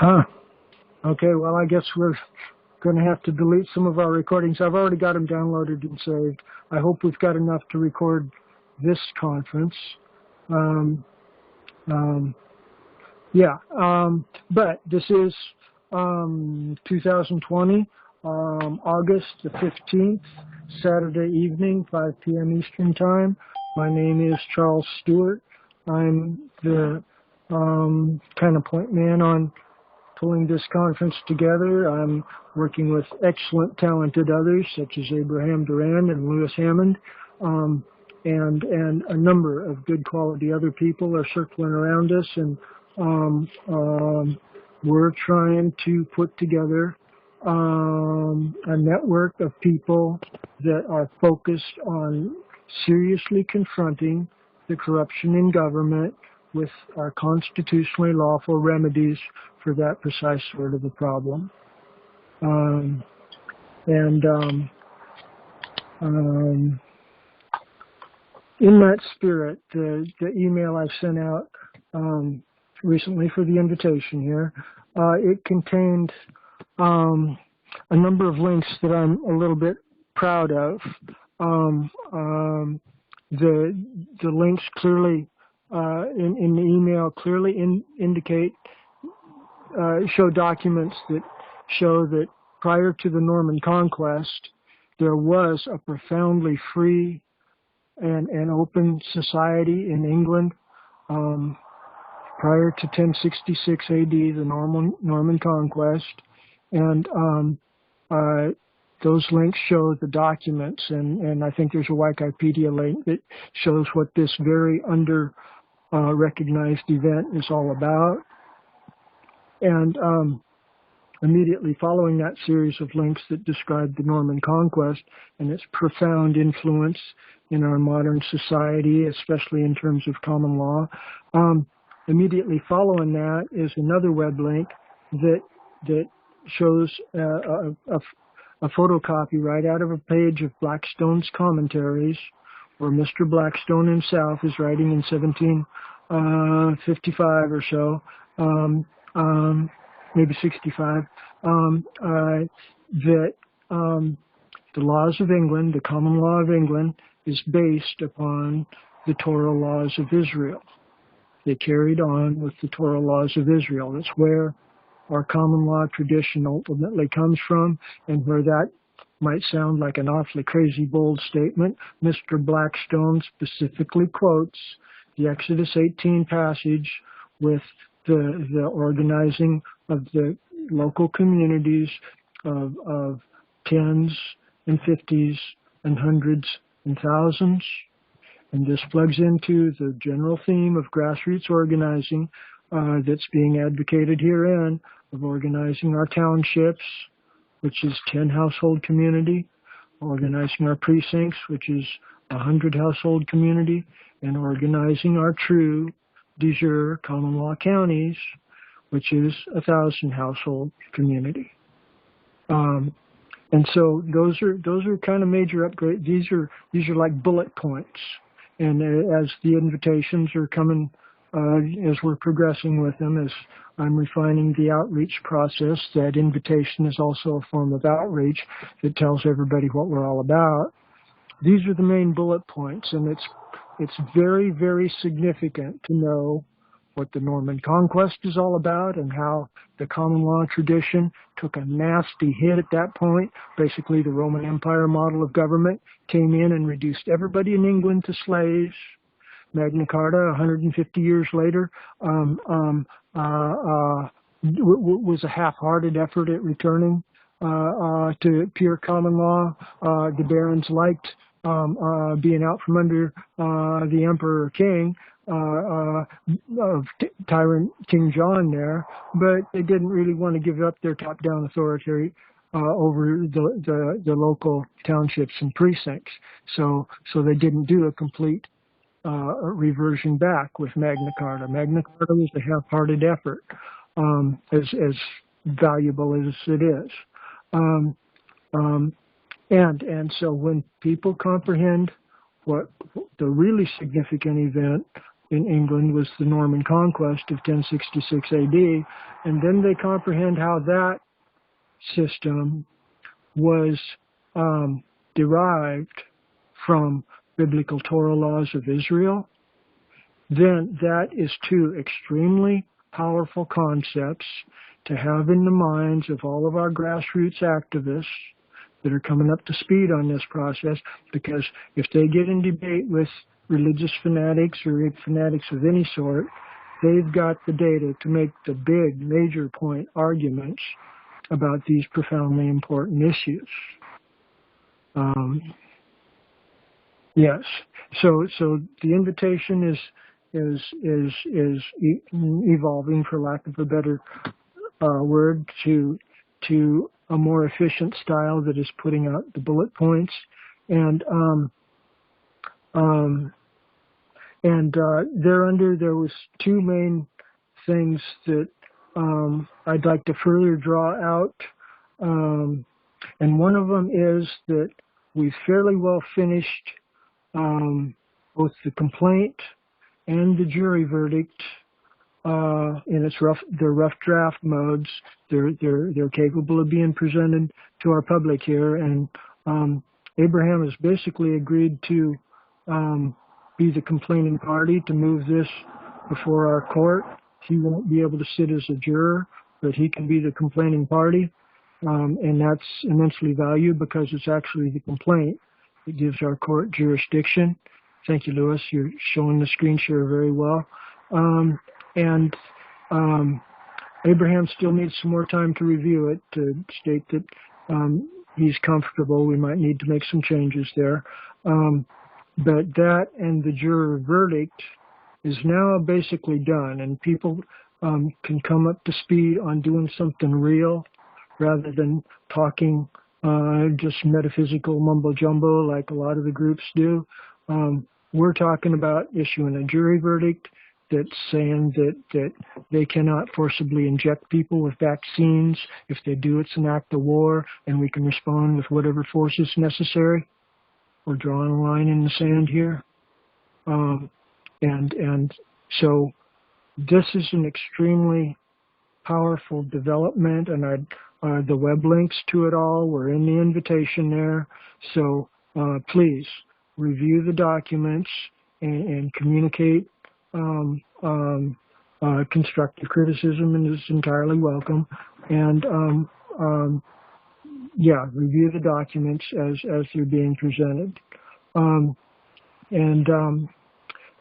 Huh. Okay, well, I guess we're going to have to delete some of our recordings. I've already got them downloaded and saved. I hope we've got enough to record this conference. But this is 2020, August the 15th, Saturday evening, 5 p.m. Eastern Time. My name is Charles Stewart. I'm the kind of point man on pulling this conference together. I'm working with excellent, talented others, such as Abraham Duran and Lewis Hammond, and a number of good quality other people are circling around us, and we're trying to put together a network of people that are focused on seriously confronting the corruption in government with our constitutionally lawful remedies for that precise sort of a problem. In that spirit, the email I've sent out recently for the invitation here, it contained a number of links that I'm a little bit proud of. The links clearly in the email clearly indicate, show documents that show that prior to the Norman Conquest, there was a profoundly free and open society in England. Prior to 1066 AD, the Norman Conquest, and those links show the documents, and I think there's a Wikipedia link that shows what this very recognized event is all about. And immediately following that series of links that describe the Norman Conquest and its profound influence in our modern society, especially in terms of common law, immediately following that is another web link that shows a photocopy right out of a page of Blackstone's commentaries, where Mr. Blackstone himself is writing in 1755 or so, maybe 65, that the laws of England, the common law of England, is based upon the Torah laws of Israel. They carried on with the Torah laws of Israel. That's where our common law tradition ultimately comes from, and where that might sound like an awfully crazy, bold statement, Mr. Blackstone specifically quotes the Exodus 18 passage with the organizing of the local communities of tens and fifties and hundreds and thousands. And this plugs into the general theme of grassroots organizing that's being advocated herein, of organizing our townships, which is 10 household community, organizing our precincts, which is 100 household community, and organizing our true de jure common law counties, which is 1,000 household community. And so those are kind of major upgrades. These are like bullet points. And as the invitations are coming, as we're progressing with them, as I'm refining the outreach process, that invitation is also a form of outreach that tells everybody what we're all about. These are the main bullet points, and it's very, very significant to know what the Norman Conquest is all about and how the common law tradition took a nasty hit at that point. Basically, the Roman Empire model of government came in and reduced everybody in England to slaves. Magna Carta, 150 years later, was a half-hearted effort at returning to pure common law. The barons liked being out from under the emperor or king of tyrant King John there, but they didn't really want to give up their top-down authority over the local townships and precincts. So they didn't do a complete reversion back with Magna Carta. Magna Carta was a half-hearted effort, as valuable as it is. And so when people comprehend what the really significant event in England was the Norman conquest of 1066 AD, and then they comprehend how that system was derived from biblical Torah laws of Israel, then that is two extremely powerful concepts to have in the minds of all of our grassroots activists that are coming up to speed on this process, because if they get in debate with religious fanatics or fanatics of any sort, they've got the data to make the big, major point arguments about these profoundly important issues. Yes. So the invitation is evolving, for lack of a better word, to a more efficient style that is putting out the bullet points, and thereunder there was two main things that I'd like to further draw out, and one of them is that we've fairly well finished both the complaint and the jury verdict in their rough draft modes. They're capable of being presented to our public here, and Abraham has basically agreed to be the complaining party, to move this before our court. He won't be able to sit as a juror, but he can be the complaining party, and that's immensely valued because it's actually the complaint that gives our court jurisdiction. Thank you, Lewis. You're showing the screen share very well. Abraham still needs some more time to review it, to state that he's comfortable. We might need to make some changes there. But that and the juror verdict is now basically done, and people can come up to speed on doing something real rather than talking just metaphysical mumbo-jumbo like a lot of the groups do. We're talking about issuing a jury verdict that's saying that they cannot forcibly inject people with vaccines. If they do, it's an act of war, and we can respond with whatever force is necessary. We're drawing a line in the sand here. And so this is an extremely powerful development, and the web links to it all were in the invitation there. So please review the documents and communicate constructive criticism, and is entirely welcome. And yeah, review the documents as they're being presented.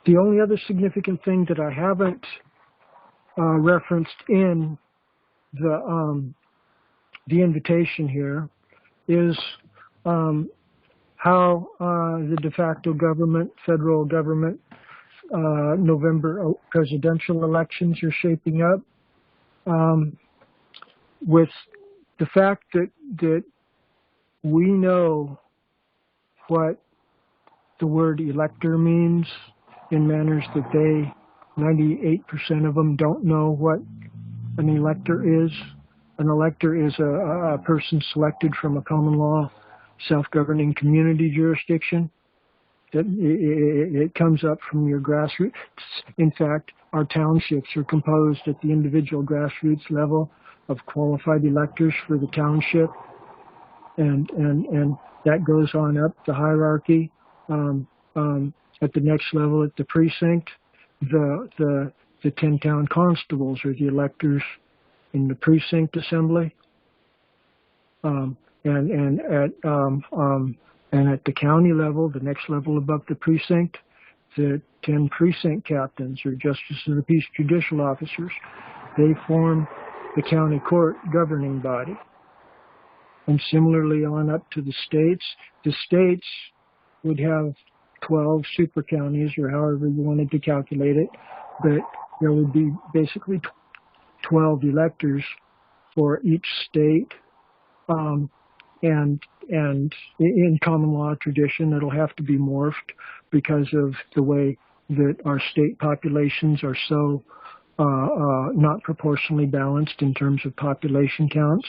The only other significant thing that I haven't referenced in the invitation here is how the de facto government, federal government, November presidential elections are shaping up, with the fact that we know what the word elector means in manners that 98% of them don't know what an elector is. An elector is a person selected from a common law self-governing community jurisdiction. It comes up from your grassroots. In fact, our townships are composed at the individual grassroots level of qualified electors for the township, and that goes on up the hierarchy. At the next level, at the precinct, the 10 town constables are the electors in the precinct assembly, and at the county level, the next level above the precinct, the 10 precinct captains or justices of the peace judicial officers. They form the county court governing body. And similarly on up to the states would have 12 super counties, or however you wanted to calculate it, but there would be basically 12 electors for each state. And in common law tradition, it'll have to be morphed because of the way that our state populations are so not proportionally balanced in terms of population counts.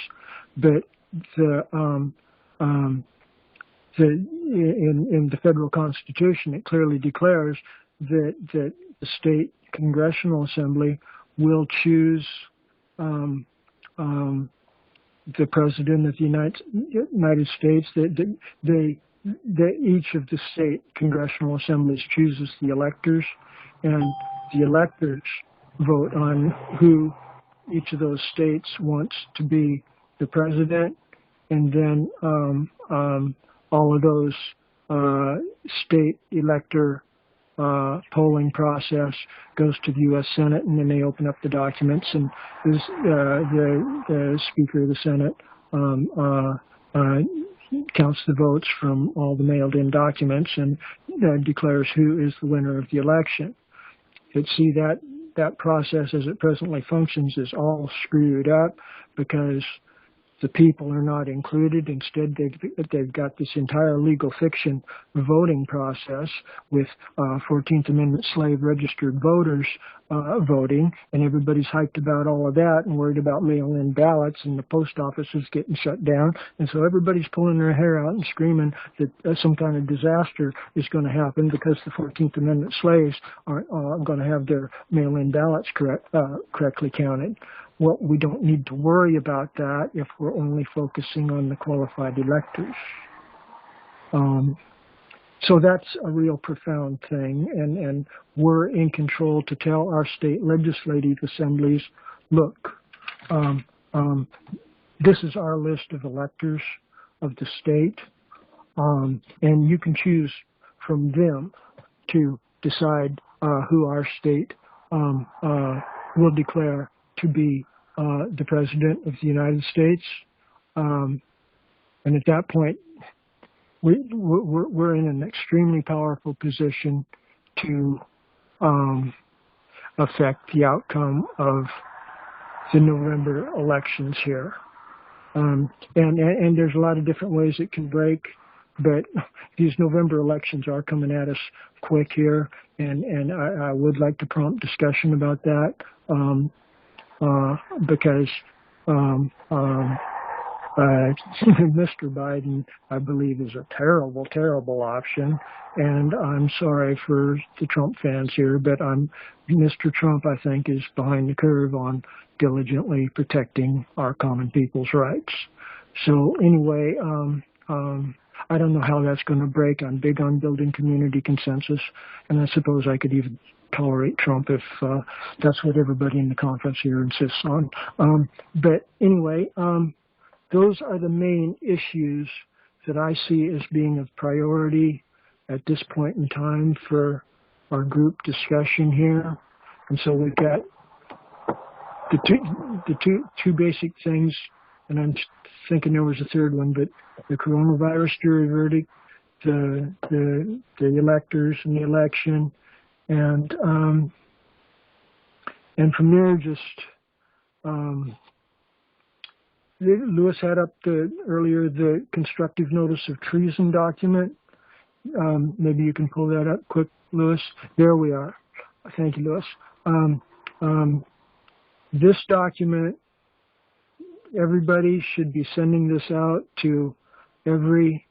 But in the federal constitution, it clearly declares that the state congressional assembly will choose the president of the United States. Each of the state congressional assemblies chooses the electors, and the electors vote on who each of those states wants to be the president, and then all of those state elector polling process goes to the U.S. Senate, and then they open up the documents, and the Speaker of the Senate counts the votes from all the mailed-in documents and declares who is the winner of the election. But see, that process as it presently functions is all screwed up because the people are not included. Instead, they've got this entire legal fiction voting process with 14th Amendment slave registered voters voting, and everybody's hyped about all of that and worried about mail-in ballots, and the post office is getting shut down. And so everybody's pulling their hair out and screaming that some kind of disaster is going to happen because the 14th Amendment slaves aren't going to have their mail-in ballots correctly counted. Well, we don't need to worry about that if we're only focusing on the qualified electors. So that's a real profound thing, and we're in control to tell our state legislative assemblies, look, this is our list of electors of the state, and you can choose from them to decide who our state will declare to be the President of the United States. And at that point, we're in an extremely powerful position to affect the outcome of the November elections here. And there's a lot of different ways it can break, but these November elections are coming at us quick here, and I would like to prompt discussion about that. Because Mr. Biden, I believe, is a terrible, terrible option, and I'm sorry for the Trump fans here, but Mr. Trump, I think, is behind the curve on diligently protecting our common people's rights. So anyway, I don't know how that's going to break. I'm big on building community consensus, and I suppose I could even tolerate Trump if that's what everybody in the conference here insists on. But anyway, those are the main issues that I see as being of priority at this point in time for our group discussion here. And so we've got the two basic things, and I'm thinking there was a third one, but the coronavirus jury verdict, the electors and the election, and from there, just Lewis had up earlier the constructive notice of treason document. Maybe you can pull that up quick, Lewis. There we are. Thank you, Lewis. This document, everybody should be sending this out to every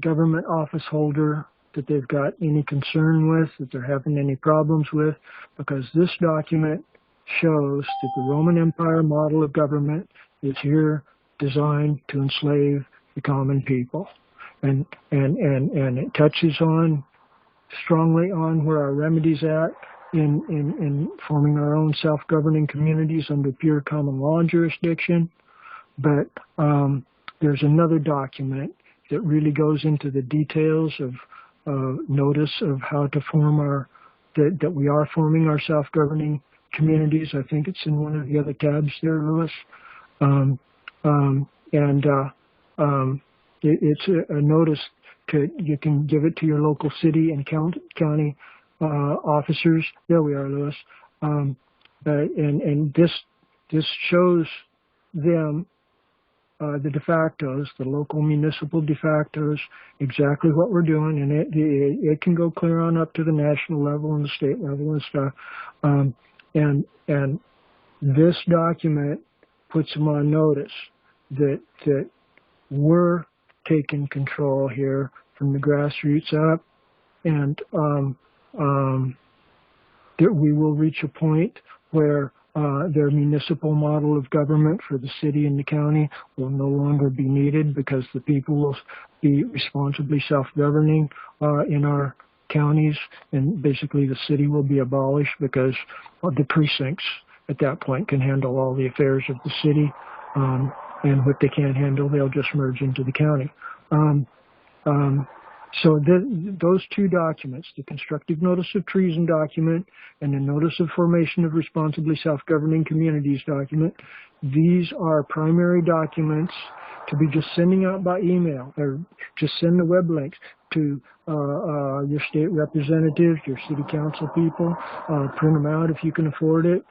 government office holder that they've got any concern with, that they're having any problems with, because this document shows that the Roman Empire model of government is here designed to enslave the common people. And it touches on strongly on where our remedy's at in forming our own self-governing communities under pure common law jurisdiction. But there's another document that really goes into the details of notice of how to form that we are forming our self-governing communities. I think it's in one of the other tabs there, Lewis. It's a notice you can give it to your local city and county officers. There we are, Lewis. And this shows them, the de factos, the local municipal de factos, exactly what we're doing, and it can go clear on up to the national level and the state level and stuff. And this document puts them on notice that we're taking control here from the grassroots up, and that we will reach a point where their municipal model of government for the city and the county will no longer be needed because the people will be responsibly self-governing in our counties, and basically the city will be abolished because the precincts at that point can handle all the affairs of the city, and what they can't handle, they'll just merge into the county. So those two documents, the constructive notice of treason document and the notice of formation of responsibly self-governing communities document, these are primary documents to be just sending out by email, or just send the web links to your state representatives, your city council people, print them out if you can afford it,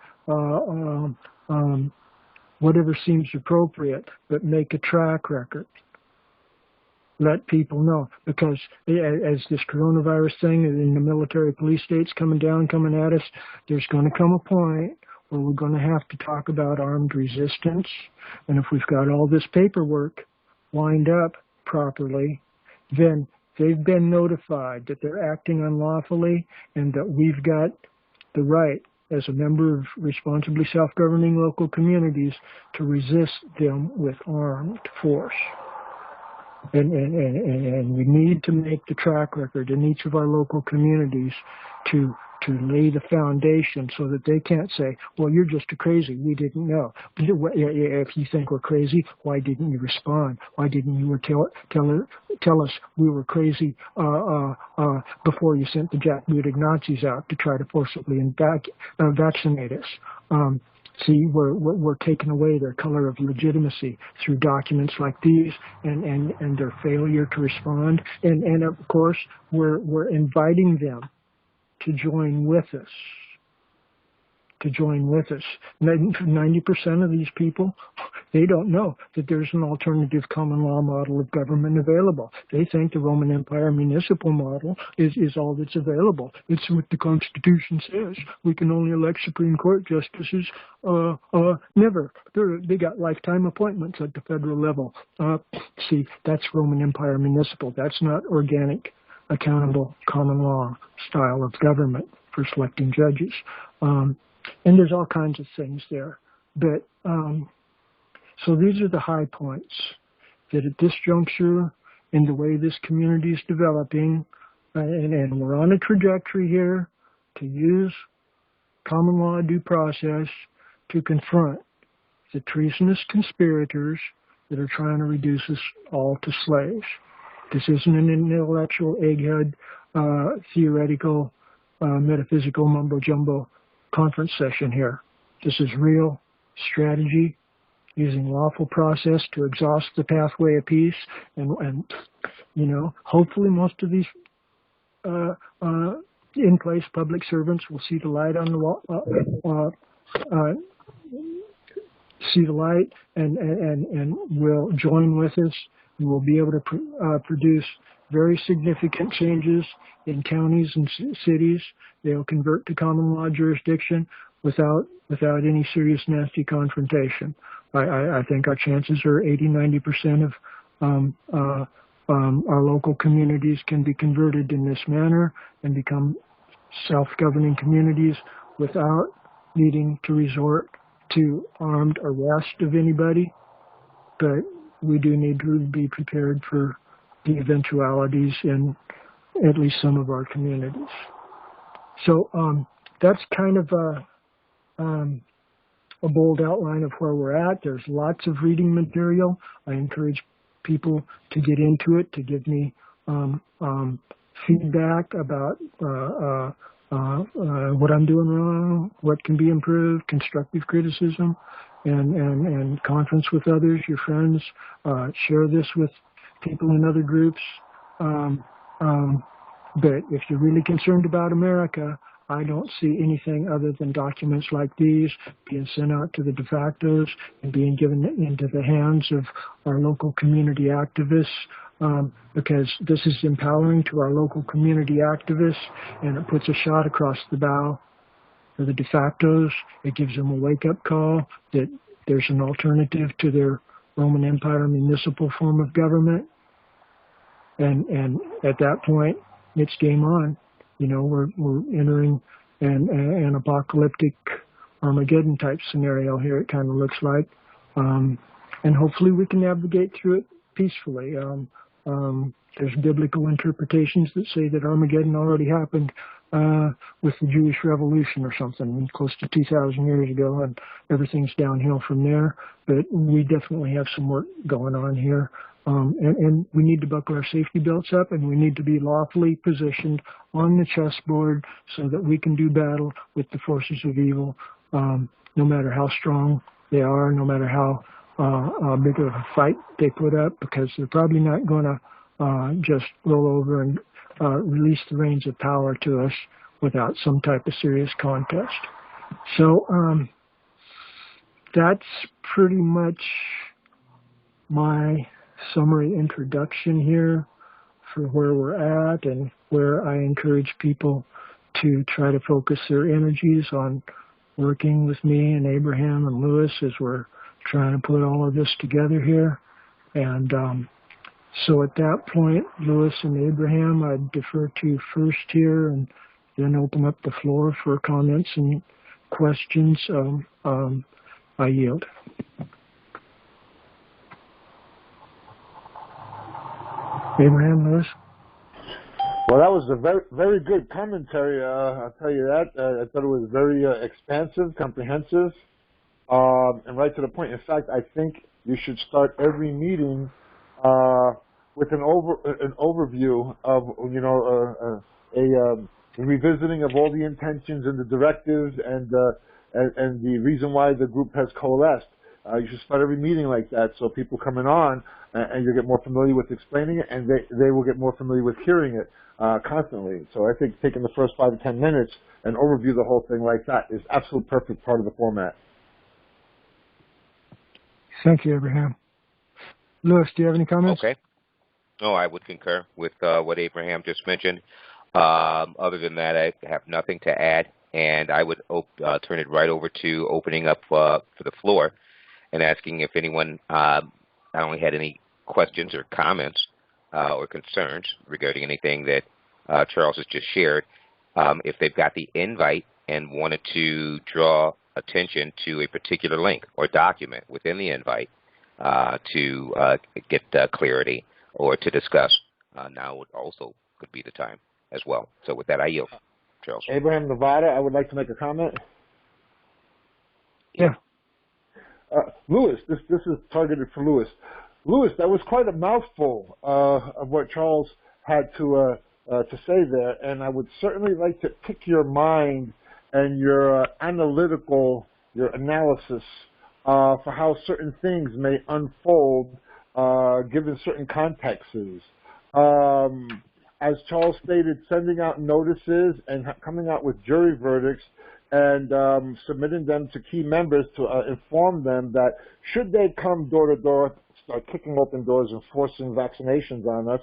whatever seems appropriate, but make a track record. Let people know, because as this coronavirus thing in the military police states coming at us, there's going to come a point where we're going to have to talk about armed resistance. And if we've got all this paperwork lined up properly, then they've been notified that they're acting unlawfully and that we've got the right as a member of responsibly self-governing local communities to resist them with armed force. And we need to make the track record in each of our local communities to lay the foundation so that they can't say, well, you're just a crazy, we didn't know. If you think we're crazy, why didn't you respond? Why didn't you tell us we were crazy before you sent the jackbooted Nazis out to try to forcibly vaccinate us? See, we're taking away their color of legitimacy through documents like these and their failure to respond. And of course, we're inviting them to join with us. 90% of these people, they don't know that there's an alternative common law model of government available. They think the Roman Empire municipal model is all that's available. It's what the Constitution says. We can only elect Supreme Court justices. Never. They got lifetime appointments at the federal level. See, that's Roman Empire municipal. That's not organic, accountable, common law style of government for selecting judges. And there's all kinds of things there. But so these are the high points, that at this juncture, in the way this community is developing, and we're on a trajectory here to use common law due process to confront the treasonous conspirators that are trying to reduce us all to slaves. This isn't an intellectual, egghead, theoretical, metaphysical mumbo-jumbo conference session here. This is real strategy, using lawful process to exhaust the pathway of peace, and you know, hopefully most of these in-place public servants will see the light on the wall, see the light, and will join with us. We will be able to produce very significant changes in counties and cities. They'll convert to common law jurisdiction without any serious nasty confrontation. I think our chances are 80–90% of our local communities can be converted in this manner and become self-governing communities without needing to resort to armed arrest of anybody. But we do need to be prepared for the eventualities in at least some of our communities. So that's kind of a bold outline of where we're at. There's lots of reading material. I encourage people to get into it, to give me feedback about what I'm doing wrong, what can be improved, constructive criticism, and conference with others, your friends. Share this with people in other groups. But if you're really concerned about America, I don't see anything other than documents like these being sent out to the de factos and being given into the hands of our local community activists, because this is empowering to our local community activists, and it puts a shot across the bow for the de factos. It gives them a wake-up call that there's an alternative to their Roman Empire municipal form of government, and at that point, it's game on. You know, we're entering an apocalyptic Armageddon type scenario here. It kind of looks like, and hopefully we can navigate through it peacefully. There's biblical interpretations that say that Armageddon already happened with the Jewish Revolution or something close to 2,000 years ago, and everything's downhill from there. But we definitely have some work going on here. And we need to buckle our safety belts up, and we need to be lawfully positioned on the chessboard so that we can do battle with the forces of evil, no matter how strong they are, no matter how big of a fight they put up, because they're probably not going to just roll over and release the reins of power to us without some type of serious contest. So that's pretty much my summary introduction here for where we're at, and where I encourage people to try to focus their energies on working with me and Abraham and Lewis as we're trying to put all of this together here. And so at that point, Lewis and Abraham, I'd defer to you first here, and then open up the floor for comments and questions. I yield. Abraham, Lewis? Well, that was a very, very good commentary. I'll tell you that. I thought it was very expansive, comprehensive, and right to the point. In fact, I think you should start every meeting with an overview of, a revisiting of all the intentions and the directives and the reason why the group has coalesced. You should start every meeting like that, so people coming on and you get more familiar with explaining it, and they will get more familiar with hearing it constantly. So I think taking the first 5 to 10 minutes and overview the whole thing like that is absolute perfect part of the format. Thank you, Abraham. Lewis, do you have any comments? Okay. No, I would concur with what Abraham just mentioned. Other than that, I have nothing to add, and I would turn it right over to opening up for the floor and asking if anyone not only had any questions or comments or concerns regarding anything that Charles has just shared, if they've got the invite and wanted to draw attention to a particular link or document within the invite to get clarity or to discuss, now would also could be the time as well. So with that, I yield. Charles. Abraham, Nevada, I would like to make a comment. Yeah. Lewis, this is targeted for Lewis. Lewis, that was quite a mouthful of what Charles had to say there, and I would certainly like to pick your mind and your your analysis for how certain things may unfold given certain contexts. As Charles stated, sending out notices and coming out with jury verdicts and submitting them to key members to inform them that should they come door to door, start kicking open doors and forcing vaccinations on us,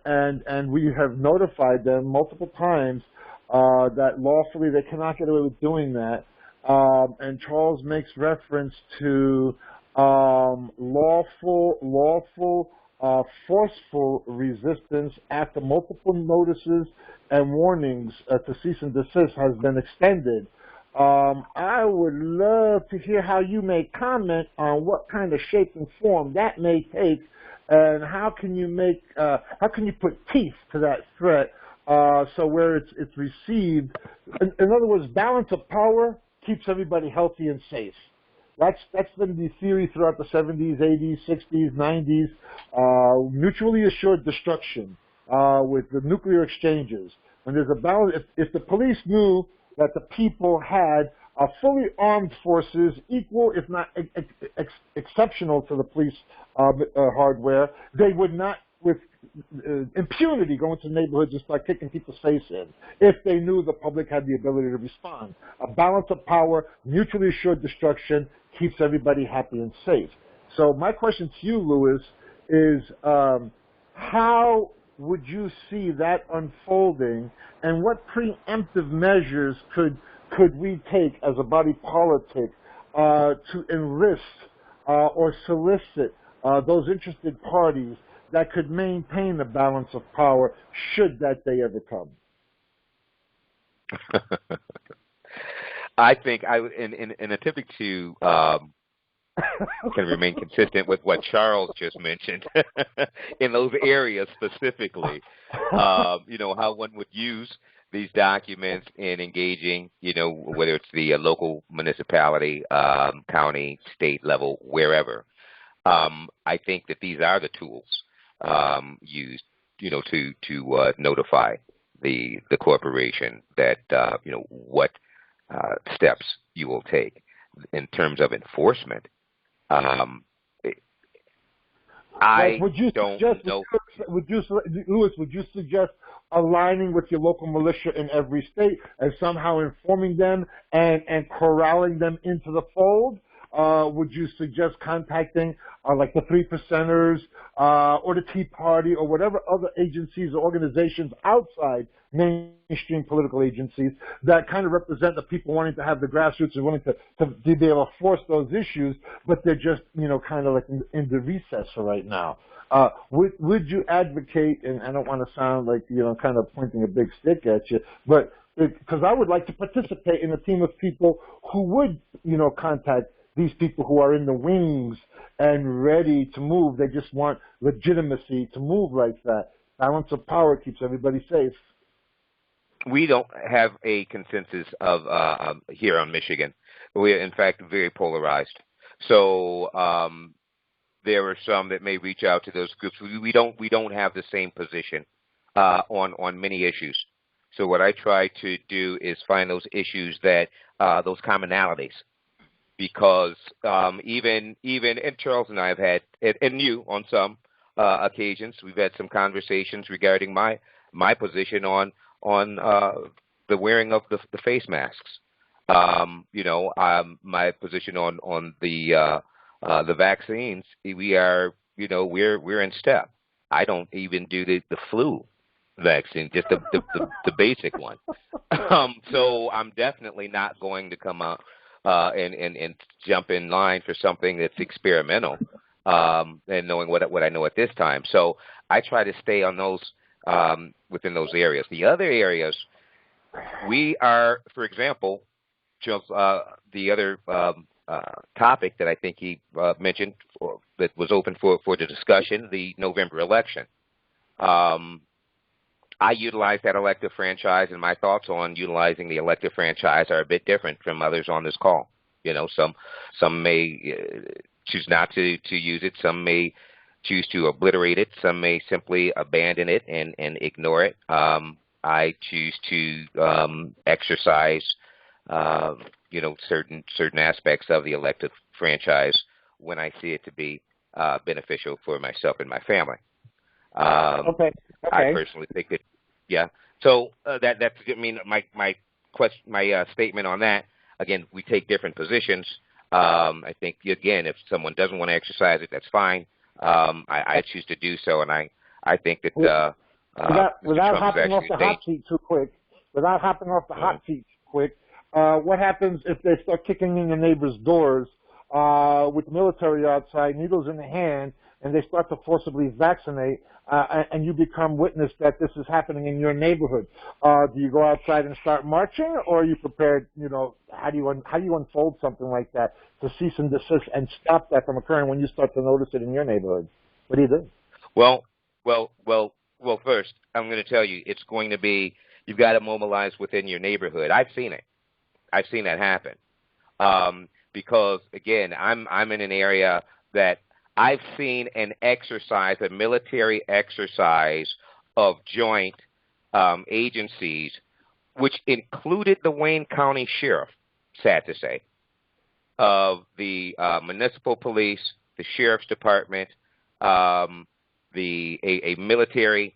and we have notified them multiple times that lawfully they cannot get away with doing that. And Charles makes reference to forceful resistance after multiple notices and warnings to cease and desist has been extended. I would love to hear how you may comment on what kind of shape and form that may take, and how can you put teeth to that threat so where it's received. In other words, balance of power keeps everybody healthy and safe. That's been the theory throughout the 70s, 80s, 60s, 90s. Mutually assured destruction with the nuclear exchanges. When there's a balance, if the police knew that the people had fully armed forces equal, if not exceptional to the police hardware, they would not, with impunity, go into neighborhoods and start kicking people's face in if they knew the public had the ability to respond. A balance of power, mutually assured destruction, keeps everybody happy and safe. So my question to you, Lewis, is how would you see that unfolding, and what preemptive measures could we take as a body politic to enlist or solicit those interested parties that could maintain the balance of power should that day ever come? I think in attempting to can remain consistent with what Charles just mentioned in those areas specifically. How one would use these documents in engaging, whether it's the local municipality, county, state level, wherever. I think that these are the tools used, to notify the corporation that, what steps you will take in terms of enforcement. I would you don't suggest, know. Louis, would you suggest aligning with your local militia in every state and somehow informing them and corralling them into the fold? Would you suggest contacting like the 3%ers or the Tea Party or whatever other agencies or organizations outside mainstream political agencies that kind of represent the people wanting to have the grassroots and wanting to be able to force those issues, but they're just, kind of like in the recess for right now? Would you advocate, and I don't want to sound like, kind of pointing a big stick at you, but because I would like to participate in a team of people who would, contact these people who are in the wings and ready to move. They just want legitimacy to move like that. Balance of power keeps everybody safe. We don't have a consensus of here on Michigan. We are, in fact, very polarized. So there are some that may reach out to those groups. We don't have the same position on many issues. So what I try to do is find those issues that those commonalities, because even and Charles and I have had, and you on some occasions, we've had some conversations regarding my position on the wearing of the face masks. My position on the vaccines. We're in step. I don't even do the flu vaccine, just the basic one. So I'm definitely not going to come out and jump in line for something that's experimental, and knowing what I know at this time. So I try to stay on those within those areas. The other areas, we are, for example, just the other topic that I think he mentioned that was open for the discussion, the November election. I utilize that elective franchise, and my thoughts on utilizing the elective franchise are a bit different from others on this call. Some may choose not to use it. Some may choose to obliterate it. Some may simply abandon it and ignore it. I choose to exercise, certain aspects of the elective franchise when I see it to be beneficial for myself and my family. Okay. I personally think that, yeah. So that's, my question, my statement on that. Again, we take different positions. I think, again, if someone doesn't want to exercise it, that's fine. I choose to do so, and I think that without hopping off the hot seat too quick, what happens if they start kicking in your neighbor's doors with the military outside, needles in the hand, and they start to forcibly vaccinate, and you become witness that this is happening in your neighborhood? Do you go outside and start marching, or are you prepared? How do you unfold something like that to cease and desist and stop that from occurring when you start to notice it in your neighborhood? What do you do? Well. First, I'm going to tell you, it's going to be, you've got to mobilize within your neighborhood. I've seen it. I've seen that happen. Because again, I'm in an area that I've seen an exercise, a military exercise of joint agencies, which included the Wayne County Sheriff, sad to say, of the municipal police, the Sheriff's Department, a military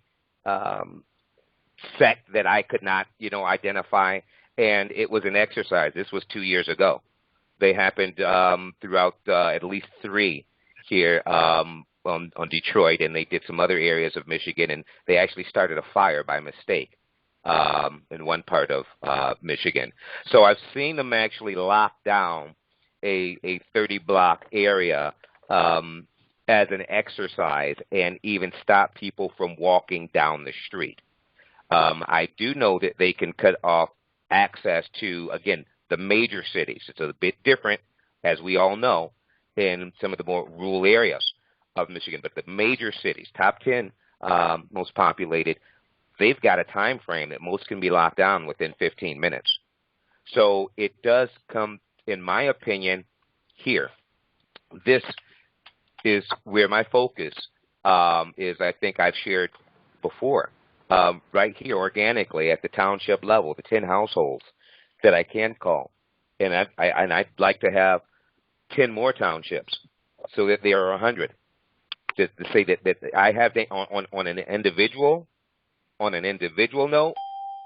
sect that I could not, identify, and it was an exercise. This was 2 years ago. They happened throughout at least 3 here on Detroit, and they did some other areas of Michigan, and they actually started a fire by mistake in one part of Michigan. So I've seen them actually lock down a 30-block area as an exercise and even stop people from walking down the street. I do know that they can cut off access to, again, the major cities. It's a bit different, as we all know, in some of the more rural areas of Michigan. But the major cities, top 10 most populated, they've got a time frame that most can be locked down within 15 minutes. So it does come, in my opinion, here. This is where my focus is, I think I've shared before, right here organically at the township level, the 10 households that I can call. And I'd like to have 10 more townships so that there are 100. To say that I have on an individual note,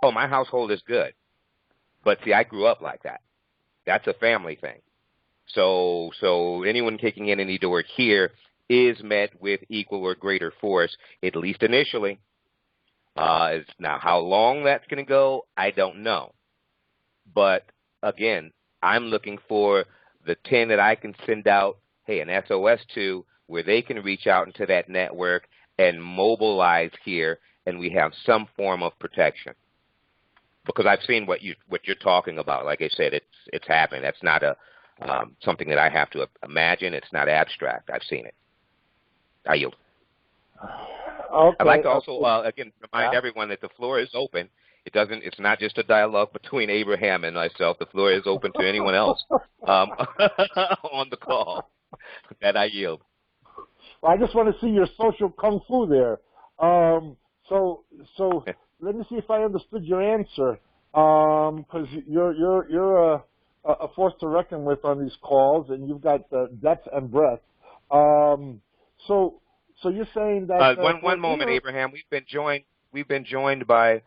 oh, my household is good. But see, I grew up like that. That's a family thing. So anyone kicking in any door here is met with equal or greater force, at least initially. Now, how long that's going to go, I don't know. But again, I'm looking for the 10 that I can send out, hey, an SOS to, where they can reach out into that network and mobilize here, and we have some form of protection. Because I've seen what you're talking about. Like I said, it's happening. That's not something that I have to imagine. It's not abstract. I've seen it. I yield. Okay. I'd like to also again remind everyone that the floor is open. It's not just a dialogue between Abraham and myself. The floor is open to anyone else on the call. And I yield. Well, I just want to see your social kung fu there. So let me see if I understood your answer. Because you're a force to reckon with on these calls, and you've got depth and breadth. So you're saying that one moment, Abraham. We've been joined by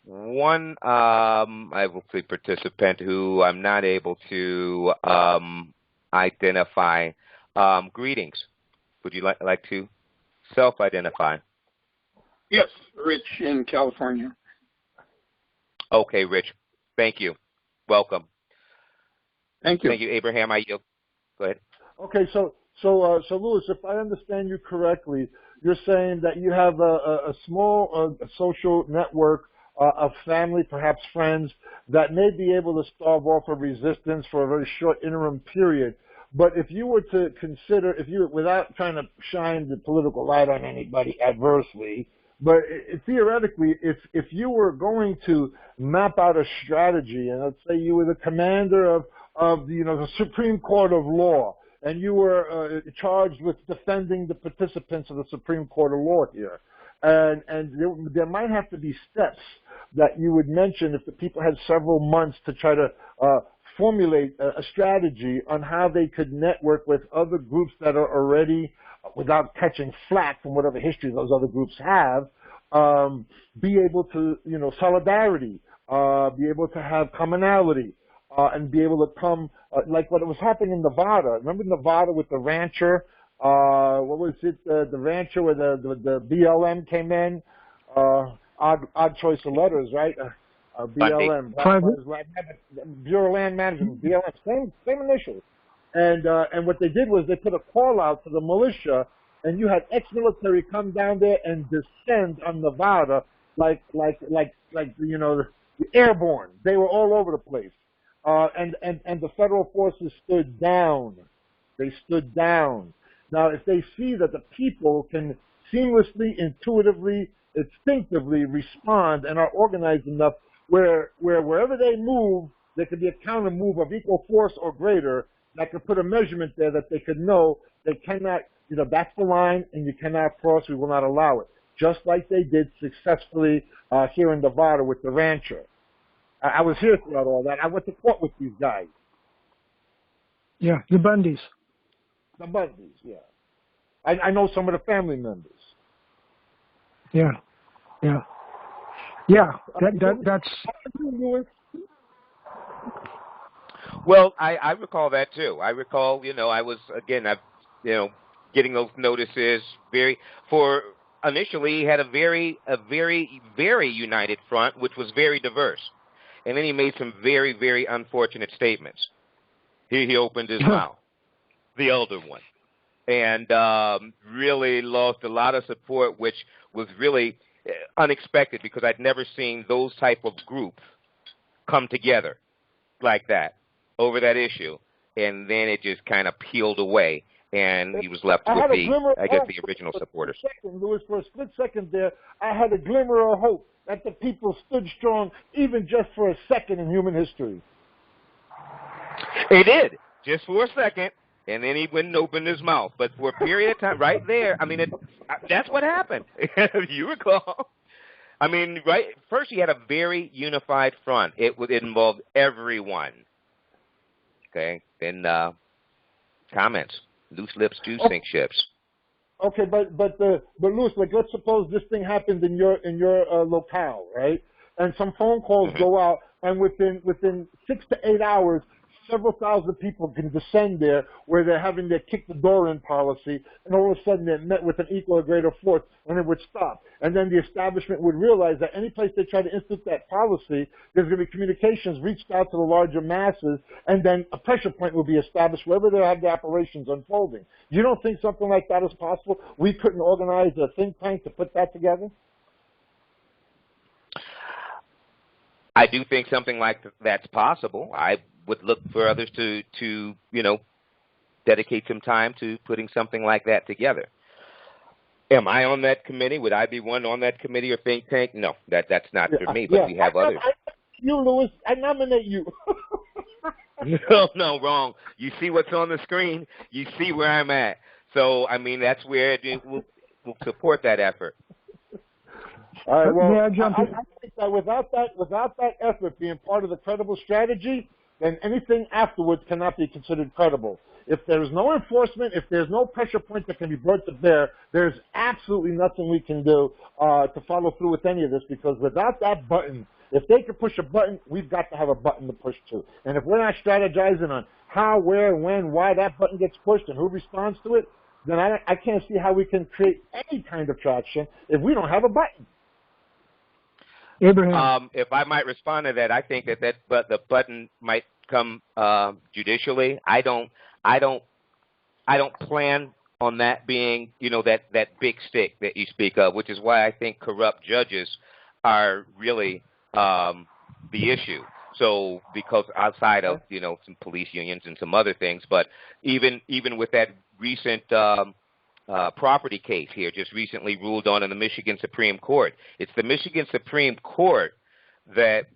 one I will say participant who I'm not able to identify. Greetings. Would you like to self-identify? Yes, Rich in California. Okay, Rich. Thank you. Welcome. Thank you. Thank you, Abraham. I yield. Go ahead. Okay, so Louis, if I understand you correctly, you're saying that you have a small social network of family, perhaps friends, that may be able to stave off a resistance for a very short interim period. But if you were to consider, without trying to shine the political light on anybody adversely, but theoretically, if you were going to map out a strategy, and let's say you were the commander of the Supreme Court of Law, and you were charged with defending the participants of the Supreme Court of Law here, and there might have to be steps that you would mention if the people had several months to try to formulate a strategy on how they could network with other groups that are already, without catching flack from whatever history those other groups have, be able to, solidarity, be able to have commonality, and be able to come, like what was happening in Nevada. Remember Nevada with the rancher? What was it? The rancher where the BLM came in? Odd choice of letters, right? BLM, Bureau of Land Management, BLM, same initials. And what they did was they put a call out to the militia, and you had ex-military come down there and descend on Nevada like the airborne. They were all over the place. And the federal forces stood down. They stood down. Now, if they see that the people can seamlessly, intuitively, instinctively respond and are organized enough where wherever they move, there could be a counter move of equal force or greater that could put a measurement there that they could know they cannot, that's the line and you cannot cross, we will not allow it. Just like they did successfully here in Nevada with the rancher. I was here throughout all that. I went to court with these guys. Yeah, the Bundys. The Bundys, yeah. I know some of the family members. Yeah. That's. Well, I recall that too. I recall, I was getting those notices initially he had a very, very united front, which was very diverse. And then he made some very, very unfortunate statements. He opened his mouth, the elder one, and really lost a lot of support, which was really unexpected because I'd never seen those type of groups come together like that over that issue, and then it just kind of peeled away, and he was left with the original supporters. Louis, for a split second there, I had a glimmer of hope that the people stood strong, even just for a second in human history. He did, just for a second, and then he wouldn't open his mouth. But for a period of time, right there, I mean, that's what happened. If you recall. I mean, right, first he had a very unified front. It involved everyone. Okay, then comments. Loose lips do sink ships. Okay, but Louis, like, let's suppose this thing happened in your locale, right? And some phone calls go out, and within 6 to 8 hours, several thousand people can descend there, where they're having their kick the door in policy, and all of a sudden they're met with an equal or greater force, and it would stop. And then the establishment would realize that any place they try to institute that policy, there's going to be communications reached out to the larger masses, and then a pressure point will be established wherever they have the operations unfolding. You don't think something like that is possible? We couldn't organize a think tank to put that together? I do think something like that's possible. I would look for others to dedicate some time to putting something like that together. Am I on that committee? Would I be one on that committee or think tank? No, that's not for me, but we have others. You, Louis, I nominate you. No, wrong. You see what's on the screen. You see where I'm at. So, I mean, that's where we'll support that effort. All right, well, I think that without that effort being part of the credible strategy, then anything afterwards cannot be considered credible. If there is no enforcement, if there's no pressure point that can be brought to bear, there's absolutely nothing we can do to follow through with any of this, because without that button, if they can push a button, we've got to have a button to push to. And if we're not strategizing on how, where, when, why that button gets pushed and who responds to it, then I can't see how we can create any kind of traction if we don't have a button. Abraham. If I might respond to that, I think that the button might come judicially. I don't plan on that being, that big stick that you speak of, which is why I think corrupt judges are really the issue. So, because outside of, some police unions and some other things, but even with that recent property case here, just recently ruled on in the Michigan Supreme Court, it's the Michigan Supreme Court that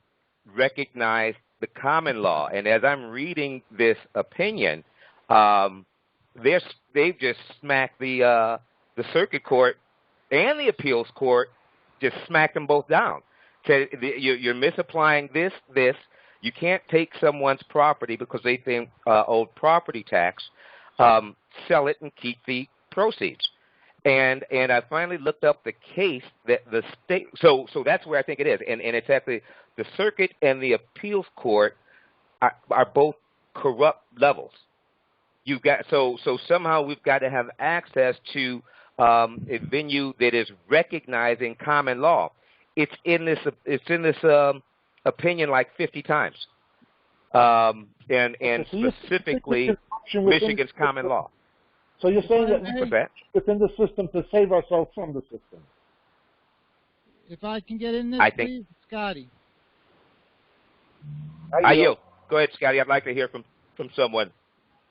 recognized the common law. And as I'm reading this opinion, they've just smacked the circuit court and the appeals court, just smacked them both down. You're misapplying this. You can't take someone's property because they think owed property tax, sell it and keep the proceeds. And I finally looked up the case that the state. So that's where I think it is, and it's at the circuit and the appeals court are both corrupt levels. You've got so somehow we've got to have access to a venue that is recognizing common law. It's in this opinion like 50 times, and specifically Michigan's common law. So you're saying that within the system to save ourselves from the system. If I can get in this, please, Scotty. I yield. Go ahead, Scotty. I'd like to hear from someone.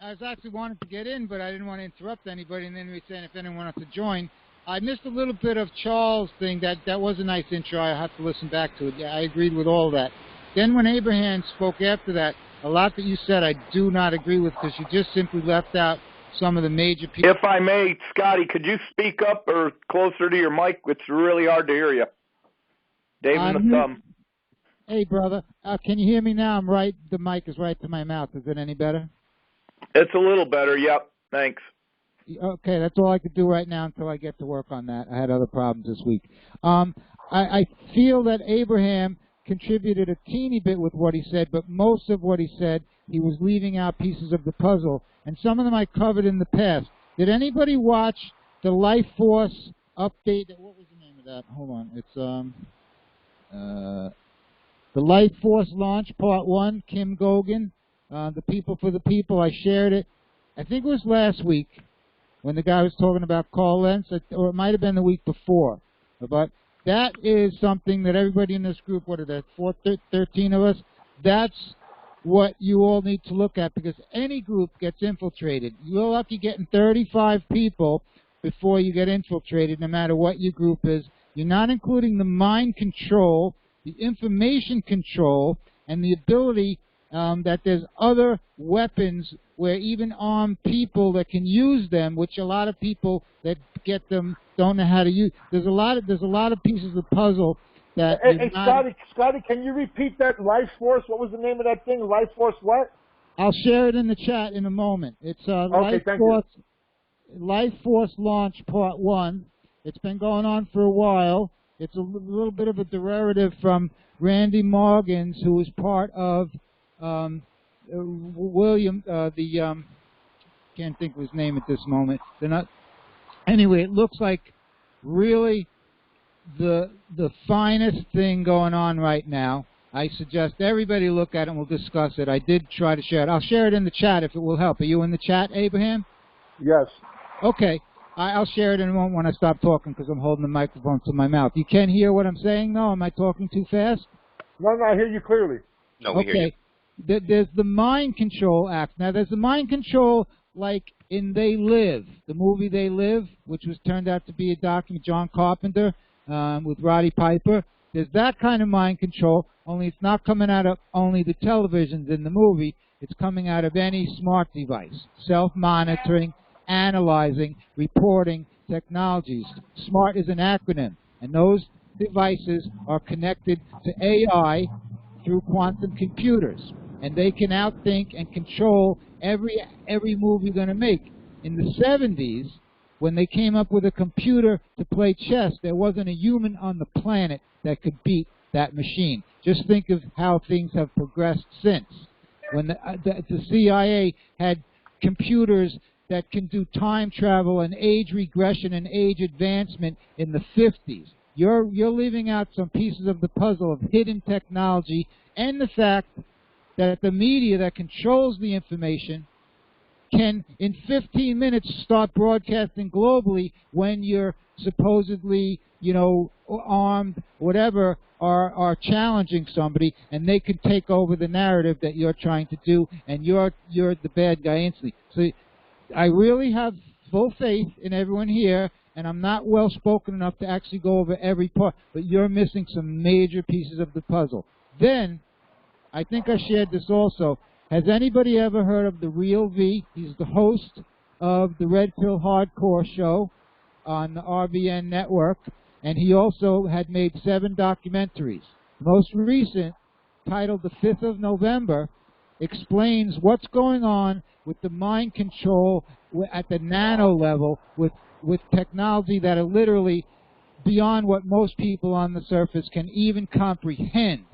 I was actually wanted to get in, but I didn't want to interrupt anybody, and then we were saying if anyone wants to join. I missed a little bit of Charles' thing. That was a nice intro. I have to listen back to it. Yeah, I agreed with all that. Then when Abraham spoke after that, a lot that you said I do not agree with, because you just simply left out some of the major people. If I may, Scotty, could you speak up or closer to your mic? It's really hard to hear you. Dave and the thumb. Hey, brother. Can you hear me now? I'm right. The mic is right to my mouth. Is it any better? It's a little better. Yep. Thanks. Okay, that's all I could do right now until I get to work on that. I had other problems this week. I feel that Abraham contributed a teeny bit with what he said, but most of what he said, he was leaving out pieces of the puzzle, and some of them I covered in the past. Did anybody watch the Life Force update? What was the name of that? Hold on. It's the Life Force launch, Part 1, Kim Gogan, The People for the People. I shared it. I think it was last week, when the guy was talking about Carl Lentz, or it might have been the week before. But that is something that everybody in this group, what are there, 13 of us, That's what you all need to look at, because any group gets infiltrated. You're lucky getting 35 people before you get infiltrated, no matter what your group is. You're not including the mind control, the information control, and the ability that there's other weapons where even armed people that can use them, which a lot of people that get them don't know how to use. There's a lot of pieces of the puzzle that. Hey, Scotty, can you repeat that? Life Force. What was the name of that thing? Life Force what? I'll share it in the chat in a moment. It's Life Force Launch Part 1. It's been going on for a while. It's a little bit of a derivative from Randy Morgan's, who was part of William, can't think of his name at this moment. They're not. Anyway, it looks like really the finest thing going on right now. I suggest everybody look at it and we'll discuss it. I did try to share it. I'll share it in the chat if it will help. Are you in the chat, Abraham? Yes. Okay. I'll share it in a moment when I stop talking because I'm holding the microphone to my mouth. You can't hear what I'm saying, though? Am I talking too fast? No, I hear you clearly. No, we hear you. There's the mind control act. Now, there's the mind control like in They Live, the movie They Live, which was turned out to be a document, John Carpenter, with Roddy Piper. There's that kind of mind control, only it's not coming out of only the televisions in the movie. It's coming out of any smart device, self-monitoring, analyzing, reporting technologies. SMART is an acronym, and those devices are connected to AI through quantum computers, and they can outthink and control every move you're going to make. In the 70s, when they came up with a computer to play chess, there wasn't a human on the planet that could beat that machine. Just think of how things have progressed since. When the CIA had computers that can do time travel and age regression and age advancement in the 50s. You're leaving out some pieces of the puzzle of hidden technology and the fact that the media that controls the information can, in 15 minutes, start broadcasting globally when you're supposedly, armed, whatever, are challenging somebody, and they can take over the narrative that you're trying to do, and you're the bad guy instantly. So I really have full faith in everyone here, and I'm not well-spoken enough to actually go over every part, but you're missing some major pieces of the puzzle. Then, I think I shared this also. Has anybody ever heard of The Real V? He's the host of the Red Pill Hardcore show on the RBN network, and he also had made 7 documentaries. The most recent, titled The 5th of November, explains what's going on with the mind control at the nano level with technology that are literally beyond what most people on the surface can even comprehend.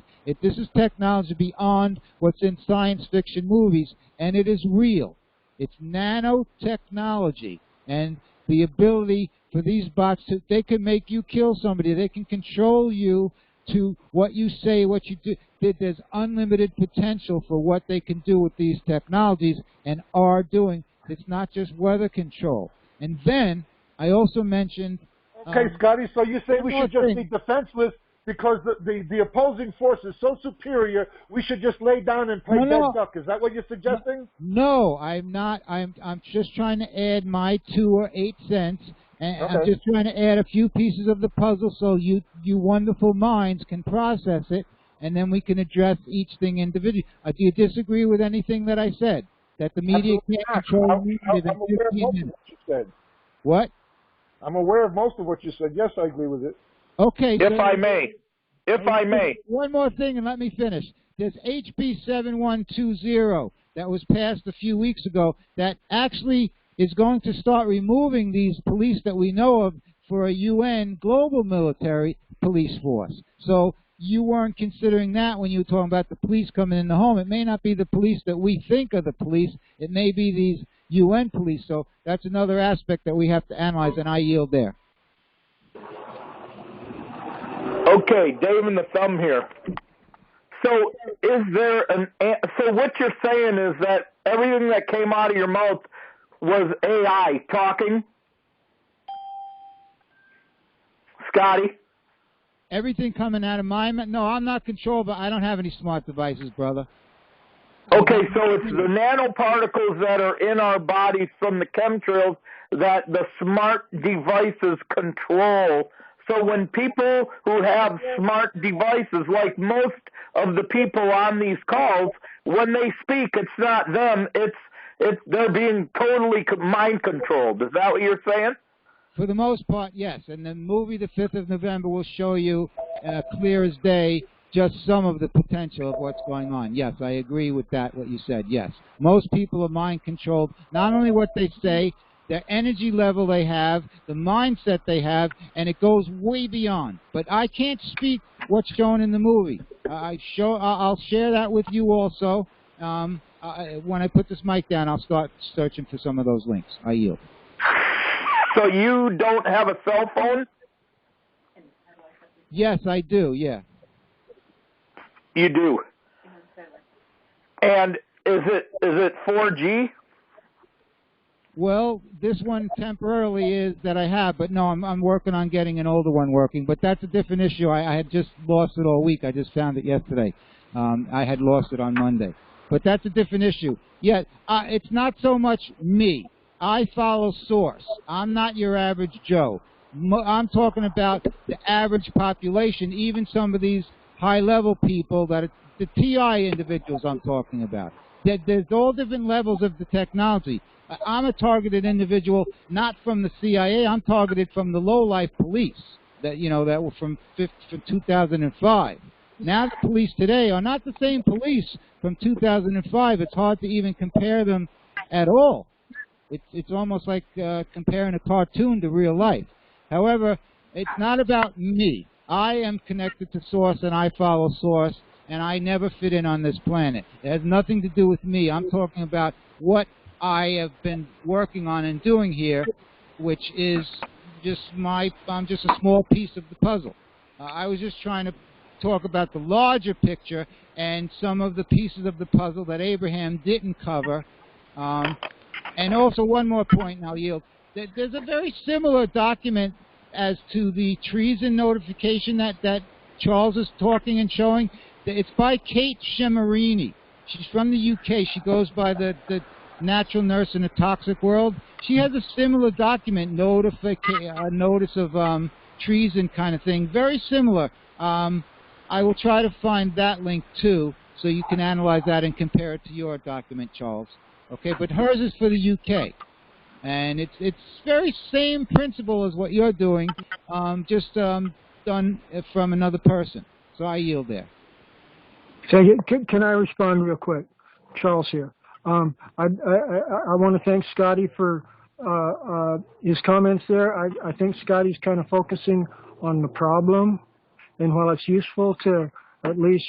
This is technology beyond what's in science fiction movies, and it is real. It's nanotechnology, and the ability for these bots they can make you kill somebody. They can control you to what you say, what you do. There's unlimited potential for what they can do with these technologies and are doing. It's not just weather control. And then I also mentioned... Okay, Scotty, so you say we should just be defenseless because the opposing force is so superior, we should just lay down and play dead duck. Is that what you're suggesting? No, I'm not. I'm just trying to add my 2 or 8 cents. And I'm just trying to add a few pieces of the puzzle so you wonderful minds can process it, and then we can address each thing individually. Do you disagree with anything that I said? That the media can't control the media in 15 minutes? What? I'm aware of most of what you said. Yes, I agree with it. Okay. If I may. One more thing and let me finish. There's HB 7120 that was passed a few weeks ago that actually is going to start removing these police that we know of for a UN global military police force. So you weren't considering that when you were talking about the police coming in the home. It may not be the police that we think are the police. It may be these UN police. So that's another aspect that we have to analyze, and I yield there. Okay, Dave and the Thumb here. So so what you're saying is that everything that came out of your mouth was AI talking? Scotty? everything coming out of my mouth. No, I'm not controlled, but I don't have any smart devices, brother. Okay, so it's the nanoparticles that are in our bodies from the chemtrails that the smart devices control. So when people who have smart devices, like most of the people on these calls, when they speak, it's not them, they're being totally mind controlled. Is that what you're saying? For the most part, yes. And the movie, The 5th of November, will show you clear as day just some of the potential of what's going on. Yes, I agree with that, what you said, yes. Most people are mind-controlled, not only what they say, their energy level they have, the mindset they have, and it goes way beyond. But I can't speak what's shown in the movie. I'll share that with you also. When I put this mic down, I'll start searching for some of those links. I yield. So you don't have a cell phone? Yes, I do, yeah. You do. And is it 4G? Well, this one temporarily is that I have, but no, I'm working on getting an older one working. But that's a different issue. I had just lost it all week. I just found it yesterday. I had lost it on Monday. But that's a different issue. Yet, it's not so much me. I follow source. I'm not your average Joe. I'm talking about the average population, even some of these high-level people, the TI individuals I'm talking about. There's all different levels of the technology. I'm a targeted individual, not from the CIA. I'm targeted from the low-life police that were from 2005. Now the police today are not the same police from 2005. It's hard to even compare them at all. It's almost like comparing a cartoon to real life. However, it's not about me. I am connected to Source, and I follow Source, and I never fit in on this planet. It has nothing to do with me. I'm talking about what I have been working on and doing here, which is I'm just a small piece of the puzzle. I was just trying to talk about the larger picture and some of the pieces of the puzzle that Abraham didn't cover. And also one more point, and I'll yield. There's a very similar document as to the treason notification that Charles is talking and showing. It's by Kate Shemerini. She's from the UK. She goes by the natural nurse in a toxic world. She has a similar document, notice of treason kind of thing, very similar. I will try to find that link too, so you can analyze that and compare it to your document, Charles. Okay, but hers is for the UK, and it's very same principle as what you're doing, just done from another person. So I yield there. So can I respond real quick? Charles here. I want to thank Scotty for his comments there. I think Scotty's kind of focusing on the problem, and while it's useful to at least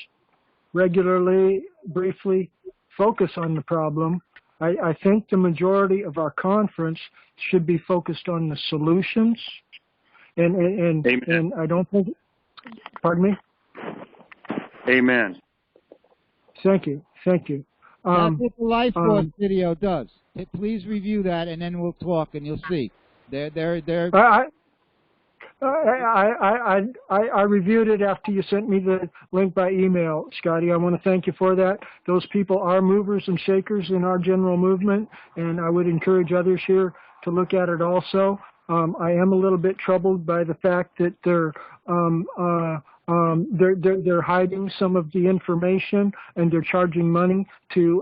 regularly, briefly focus on the problem, I think the majority of our conference should be focused on the solutions, and I don't think. Pardon me. Amen. Thank you. Thank you. That's what the Life Force video does. Please review that, and then we'll talk, and you'll see. I reviewed it after you sent me the link by email, Scotty. I want to thank you for that. Those people are movers and shakers in our general movement, and I would encourage others here to look at it also. I am a little bit troubled by the fact that they're hiding some of the information, and they're charging money to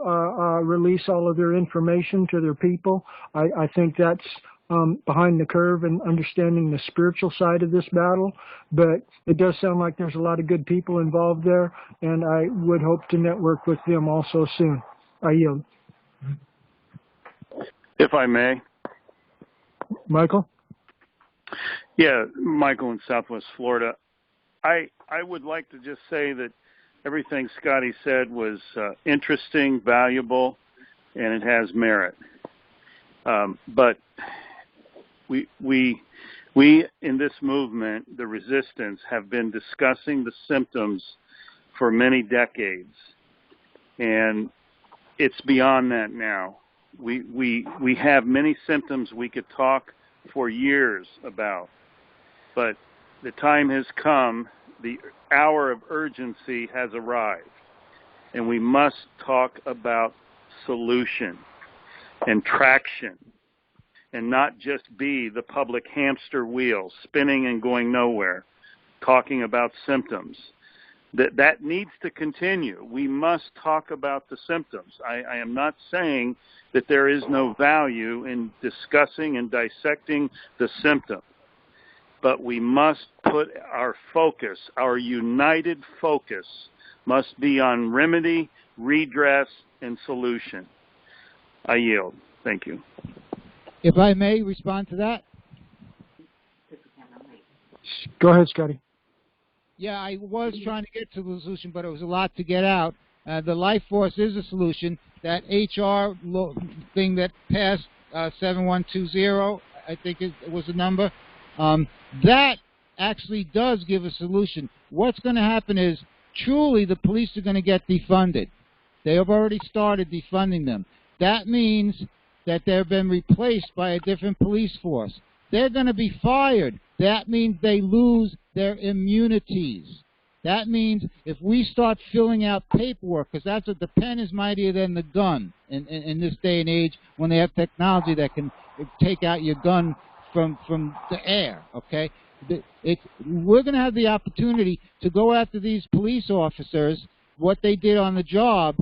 release all of their information to their people. I think that's behind the curve and understanding the spiritual side of this battle, but it does sound like there's a lot of good people involved there, and I would hope to network with them also soon. I yield. If I may. Michael? Yeah, Michael in Southwest Florida. I would like to just say that everything Scotty said was interesting, valuable, and it has merit. But we in this movement, the resistance, have been discussing the symptoms for many decades, and it's beyond that now. We have many symptoms we could talk for years about, but the time has come The hour of urgency has arrived, and we must talk about solution and traction, and not just be the public hamster wheel spinning and going nowhere, talking about symptoms. That needs to continue. We must talk about the symptoms. I am not saying that there is no value in discussing and dissecting the symptom, but we must put our focus, our united focus, must be on remedy, redress, and solution. I yield. Thank you. If I may respond to that? Go ahead, Scotty. Yeah, I was trying to get to the solution, but it was a lot to get out. The Life Force is a solution. That HR thing that passed, 7120, I think it was the number, that actually does give a solution. What's going to happen is, truly, the police are going to get defunded. They have already started defunding them. That means that they've been replaced by a different police force. They're going to be fired. That means they lose their immunities. That means if we start filling out paperwork, because that's what the pen is mightier than the gun in this day and age when they have technology that can take out your gun from the air, okay? We're going to have the opportunity to go after these police officers, what they did on the job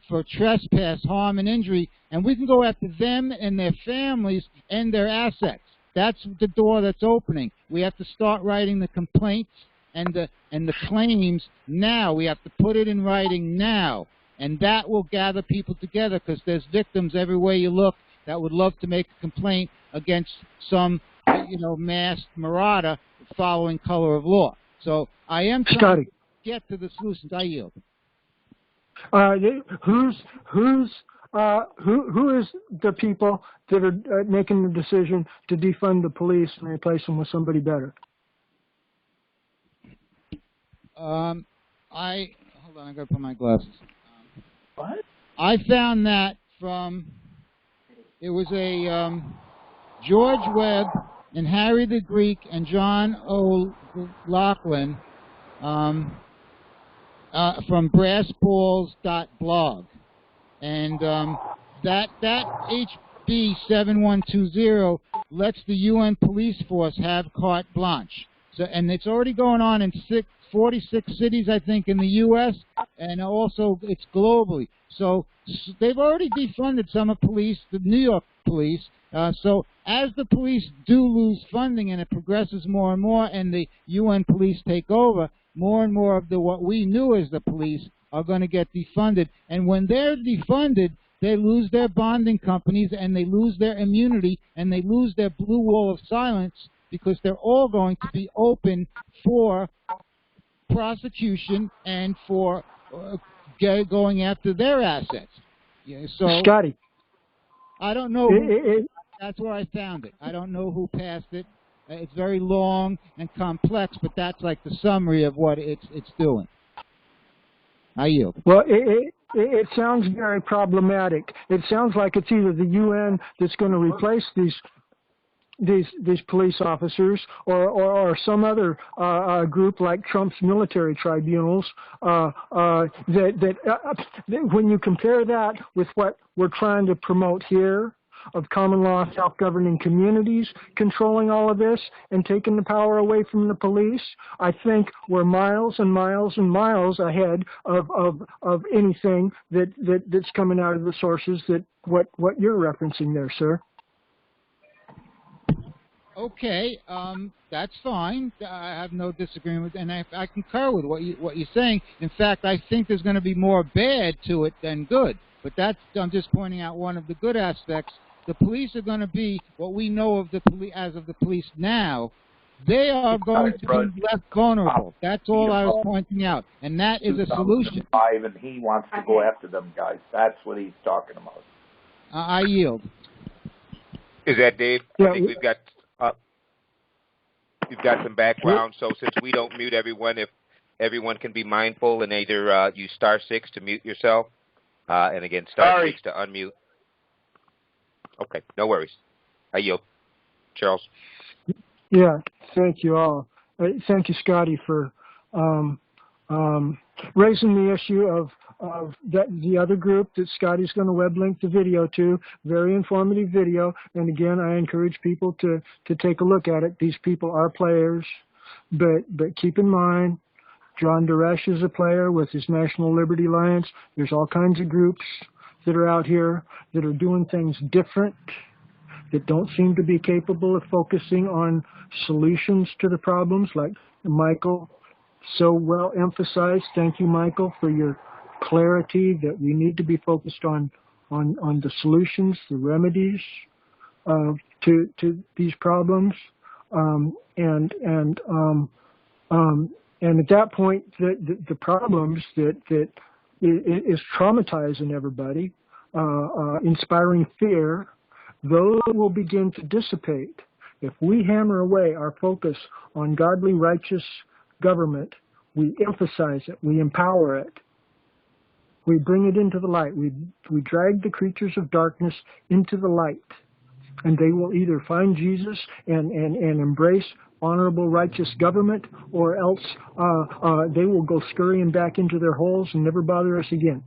for trespass, harm, and injury, and we can go after them and their families and their assets. That's the door that's opening. We have to start writing the complaints and the claims now. We have to put it in writing now, and that will gather people together, because there's victims everywhere you look that would love to make a complaint against some, masked marauder following color of law. So I am trying to get to the solutions. I yield. Who is the people that are making the decision to defund the police and replace them with somebody better? Hold on, I gotta put my glasses. What? I found that it was a George Webb and Harry the Greek and John O'Loughlin from brassballs.blog. And that HB 7120 lets the UN police force have carte blanche. So, and it's already going on in 46 cities, I think, in the U.S., and also it's globally. So they've already defunded some of police, the New York police. So as the police do lose funding and it progresses more and more, and the UN police take over, more and more of what we knew as the police are going to get defunded. And when they're defunded, they lose their bonding companies, and they lose their immunity, and they lose their blue wall of silence, because they're all going to be open for prosecution and for going after their assets. Yeah, so Scotty, I don't know. That's where I found it. I don't know who passed it. It's very long and complex, but that's like the summary of what it's doing. I yield. Well, it sounds very problematic. It sounds like it's either the UN that's going to replace these police officers, or some other group like Trump's military tribunals. That when you compare that with what we're trying to promote here, of common law self-governing communities controlling all of this and taking the power away from the police, I think we're miles and miles and miles ahead of anything that's coming out of the sources that what you're referencing there, sir. Okay, that's fine. I have no disagreement, and I concur with what you're saying. In fact, I think there's going to be more bad to it than good. But I'm just pointing out one of the good aspects. The police are going to be what we know of the police as of the police now. They are going to be less vulnerable. That's all I was pointing out, and that is a solution. And he wants to go after them guys. That's what he's talking about. I yield. Is that Dave? Yeah, I think we've got some background. So since we don't mute everyone, if everyone can be mindful and either use *6 to mute yourself, and again *6 to unmute. Okay, no worries. I yield. Charles. Yeah, thank you all. Thank you, Scotty, for raising the issue of the other group that Scotty's going to web link the video to. Very informative video. And again, I encourage people to take a look at it. These people are players, but keep in mind, John Duresh is a player with his National Liberty Alliance. There's all kinds of groups that are out here that are doing things different, that don't seem to be capable of focusing on solutions to the problems, like Michael so well emphasized. Thank you, Michael, for your clarity that we need to be focused on the solutions, the remedies to these problems, and at that point, the problems that is traumatizing everybody, inspiring fear, those will begin to dissipate if we hammer away our focus on godly, righteous government. We emphasize it, we empower it, we bring it into the light, we drag the creatures of darkness into the light, and they will either find Jesus and embrace honorable, righteous government, or else they will go scurrying back into their holes and never bother us again.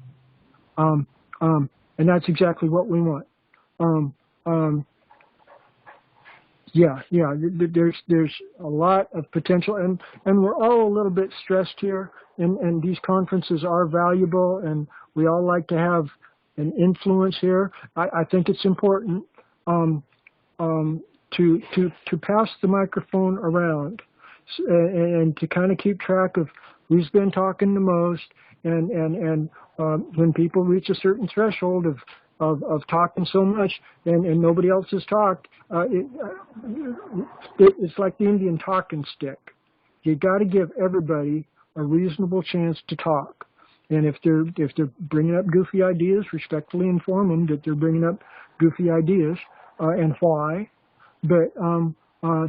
And that's exactly what we want. There's a lot of potential, and we're all a little bit stressed here, and these conferences are valuable, and we all like to have an influence here. I think it's important to pass the microphone around and to kind of keep track of who's been talking the most, and when people reach a certain threshold of talking so much and nobody else has talked, it's like the Indian talking stick. You got to give everybody a reasonable chance to talk. And if they're bringing up goofy ideas, respectfully inform them that they're bringing up goofy ideas and why. But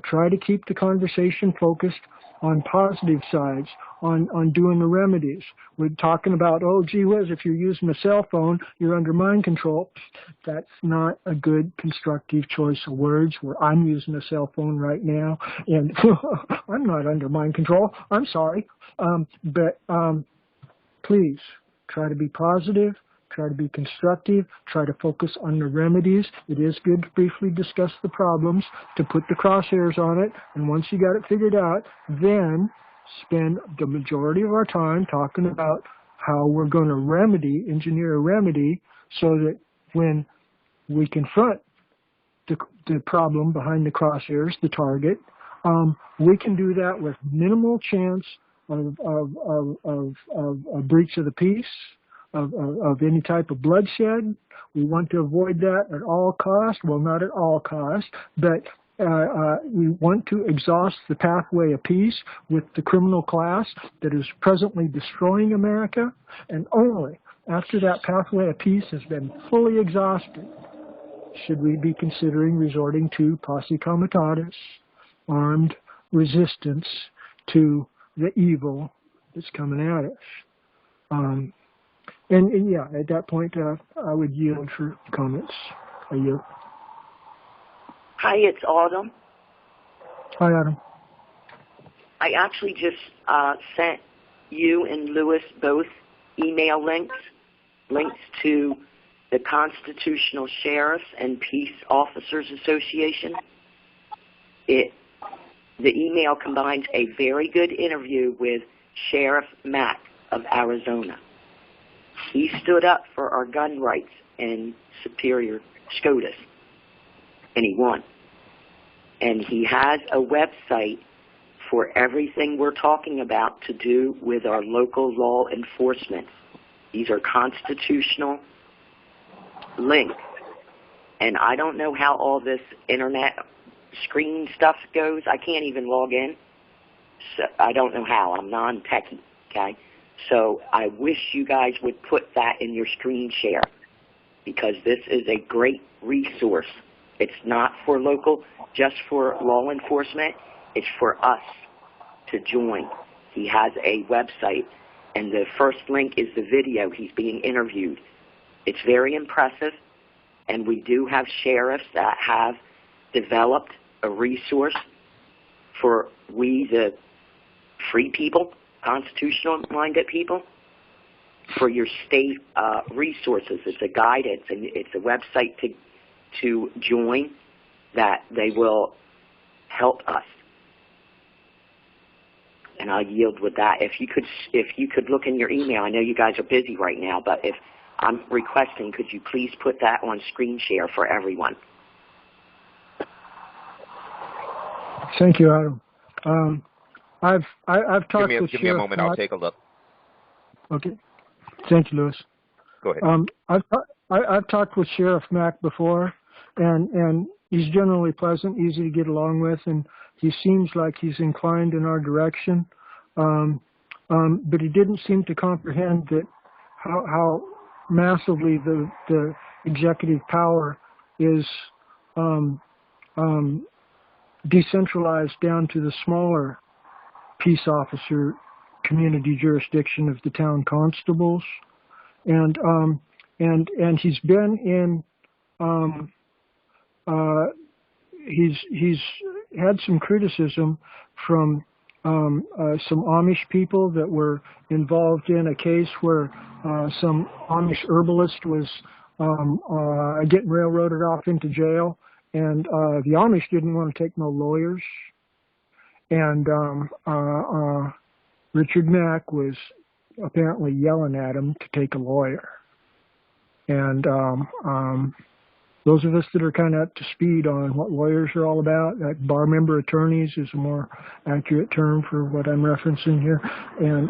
try to keep the conversation focused on positive sides, on doing the remedies. We're talking about, oh, gee whiz, if you're using a cell phone, you're under mind control. That's not a good constructive choice of words, where I'm using a cell phone right now, and I'm not under mind control. I'm sorry. But please, try to be positive. Try to be constructive, try to focus on the remedies. It is good to briefly discuss the problems, to put the crosshairs on it, and once you got it figured out, then spend the majority of our time talking about how we're going to engineer a remedy, so that when we confront the problem behind the crosshairs, the target, we can do that with minimal chance of a breach of the peace, of any type of bloodshed. We want to avoid that at all costs. Well, not at all costs, but we want to exhaust the pathway of peace with the criminal class that is presently destroying America, and only after that pathway of peace has been fully exhausted should we be considering resorting to posse comitatus, armed resistance to the evil that's coming at us. And yeah, at that point, I would yield for comments. I yield. Hi, it's Autumn. Hi, Autumn. I actually just sent you and Lewis both email links to the Constitutional Sheriffs and Peace Officers Association. The email combines a very good interview with Sheriff Mack of Arizona. He stood up for our gun rights in Superior, SCOTUS, and he won. And he has a website for everything we're talking about to do with our local law enforcement. These are constitutional links. And I don't know how all this internet screen stuff goes. I can't even log in. So I don't know how. I'm non-techie, okay? So I wish you guys would put that in your screen share, because this is a great resource. It's not for local, just for law enforcement. It's for us to join. He has a website, and the first link is the video. He's being interviewed. It's very impressive, and we do have sheriffs that have developed a resource for we, the free people, constitutional-minded people for your state resources. It's a guidance, and it's a website to join that they will help us. And I'll yield with that. If you could look in your email, I know you guys are busy right now, but if I'm requesting, could you please put that on screen share for everyone? Thank you, Adam. I've talked with Give me a moment. I'll take a look. Okay. Thank you, Lewis. Go ahead. I've talked with Sheriff Mack before, and he's generally pleasant, easy to get along with, and he seems like he's inclined in our direction. But he didn't seem to comprehend that how massively the executive power is decentralized down to the smaller peace officer community jurisdiction of the town constables, and he's been in he's had some criticism from some Amish people that were involved in a case where some Amish herbalist was getting railroaded off into jail, and the Amish didn't want to take no lawyers, and Richard Mack was apparently yelling at him to take a lawyer. And those of us that are kind of up to speed on what lawyers are all about, like bar member attorneys is a more accurate term for what I'm referencing here. And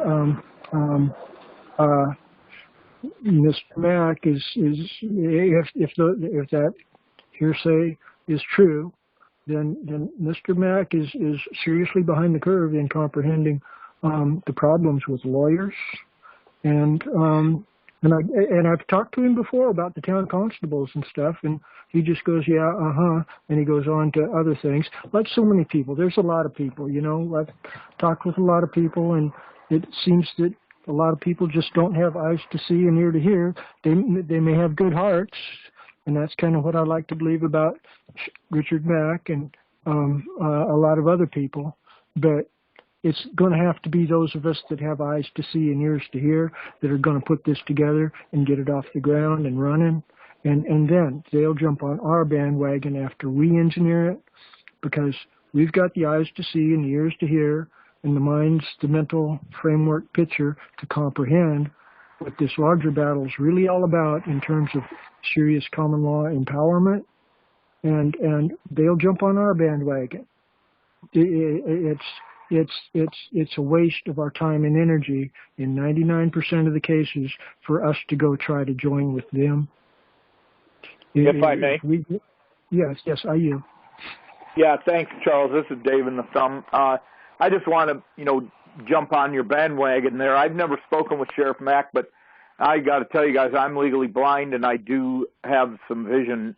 Mr. Mack is if that hearsay is true, then Mr. Mack is seriously behind the curve in comprehending the problems with lawyers, and I've talked to him before about the town constables and stuff, and he just goes, yeah, and he goes on to other things. Like so many people, there's a lot of people, you know. I've talked with a lot of people, and it seems that a lot of people just don't have eyes to see and ear to hear. They may have good hearts, and that's kind of what I like to believe about Richard Mack and a lot of other people, but it's going to have to be those of us that have eyes to see and ears to hear that are going to put this together and get it off the ground and running. And then they'll jump on our bandwagon after we engineer it, because we've got the eyes to see and the ears to hear and the mental framework picture to comprehend what this larger battle is really all about in terms of serious common law empowerment. And they'll jump on our bandwagon. It's a waste of our time and energy in 99% of the cases for us to go try to join with them. If I may. Yes, I yield. Yeah, thanks, Charles. This is Dave in the Thumb. I just want to, jump on your bandwagon there. I've never spoken with Sheriff Mack, but I got to tell you guys, I'm legally blind and I do have some vision.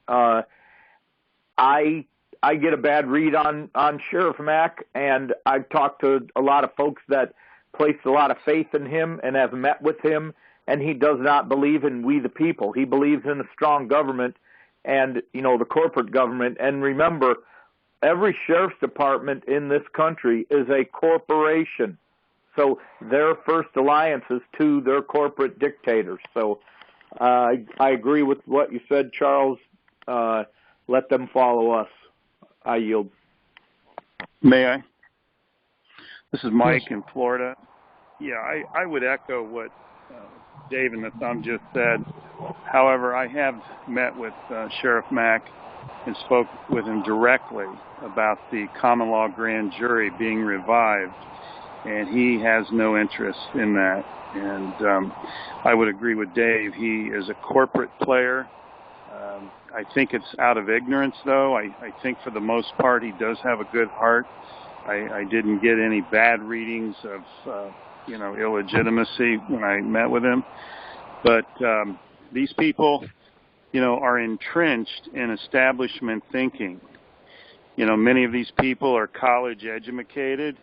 I get a bad read on Sheriff Mack, and I've talked to a lot of folks that place a lot of faith in him and have met with him, and he does not believe in we the people. He believes in a strong government and, the corporate government. And remember, every sheriff's department in this country is a corporation. So their first alliance is to their corporate dictators. So I agree with what you said, Charles. Let them follow us. I yield. May I? This is Mike in Florida. Yeah, I would echo what Dave and the Thumb just said. However, I have met with Sheriff Mack and spoke with him directly about the common law grand jury being revived, and he has no interest in that. And I would agree with Dave. He is a corporate player. I think it's out of ignorance, though. I think for the most part he does have a good heart. I didn't get any bad readings of, illegitimacy when I met with him. But these people, are entrenched in establishment thinking. Many of these people are college educated,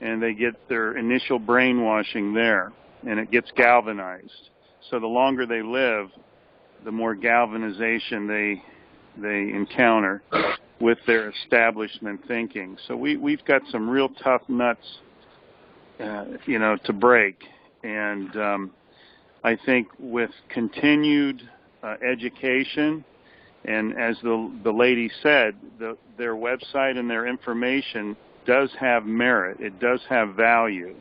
and they get their initial brainwashing there, and it gets galvanized. So the longer they live, the more galvanization they encounter with their establishment thinking. So we've got some real tough nuts to break. And I think with continued education, and as the lady said, their website and their information does have merit. It does have value.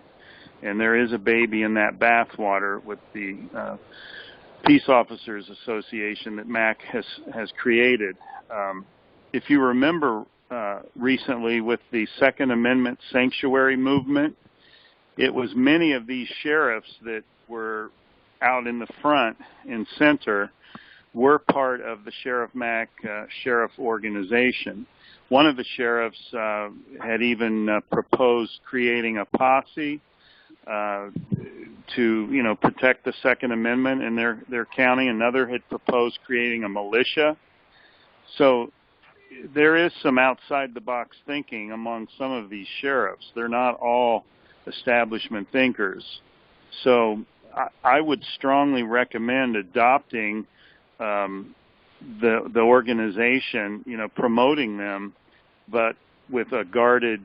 And there is a baby in that bathwater with the Peace Officers Association that MAC has created. If you remember recently with the Second Amendment sanctuary movement, it was many of these sheriffs that were out in the front and center were part of the Sheriff Mac sheriff organization. One of the sheriffs had even proposed creating a posse to protect the Second Amendment in their county. Another had proposed creating a militia. So there is some outside the box thinking among some of these sheriffs. They're not all establishment thinkers. So I would strongly recommend adopting the organization, promoting them, but with a guarded,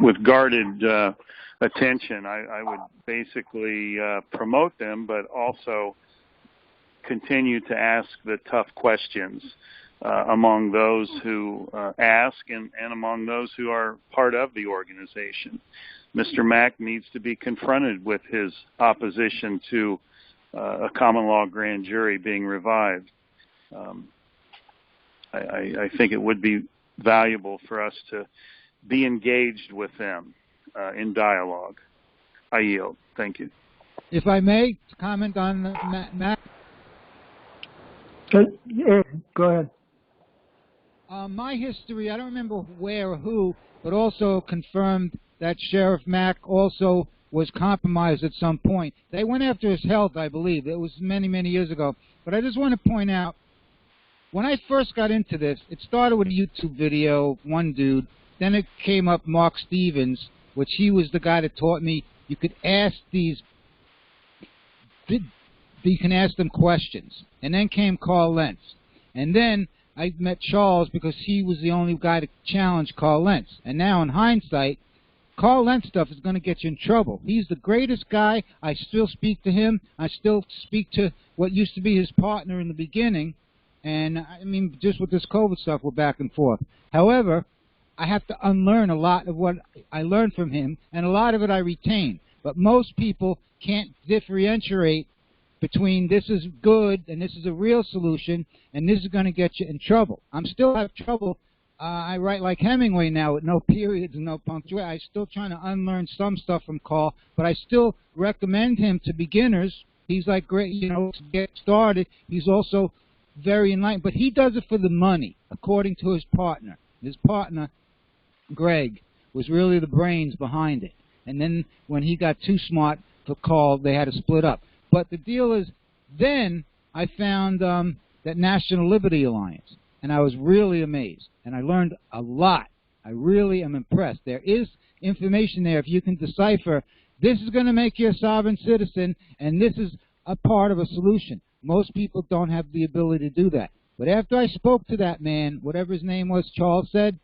with guarded attention. I would basically promote them, but also continue to ask the tough questions among those who ask and among those who are part of the organization. Mr. Mack needs to be confronted with his opposition to a common law grand jury being revived. I think it would be valuable for us to be engaged with them in dialogue. I yield. Thank you. If I may comment on Mac. Go ahead. My history, I don't remember where or who, but also confirmed that Sheriff Mack also was compromised at some point. They went after his health, I believe. It was many, many years ago. But I just want to point out, when I first got into this, it started with a YouTube video, one dude. Then it came up Mark Stevens, which he was the guy that taught me you could ask you can ask them questions. And then came Carl Lentz. And then I met Charles because he was the only guy to challenge Carl Lentz. And now in hindsight, Carl Lentz stuff is going to get you in trouble. He's the greatest guy. I still speak to him. I still speak to what used to be his partner in the beginning. And, I mean, just with this COVID stuff, we're back and forth. However, I have to unlearn a lot of what I learned from him, and a lot of it I retain. But most people can't differentiate between this is good and this is a real solution and this is going to get you in trouble. I'm still have trouble. I write like Hemingway now with no periods and no punctuation. I'm still trying to unlearn some stuff from Carl, but I still recommend him to beginners. He's like great, to get started. He's also very enlightened, but he does it for the money, according to his partner. His partner, Greg, was really the brains behind it. And then when he got too smart for Carl, they had to split up. But the deal is, then I found that National Liberty Alliance, and I was really amazed. And I learned a lot. I really am impressed. There is information there if you can decipher, this is going to make you a sovereign citizen, and this is a part of a solution. Most people don't have the ability to do that. But after I spoke to that man, whatever his name was, Charles said,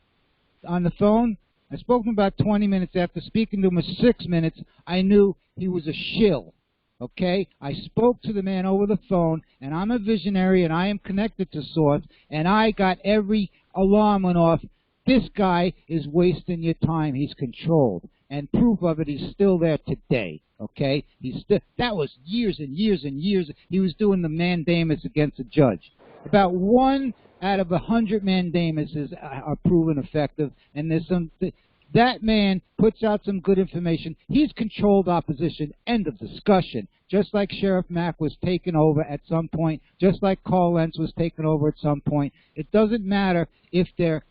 on the phone, I spoke to him about 20 minutes. After speaking to him for 6 minutes, I knew he was a shill. Okay? I spoke to the man over the phone, and I'm a visionary, and I am connected to Source, and I got every alarm went off. This guy is wasting your time. He's controlled. And proof of it, he's still there today. Okay? That was years and years and years. He was doing the mandamus against a judge. About 1 out of 100 mandamuses are proven effective, and there's some. That man puts out some good information. He's controlled opposition. End of discussion. Just like Sheriff Mack was taken over at some point, just like Carl Lentz was taken over at some point. It doesn't matter if they're,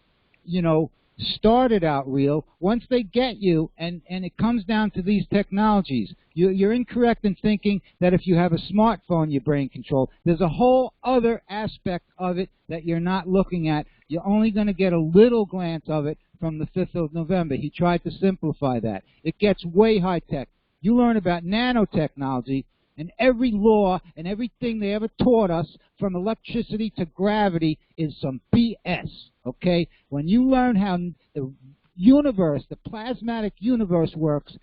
started out real. Once they get you, and it comes down to these technologies, you're incorrect in thinking that if you have a smartphone, you're brain controlled. There's a whole other aspect of it that you're not looking at. You're only going to get a little glance of it from the 5th of November. He tried to simplify that. It gets way high-tech. You learn about nanotechnology, and every law and everything they ever taught us, from electricity to gravity, is some BS, okay? When you learn how universe, the plasmatic universe works,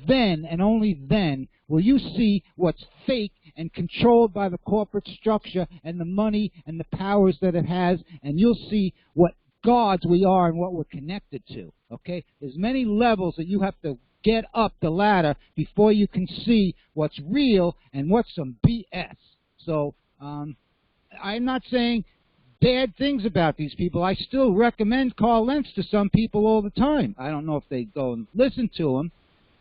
then and only then will you see what's fake and controlled by the corporate structure and the money and the powers that it has, and you'll see what gods we are and what we're connected to. Okay? There's many levels that you have to get up the ladder before you can see what's real and what's some BS. So I'm not saying bad things about these people. I still recommend Carl Lentz to some people all the time. I don't know if they go and listen to him,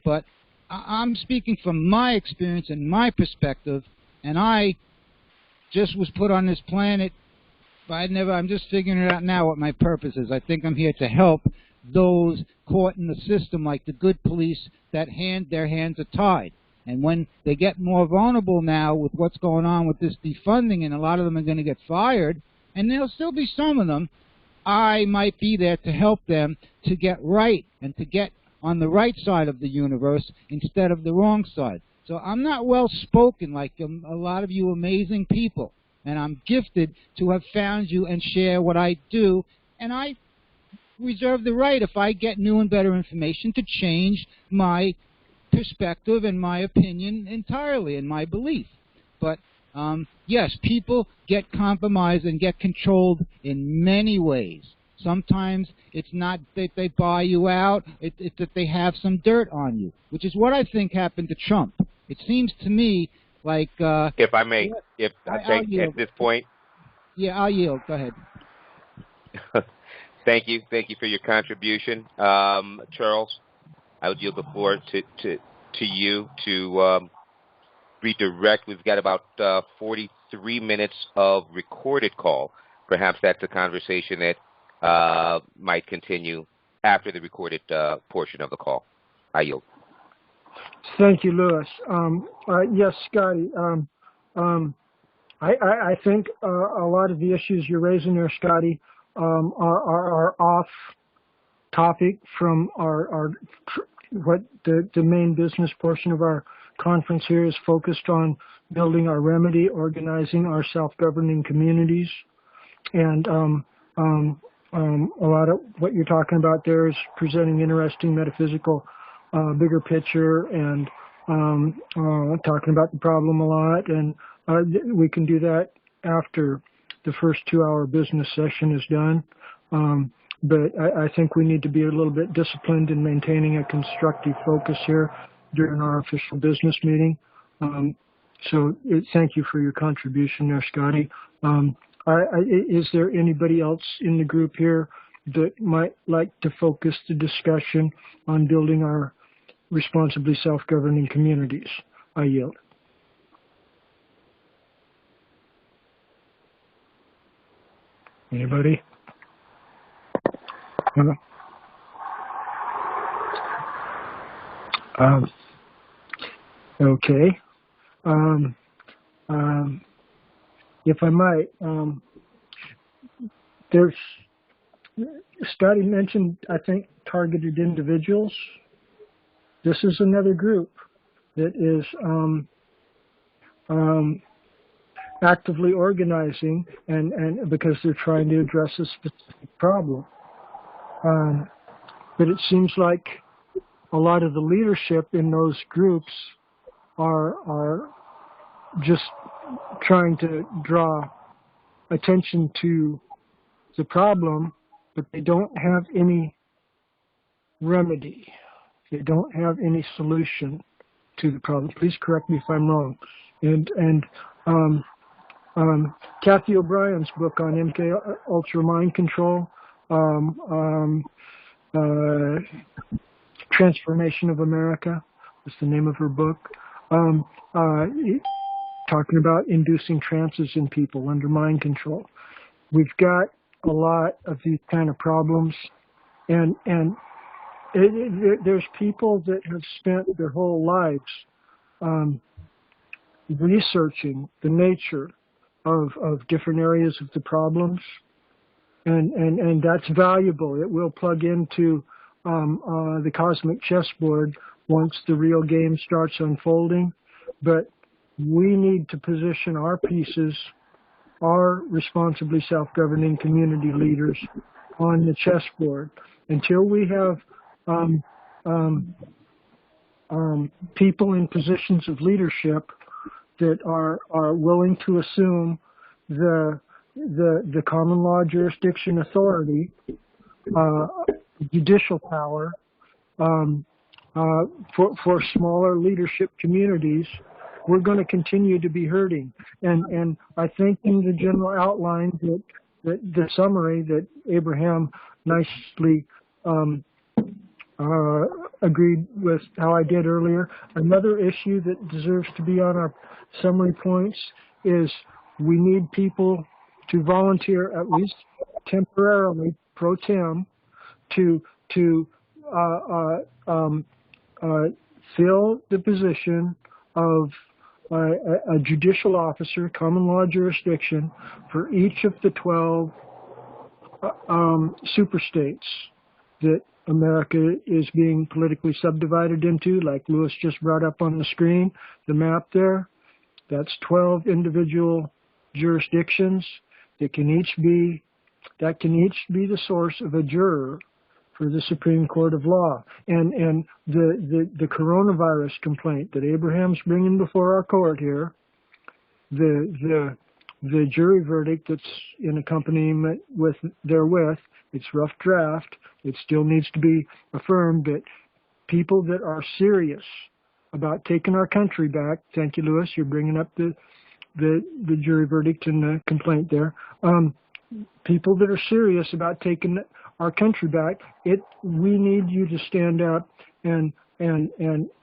but I'm speaking from my experience and my perspective, and I just was put on this planet. I'm just figuring it out now what my purpose is. I think I'm here to help those caught in the system, like the good police, that their hands are tied. And when they get more vulnerable now with what's going on with this defunding, and a lot of them are going to get fired, and there'll still be some of them, I might be there to help them to get right and to get on the right side of the universe instead of the wrong side. So I'm not well-spoken like a lot of you amazing people, and I'm gifted to have found you and share what I do, and I reserve the right, if I get new and better information, to change my perspective and my opinion entirely and my belief. But yes, people get compromised and get controlled in many ways. Sometimes it's not that they buy you out, it's that they have some dirt on you, which is what I think happened to Trump. It seems to me like... if I may, I think at this point... Yeah, I'll yield. Go ahead. Thank you for your contribution. Charles, I would yield the floor to you to redirect. We've got about 43 minutes of recorded call. Perhaps that's a conversation that might continue after the recorded portion of the call. I yield. Thank you, Louis. Yes, Scotty. I think a lot of the issues you're raising there, Scotty, are off topic from what the main business portion of our conference here is focused on: building our remedy, organizing our self-governing communities, and a lot of what you're talking about there is presenting interesting metaphysical bigger picture and talking about the problem a lot, and we can do that after the first 2-hour business session is done. But I think we need to be a little bit disciplined in maintaining a constructive focus here during our official business meeting. So thank you for your contribution there, Scotty. Is there anybody else in the group here that might like to focus the discussion on building our responsibly self-governing communities? I yield. Anybody? Okay. If I might, there's Scotty mentioned, I think, targeted individuals. This is another group that is actively organizing, and because they're trying to address a specific problem. But it seems like a lot of the leadership in those groups are just trying to draw attention to the problem, but they don't have any remedy. They don't have any solution to the problem. Please correct me if I'm wrong. And Kathy O'Brien's book on MK Ultra Mind Control, Transformation of America is the name of her book, talking about inducing trances in people under mind control. We've got a lot of these kind of problems, and there's people that have spent their whole lives researching the nature of different areas of the problems, and that's valuable. It will plug into the cosmic chessboard once the real game starts unfolding, but we need to position our pieces, our responsibly self-governing community leaders, on the chessboard. until we have people in positions of leadership that are willing to assume the common law jurisdiction authority, judicial power, for smaller leadership communities, we're going to continue to be hurting. And I think in the general outline that the summary that Abraham nicely agreed with how I did earlier. Another issue that deserves to be on our summary points is we need people to volunteer, at least temporarily, pro tem, to fill the position of a judicial officer, common law jurisdiction, for each of the 12 super states that America is being politically subdivided into, like Lewis just brought up on the screen, the map there. That's 12 individual jurisdictions that can each be the source of a juror for the Supreme Court of Law. And the coronavirus complaint that Abraham's bringing before our court here, the jury verdict that's in accompaniment with therewith, it's rough draft. It still needs to be affirmed, but people that are serious about taking our country back, thank you, Lewis, you're bringing up the jury verdict and the complaint there. People that are serious about taking our country back, we need you to stand up and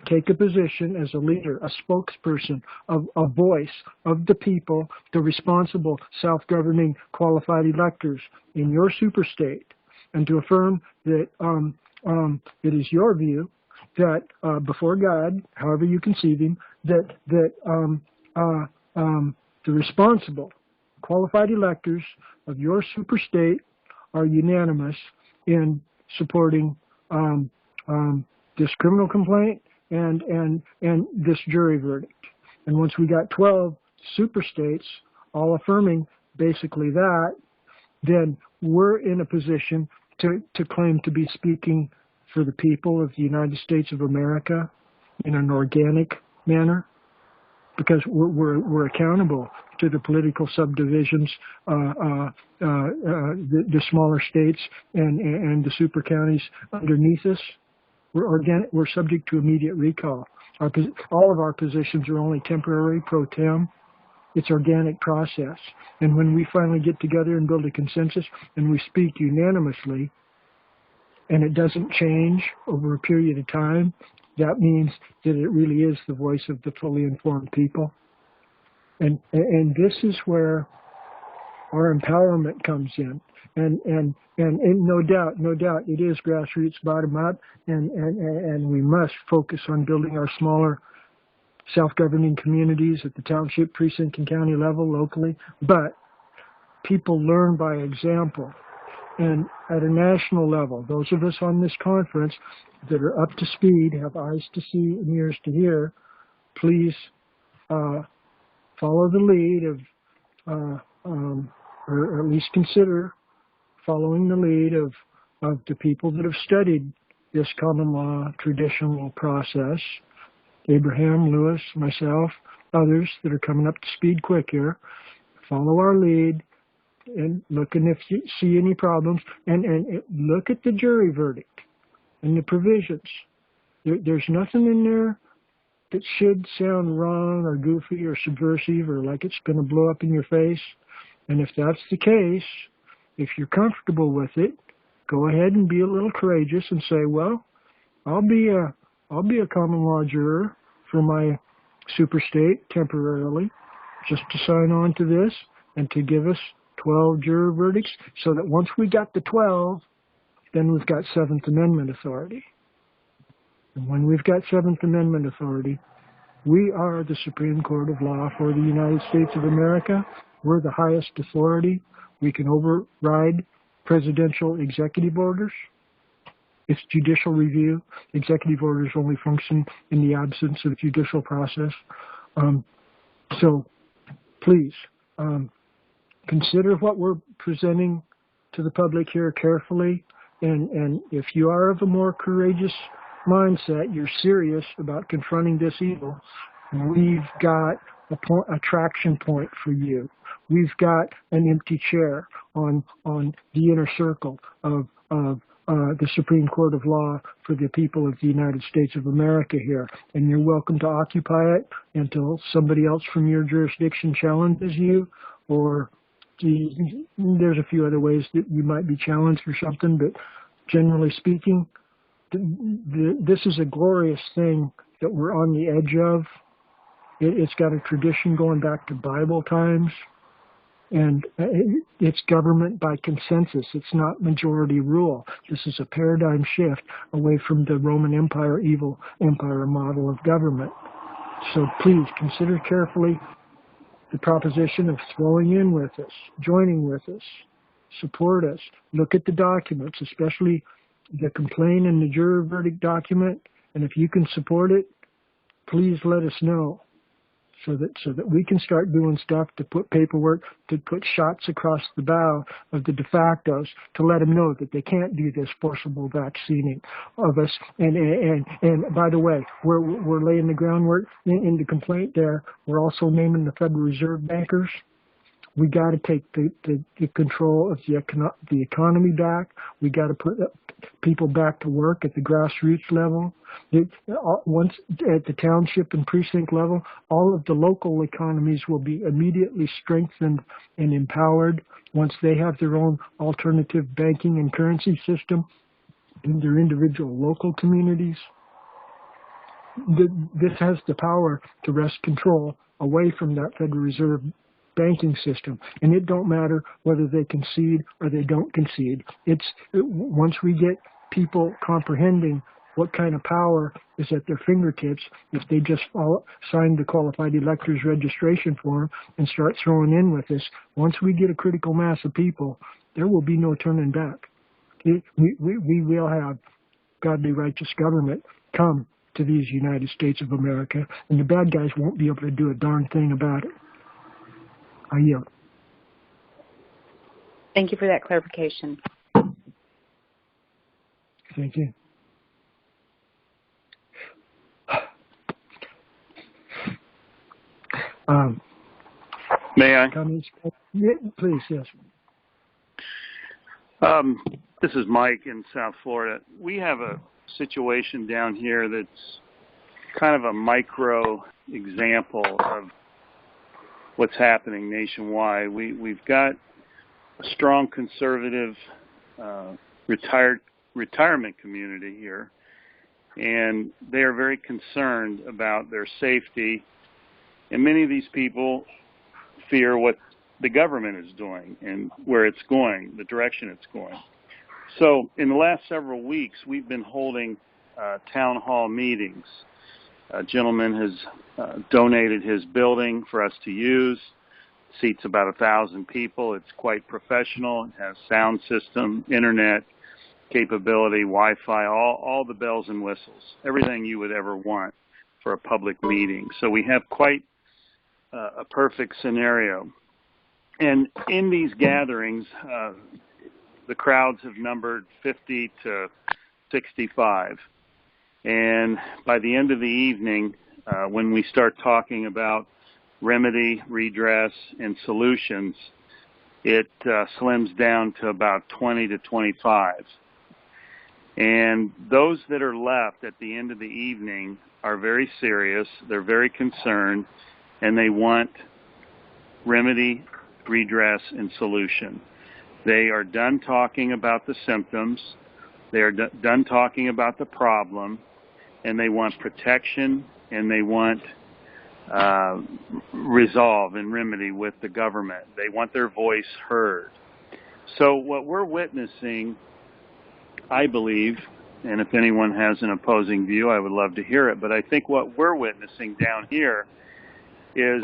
take a position as a leader, a spokesperson, a voice of the people, the responsible self-governing qualified electors in your superstate, and to affirm that it is your view that before God, however you conceive Him, that the responsible qualified electors of your superstate are unanimous in supporting this criminal complaint and this jury verdict. And once we got 12 superstates all affirming basically that, then we're in a position to claim to be speaking for the people of the United States of America in an organic manner, because we're accountable to the political subdivisions, the smaller states and the super counties underneath us. We're organic. We're subject to immediate recall. All of our positions are only temporary, pro tem. It's organic process. And when we finally get together and build a consensus and we speak unanimously, and it doesn't change over a period of time, that means that it really is the voice of the fully informed people. And this is where our empowerment comes in. And no doubt, it is grassroots, bottom up, and we must focus on building our smaller self-governing communities at the township, precinct, and county level locally. But people learn by example. And at a national level, those of us on this conference that are up to speed, have eyes to see and ears to hear, please follow the lead of, or at least consider following the lead of the people that have studied this common law traditional process. Abraham, Lewis, myself, others that are coming up to speed quick here. Follow our lead and look, and if you see any problems, and look at the jury verdict and the provisions. There's nothing in there that should sound wrong or goofy or subversive or like it's going to blow up in your face. And if that's the case, if you're comfortable with it, go ahead and be a little courageous and say, well, I'll be a common law juror for my superstate temporarily, just to sign on to this and to give us 12 juror verdicts, so that once we got the 12, then we've got Seventh Amendment authority. And when we've got Seventh Amendment authority, we are the Supreme Court of Law for the United States of America. We're the highest authority. We can override presidential executive orders. It's judicial review. Executive orders only function in the absence of judicial process. So please, consider what we're presenting to the public here carefully. And if you are of a more courageous mindset, you're serious about confronting this evil, we've got a traction point for you. We've got an empty chair on the inner circle of the Supreme Court of Law for the people of the United States of America here. And you're welcome to occupy it until somebody else from your jurisdiction challenges you, or there's a few other ways that you might be challenged or something, but generally speaking, this is a glorious thing that we're on the edge of. It's got a tradition going back to Bible times, and it's government by consensus. It's not majority rule. This is a paradigm shift away from the Roman Empire, evil empire model of government. So please consider carefully the proposition of throwing in with us, joining with us, support us. Look at the documents, especially the complaint and the juror verdict document, and if you can support it, please let us know so that we can start doing stuff to put paperwork, to put shots across the bow of the de factos to let them know that they can't do this forcible vaccinating of us. And by the way, we're laying the groundwork in the complaint there. We're also naming the Federal Reserve bankers. We got to take the control of the economy back. We got to put people back to work at the grassroots level. Once at the township and precinct level, all of the local economies will be immediately strengthened and empowered once they have their own alternative banking and currency system in their individual local communities. This has the power to wrest control away from that Federal Reserve banking system, and it don't matter whether they concede or they don't concede. Once we get people comprehending what kind of power is at their fingertips, if they just sign the qualified electors registration form and start throwing in with us, once we get a critical mass of people, there will be no turning back. We will have godly righteous government come to these United States of America, and the bad guys won't be able to do a darn thing about it. I yield. Thank you for that clarification. Thank you. May I? Comments? Yeah, please, yes. This is Mike in South Florida. We have a situation down here that's kind of a micro example of what's happening nationwide. We've got a strong conservative retirement community here, and they are very concerned about their safety. And many of these people fear what the government is doing and where it's going, the direction it's going. So in the last several weeks, we've been holding town hall meetings. A gentleman has donated his building for us to use. Seats about 1,000 people. It's quite professional. It has sound system, internet capability, Wi-Fi, all the bells and whistles, everything you would ever want for a public meeting. So we have quite a perfect scenario. And in these gatherings, the crowds have numbered 50 to 65. And by the end of the evening, when we start talking about remedy, redress, and solutions, it slims down to about 20 to 25. And those that are left at the end of the evening are very serious, they're very concerned, and they want remedy, redress, and solution. They are done talking about the symptoms, they are done talking about the problem, and they want protection, and they want resolve and remedy with the government. They want their voice heard. So what we're witnessing, I believe, and if anyone has an opposing view, I would love to hear it, but I think what we're witnessing down here is,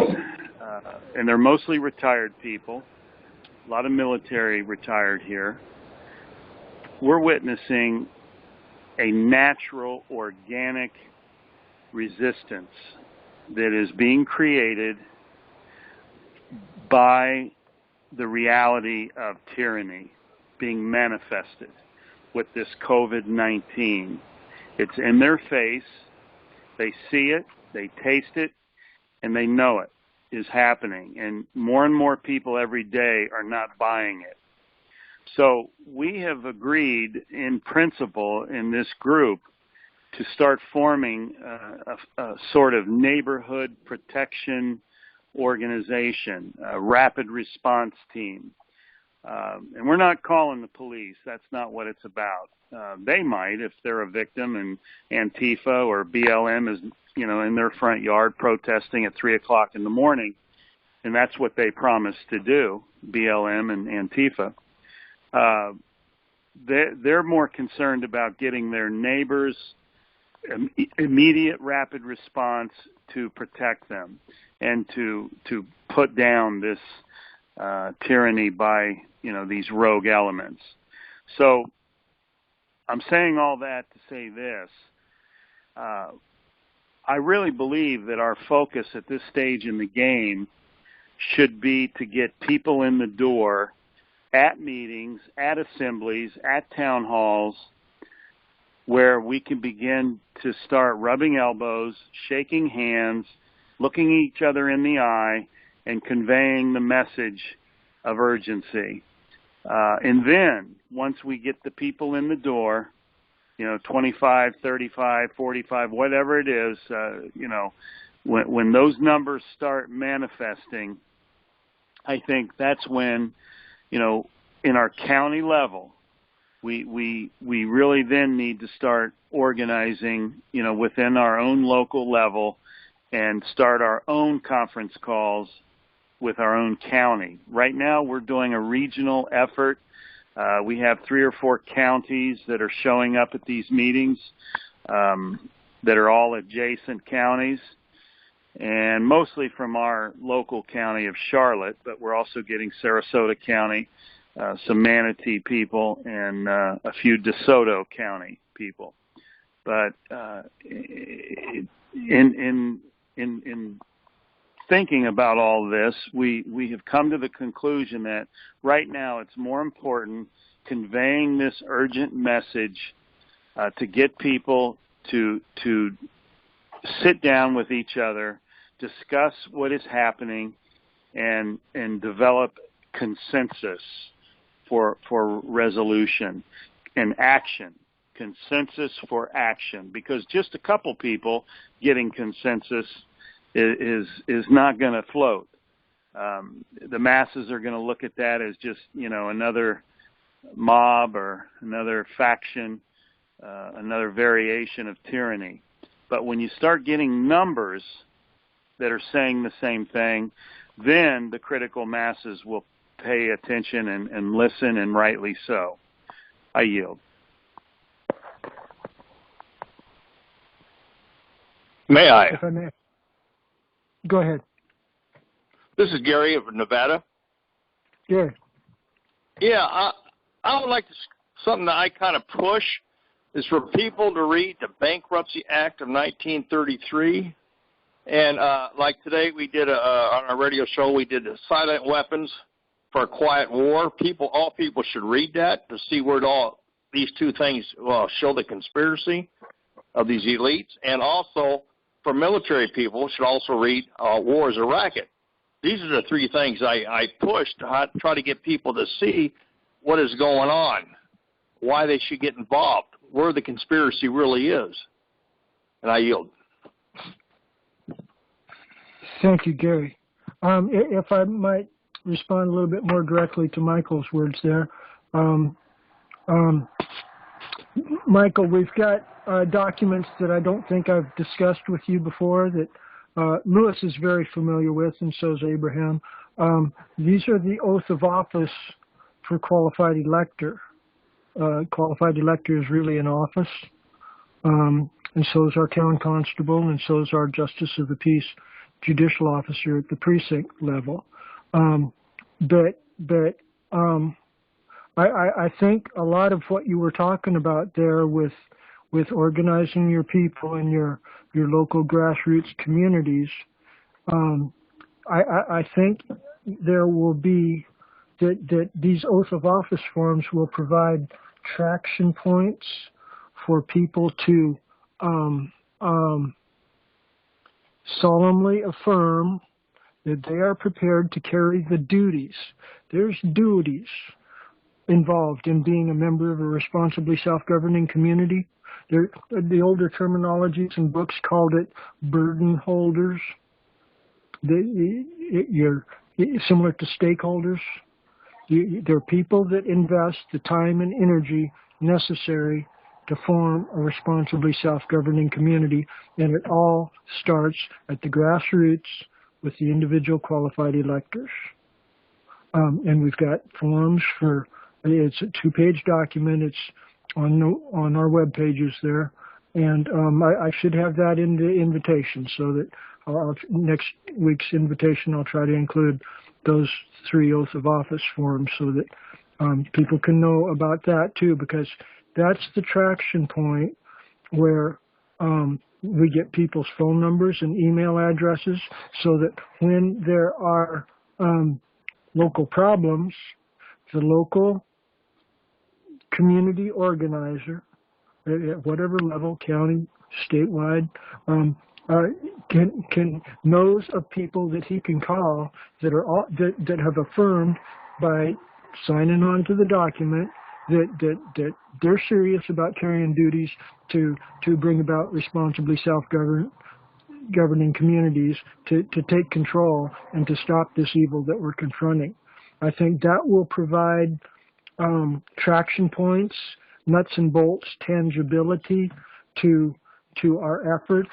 and they're mostly retired people, a lot of military retired here, we're witnessing a natural, organic resistance that is being created by the reality of tyranny being manifested. with this COVID-19. It's in their face. They see it, they taste it, and they know it is happening. And more people every day are not buying it. So we have agreed in principle in this group to start forming a sort of neighborhood protection organization, a rapid response team. And we're not calling the police. That's not what it's about. They might if they're a victim and Antifa or BLM is, in their front yard protesting at 3 o'clock in the morning. And that's what they promised to do, BLM and Antifa. They're more concerned about getting their neighbors immediate rapid response to protect them and to put down this tyranny by these rogue elements. So I'm saying all that to say this. I really believe that our focus at this stage in the game should be to get people in the door at meetings, at assemblies, at town halls, where we can begin to start rubbing elbows, shaking hands, looking each other in the eye, and conveying the message of urgency. And then, once we get the people in the door, 25, 35, 45, whatever it is, when those numbers start manifesting, I think that's when, in our county level, we really then need to start organizing, within our own local level and start our own conference calls with our own county. Right now, we're doing a regional effort. We have 3 or 4 counties that are showing up at these meetings that are all adjacent counties, and mostly from our local county of Charlotte, but we're also getting Sarasota County, some Manatee people, and a few DeSoto County people. But in thinking about all this, we have come to the conclusion that right now it's more important conveying this urgent message to get people to sit down with each other, discuss what is happening, and develop consensus for resolution and action. Consensus for action, because just a couple people getting consensus is not going to float. The masses are going to look at that as just another mob or another faction, another variation of tyranny. But when you start getting numbers that are saying the same thing, then the critical masses will pay attention and listen, and rightly so. I yield. May I? If I may. Go ahead. This is Gary of Nevada. Gary. Yeah, I would like to, something that I kind of push is for people to read the Bankruptcy Act of 1933. And like today we did on our radio show, we did Silent Weapons for a Quiet War. All people should read that to see where all these two things show the conspiracy of these elites. And also, for military people, should also read War is a Racket. These are the 3 things I push to try to get people to see what is going on, why they should get involved, where the conspiracy really is. And I yield. Thank you, Gary. If I might respond a little bit more directly to Michael's words there. Michael, we've got documents that I don't think I've discussed with you before that Lewis is very familiar with, and so is Abraham. These are the oath of office for qualified elector. Qualified elector is really an office, and so is our town constable, and so is our justice of the peace judicial officer at the precinct level. I think a lot of what you were talking about there with organizing your people in your local grassroots communities, I think there will be that these oath of office forms will provide traction points for people to solemnly affirm that they are prepared to carry the duties. There's duties involved in being a member of a responsibly self-governing community. The older terminologies and books called it burden holders. You're similar to stakeholders. They're people that invest the time and energy necessary to form a responsibly self-governing community, and it all starts at the grassroots with the individual qualified electors. And we've got forms for, it's a 2-page document. It's on our web pages there, and I should have that in the invitation, so that next week's invitation I'll try to include those 3 oath of office forms, so that people can know about that too, because that's the traction point where we get people's phone numbers and email addresses, so that when there are local problems, the local community organizer at whatever level, county, statewide, knows of people that he can call that are that have affirmed by signing on to the document that they're serious about carrying duties to bring about responsibly self-governing communities, to take control and to stop this evil that we're confronting. I think that will provide traction points, nuts and bolts, tangibility to our efforts.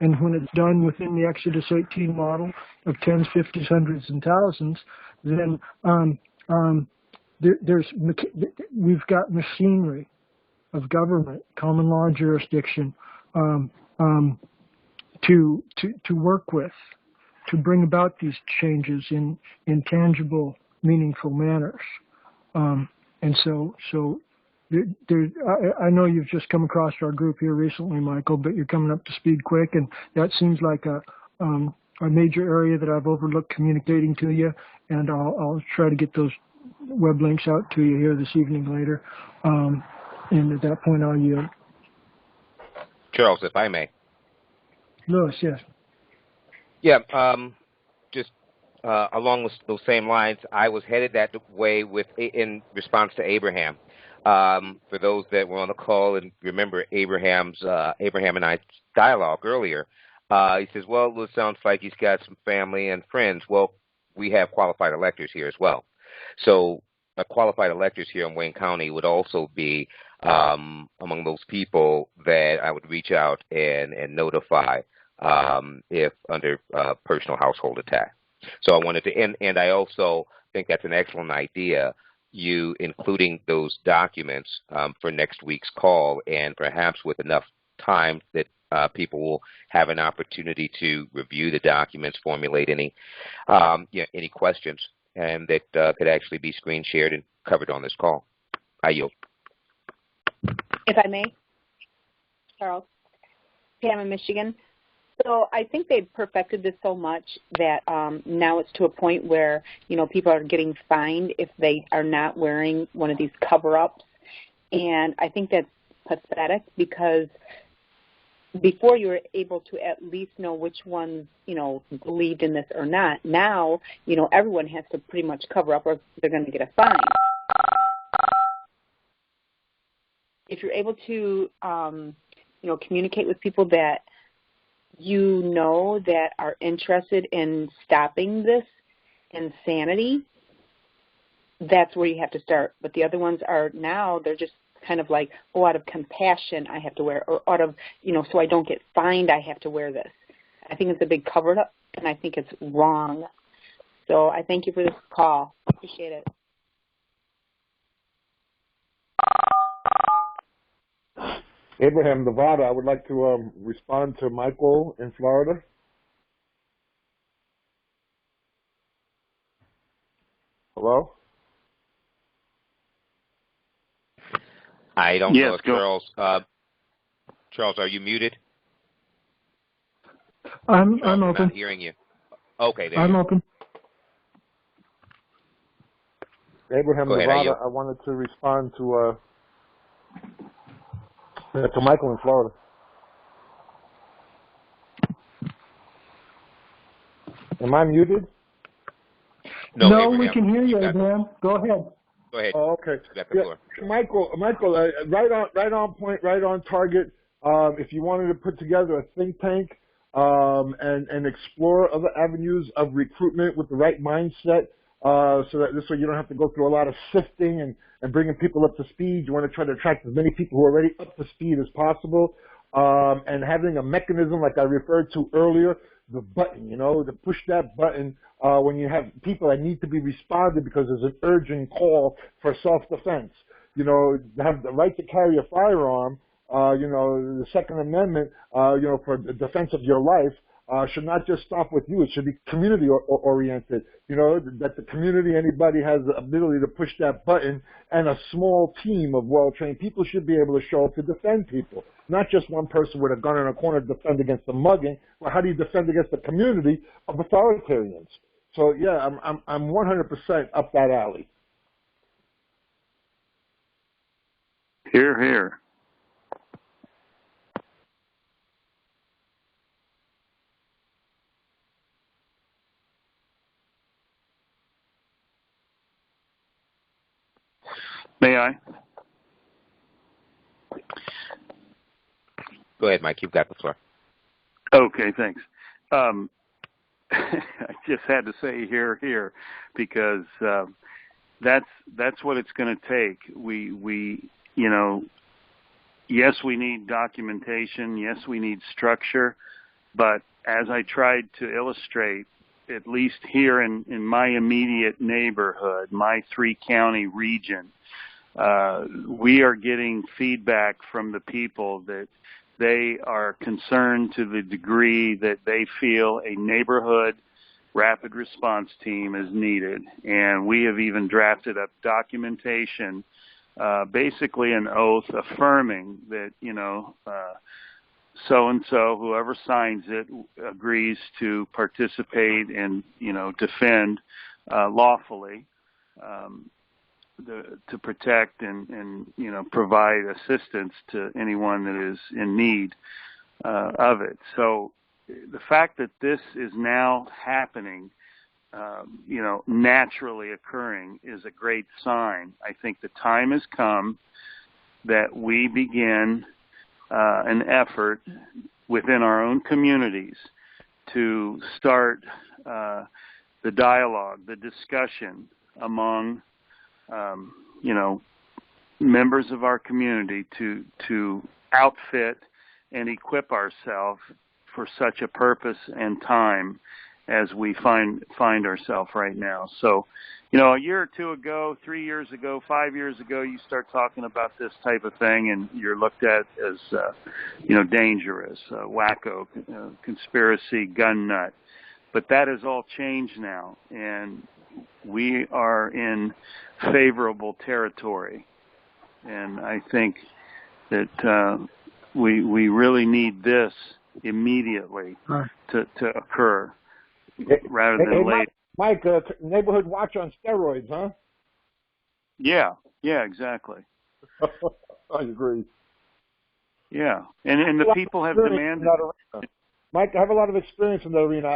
And when it's done within the Exodus 18 model of tens, fifties, hundreds, and thousands, then we've got machinery of government, common law jurisdiction, to work with, to bring about these changes in tangible, meaningful manners. And so I know you've just come across our group here recently, Michael, but you're coming up to speed quick, and that seems like a major area that I've overlooked communicating to you, and I'll try to get those web links out to you here this evening later. And at that point, I'll yield. Charles, if I may. Louis, yes. Yeah, just along those same lines, I was headed that way in response to Abraham. For those that were on the call and remember Abraham and I's dialogue earlier, he says, well, it sounds like he's got some family and friends. Well, we have qualified electors here as well. So qualified electors here in Wayne County would also be among those people that I would reach out and notify if under personal household attack. So I wanted to, and I also think that's an excellent idea, you including those documents for next week's call, and perhaps with enough time that people will have an opportunity to review the documents, formulate any questions, and that could actually be screen shared and covered on this call. I yield. If I may, Charles, Pam in Michigan. So I think they've perfected this so much that now it's to a point where, people are getting fined if they are not wearing one of these cover-ups. And I think that's pathetic, because before you were able to at least know which ones, believed in this or not. Now, everyone has to pretty much cover up or they're going to get a fine. If you're able to, communicate with people that that are interested in stopping this insanity, that's where you have to start. But the other ones are now, they're just kind of like, out of compassion, I have to wear, or out of, so I don't get fined, I have to wear this. I think it's a big cover-up, and I think it's wrong. So I thank you for this call. Appreciate it. Abraham, Nevada, I would like to respond to Michael in Florida. Hello? I don't know if Charles. Charles, are you muted? I'm Charles, open. I'm not hearing you. Okay, there I'm you go. open. Abraham, Go ahead, Nevada, I wanted to respond to To Michael in Florida. Am I muted? No, we Abraham, can hear you, got- Abraham. Go ahead. Go ahead. Oh, okay. You got the floor. Michael, right on point, right on target. If you wanted to put together a think tank and explore other avenues of recruitment with the right mindset, so that this way you don't have to go through a lot of sifting and bringing people up to speed. You want to try to attract as many people who are already up to speed as possible, and having a mechanism like I referred to earlier, the button, to push that button when you have people that need to be responded because there's an urgent call for self-defense. Have the right to carry a firearm, the Second Amendment, for the defense of your life, should not just stop with you. It should be community-oriented. That the community, anybody has the ability to push that button, and a small team of well-trained people should be able to show up to defend people. Not just one person with a gun in a corner to defend against the mugging. Well, how do you defend against the community of authoritarians? So, yeah, I'm 100% up that alley. Hear, hear. May I? Go ahead, Mike. You've got the floor. Okay, thanks. I just had to say here, because that's what it's going to take. We yes, we need documentation. Yes, we need structure. But as I tried to illustrate, at least here in my immediate neighborhood, my 3-county region, we are getting feedback from the people that they are concerned to the degree that they feel a neighborhood rapid response team is needed. And we have even drafted up documentation, basically an oath affirming that, so-and-so, whoever signs it, agrees to participate and, defend lawfully, to protect and provide assistance to anyone that is in need of it. So the fact that this is now happening, naturally occurring, is a great sign. I think the time has come that we begin an effort within our own communities to start the dialogue, the discussion among members of our community to outfit and equip ourselves for such a purpose and time as we find ourselves right now. So, a year or two ago, 3 years ago, 5 years ago, you start talking about this type of thing and you're looked at as, dangerous, wacko, conspiracy, gun nut. But that has all changed now, and we are in favorable territory. And I think that we really need this immediately to occur rather than later. Mike, neighborhood watch on steroids, huh? Yeah, exactly. I agree. Yeah, and the people have demanded. Mike, I have a lot of experience in that arena.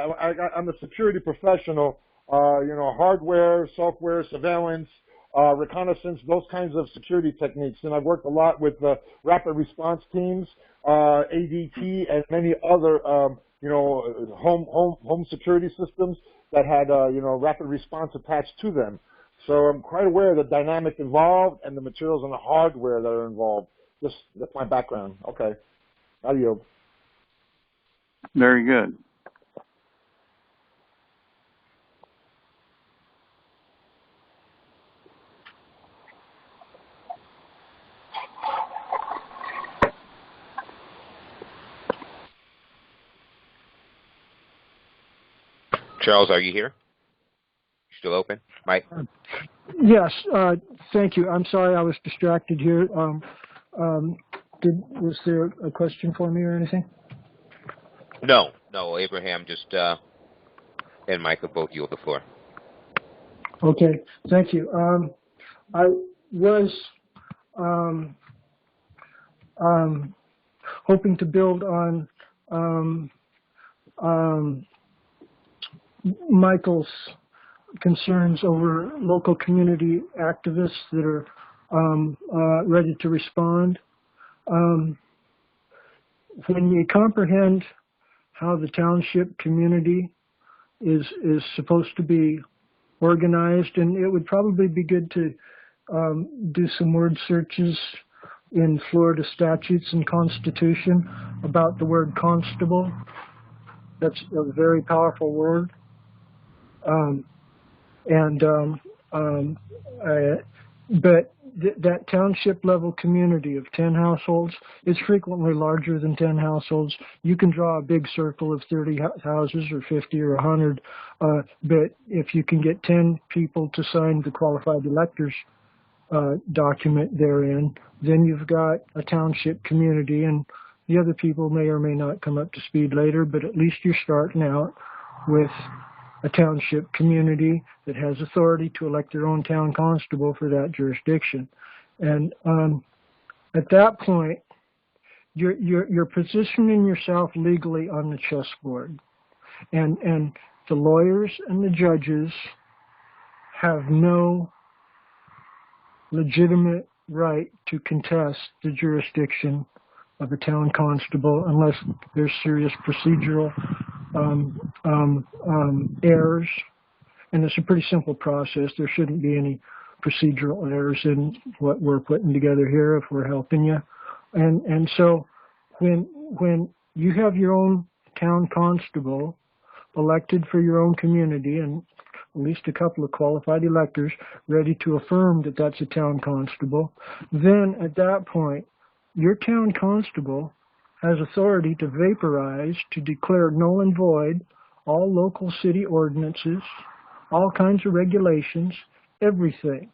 I'm a security professional. Hardware, software, surveillance, reconnaissance, those kinds of security techniques. And I've worked a lot with rapid response teams, ADT, and many other, home security systems that had, rapid response attached to them. So I'm quite aware of the dynamic involved and the materials and the hardware that are involved. That's my background. Okay. I yield. Very good. Charles, are you here? Still open? Mike? Yes, thank you. I'm sorry I was distracted here. Was there a question for me or anything? No, Abraham just and Mike will both yield the floor. Okay, thank you. I was hoping to build on Michael's concerns over local community activists that are ready to respond. When you comprehend how the township community is supposed to be organized, and it would probably be good to do some word searches in Florida statutes and Constitution about the word constable. That's a very powerful word. But that township level community of 10 households is frequently larger than 10 households. You can draw a big circle of 30 houses or 50 or 100, but if you can get 10 people to sign the qualified electors document therein, then you've got a township community, and the other people may or may not come up to speed later, but at least you're starting out with a township community that has authority to elect their own town constable for that jurisdiction. And at that point, you're positioning yourself legally on the chessboard. And the lawyers and the judges have no legitimate right to contest the jurisdiction of a town constable unless there's serious procedural errors. And it's a pretty simple process. There shouldn't be any procedural errors in what we're putting together here if we're helping you. And so when you have your own town constable elected for your own community, and at least a couple of qualified electors ready to affirm that that's a town constable, then at that point, your town constable has authority to vaporize, to declare null and void all local city ordinances, all kinds of regulations, everything,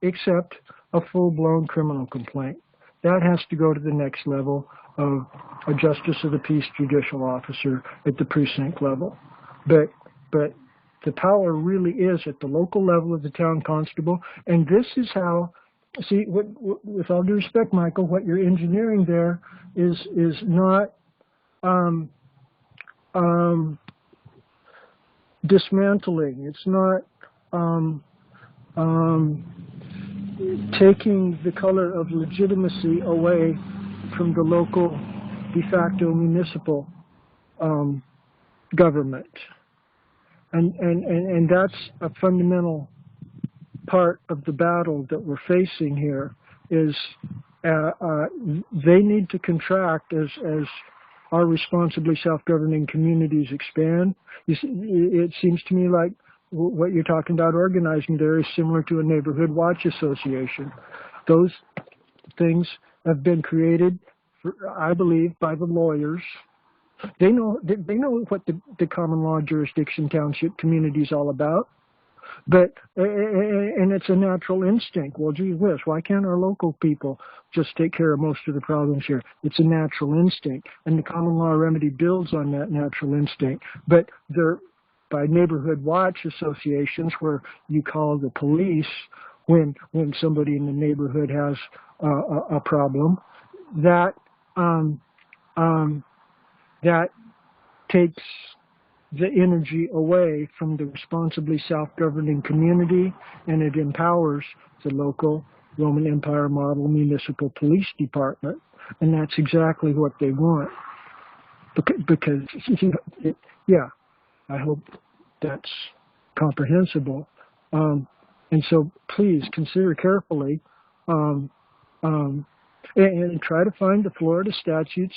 except a full-blown criminal complaint. That has to go to the next level of a justice of the peace judicial officer at the precinct level. But the power really is at the local level of the town constable, and this is how. See, with all due respect, Michael, what you're engineering there is not dismantling. It's not taking the color of legitimacy away from the local de facto municipal government, and that's a fundamental part of the battle that we're facing here. Is they need to contract as our responsibly self-governing communities expand. It seems to me like what you're talking about organizing there is similar to a neighborhood watch association. Those things have been created, I believe, by the lawyers. They know what the common law jurisdiction township community is all about. But, and it's a natural instinct. Well, gee whiz, why can't our local people just take care of most of the problems here? It's a natural instinct. And the common law remedy builds on that natural instinct. But they're by neighborhood watch associations where you call the police when somebody in the neighborhood has a problem, that takes the energy away from the responsibly self-governing community, and it empowers the local Roman Empire model municipal police department. And that's exactly what they want. Because yeah, I hope that's comprehensible. And so please consider carefully and try to find the Florida statutes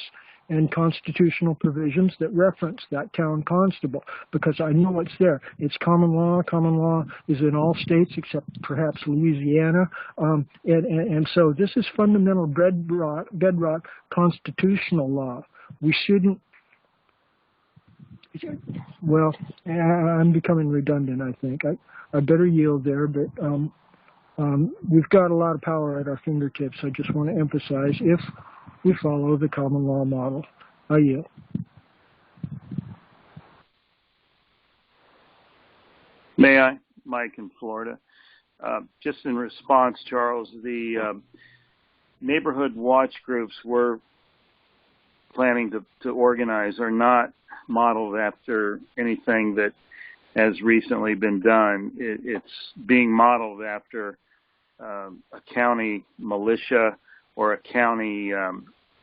and constitutional provisions that reference that town constable, because I know it's there. It's common law. Common law is in all states except perhaps Louisiana. And so this is fundamental bedrock constitutional law. We shouldn't, well, I'm becoming redundant, I think. I better yield there, but we've got a lot of power at our fingertips. I just want to emphasize, if we follow the common law model. I yield. May I? Mike in Florida. just in response, Charles, the neighborhood watch groups we're planning to organize are not modeled after anything that has recently been done. It's being modeled after a county militia or a county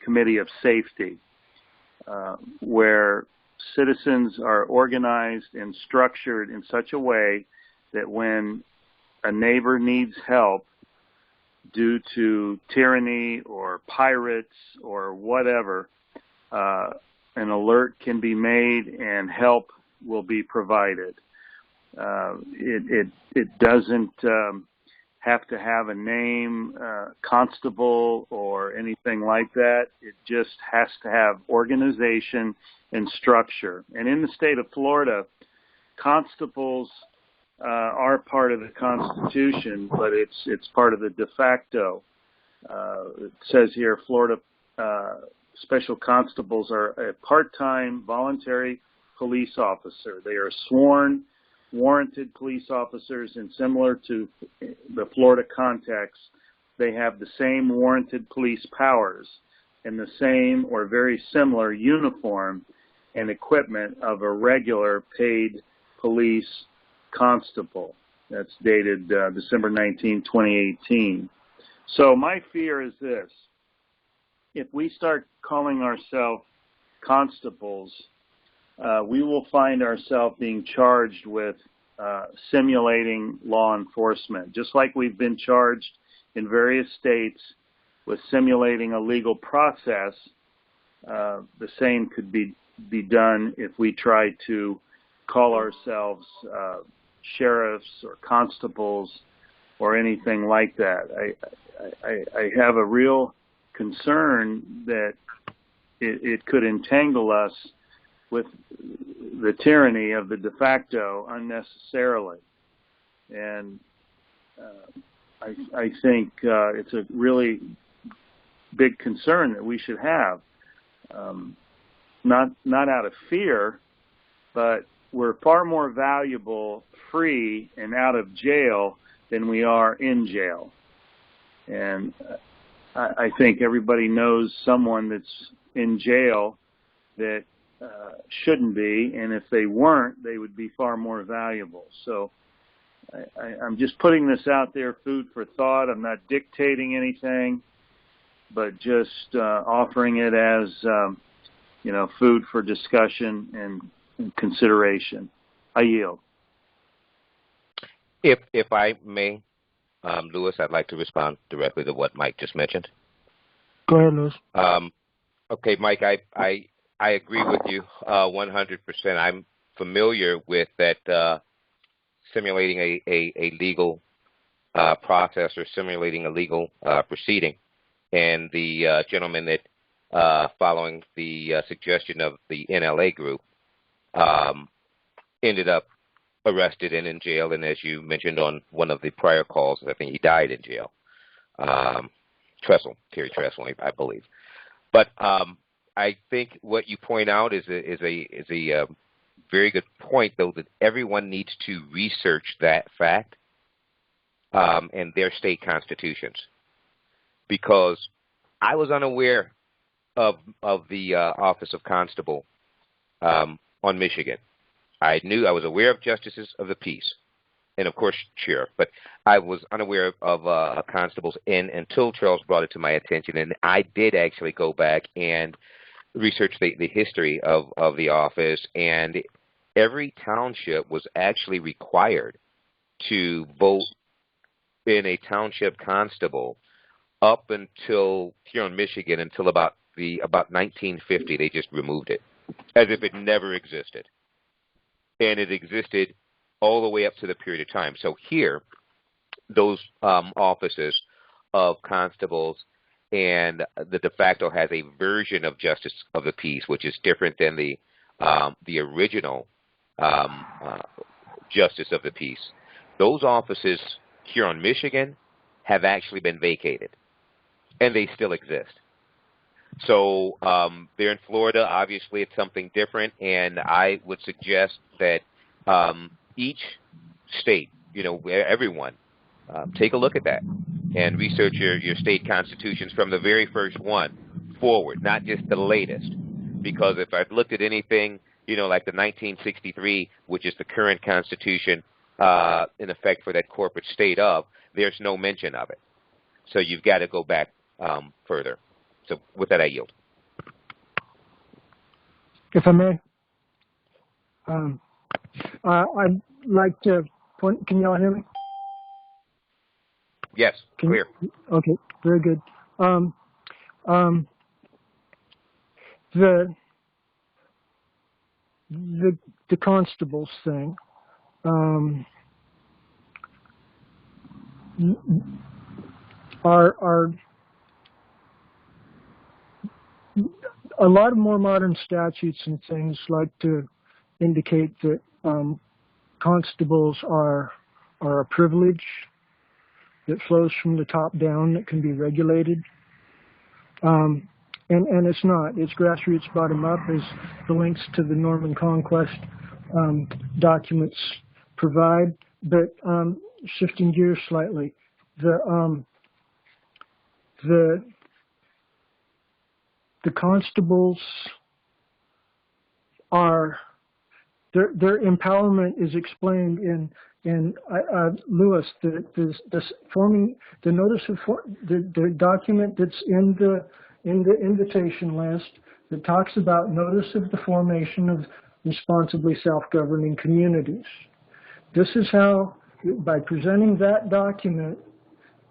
committee of safety, where citizens are organized and structured in such a way that when a neighbor needs help due to tyranny or pirates or whatever, an alert can be made and help will be provided. It doesn't have to have a name, constable or anything like that. It just has to have organization and structure. And in the state of Florida, constables are part of the Constitution, but it's part of the de facto. It says here, Florida special constables are a part-time voluntary police officer. They are sworn, warranted police officers, and similar to the Florida context, they have the same warranted police powers and the same or very similar uniform and equipment of a regular paid police constable. That's dated December 19, 2018. So my fear is this. If we start calling ourselves constables, we will find ourselves being charged with simulating law enforcement, just like we've been charged in various states with simulating a legal process. The same could be done if we try to call ourselves sheriffs or constables or anything like that. I have a real concern that it could entangle us with the tyranny of the de facto unnecessarily. And I think it's a really big concern that we should have. Not out of fear, but we're far more valuable free and out of jail than we are in jail. And I think everybody knows someone that's in jail that shouldn't be, and if they weren't, they would be far more valuable. So I'm just putting this out there, food for thought. I'm not dictating anything, but just offering it as food for discussion and consideration. I yield. If I may, Louis, I'd like to respond directly to what Mike just mentioned. Go ahead, Louis. Okay, Mike, I agree with you 100%. I'm familiar with that simulating a legal process or simulating a legal proceeding. And the gentleman that, following the suggestion of the NLA group, ended up arrested and in jail. And as you mentioned on one of the prior calls, I think he died in jail. Terry Tressel, I believe. But I think what you point out is a very good point, though, that everyone needs to research that fact and their state constitutions, because I was unaware of the office of constable on Michigan. I was aware of justices of the peace, and of course sheriff, but I was unaware of constables until Charles brought it to my attention, and I did actually go back and research the history of the office, and every township was actually required to vote in a township constable up until here in Michigan until about 1950. They just removed it as if it never existed, and it existed all the way up to the period of time. So here, those offices of constables and the de facto has a version of justice of the peace, which is different than the original justice of the peace. Those offices here in Michigan have actually been vacated, and they still exist. So there in Florida, obviously it's something different, and I would suggest that each state, everyone, take a look at that and research your state constitutions from the very first one forward, not just the latest. Because if I've looked at anything, like the 1963, which is the current constitution in effect for that corporate state of, there's no mention of it. So you've got to go back further. So with that, I yield. If I may, I'd like to point. Can you all hear me? Yes, clear. Okay, very good. The constables thing. Are a lot of more modern statutes and things like to indicate that constables are a privilege that flows from the top down that can be regulated. And it's not. It's grassroots bottom up, as the links to the Norman Conquest documents provide. But shifting gears slightly, the constables are their empowerment is explained in Lewis, forming the notice of the document that's in the invitation list that talks about notice of the formation of responsibly self-governing communities. This is how, by presenting that document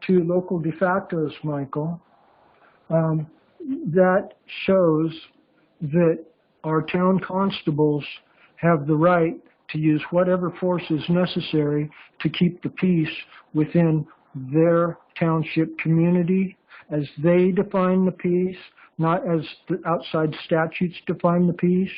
to local de factos, Michael, that shows that our town constables have the right to use whatever force is necessary to keep the peace within their township community as they define the peace, not as the outside statutes define the peace.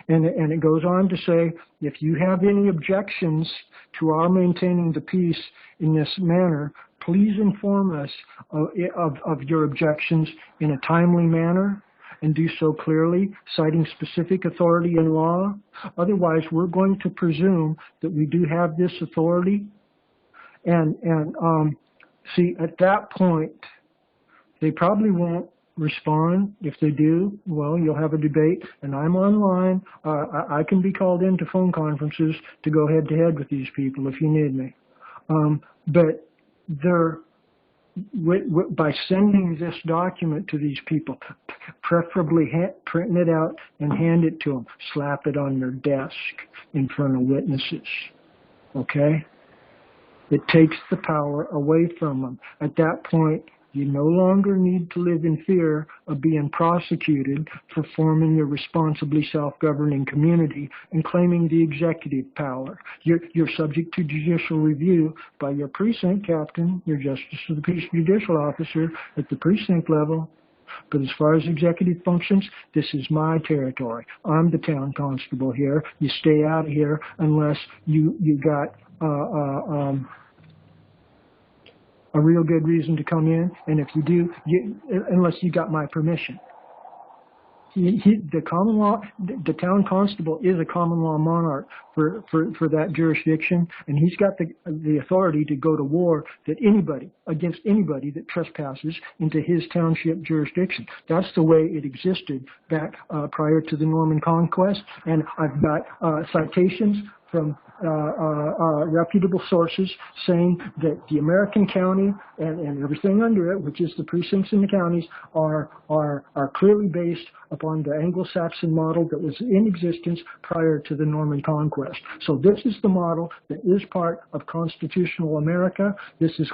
And it goes on to say, if you have any objections to our maintaining the peace in this manner, please inform us of your objections in a timely manner, and do so clearly, citing specific authority in law. Otherwise, we're going to presume that we do have this authority. And see, at that point, they probably won't respond. If they do, well, you'll have a debate, and I'm online. I can be called into phone conferences to go head-to-head with these people if you need me. But they're by sending this document to these people, preferably print it out and hand it to them, slap it on their desk in front of witnesses, okay? It takes the power away from them. At that point, you no longer need to live in fear of being prosecuted for forming your responsibly self-governing community and claiming the executive power. You're subject to judicial review by your precinct captain, your justice of the peace judicial officer at the precinct level. But as far as executive functions, this is my territory. I'm the town constable here. You stay out of here unless you got a real good reason to come in, and if you do, unless you got my permission. The common law, the town constable is a common law monarch for that jurisdiction, and he's got the authority to go to war against anybody that trespasses into his township jurisdiction. That's the way it existed back prior to the Norman Conquest, and I've got citations from reputable sources saying that the American county and everything under it, which is the precincts in the counties, are clearly based upon the Anglo-Saxon model that was in existence prior to the Norman Conquest. So this is the model that is part of constitutional America. This is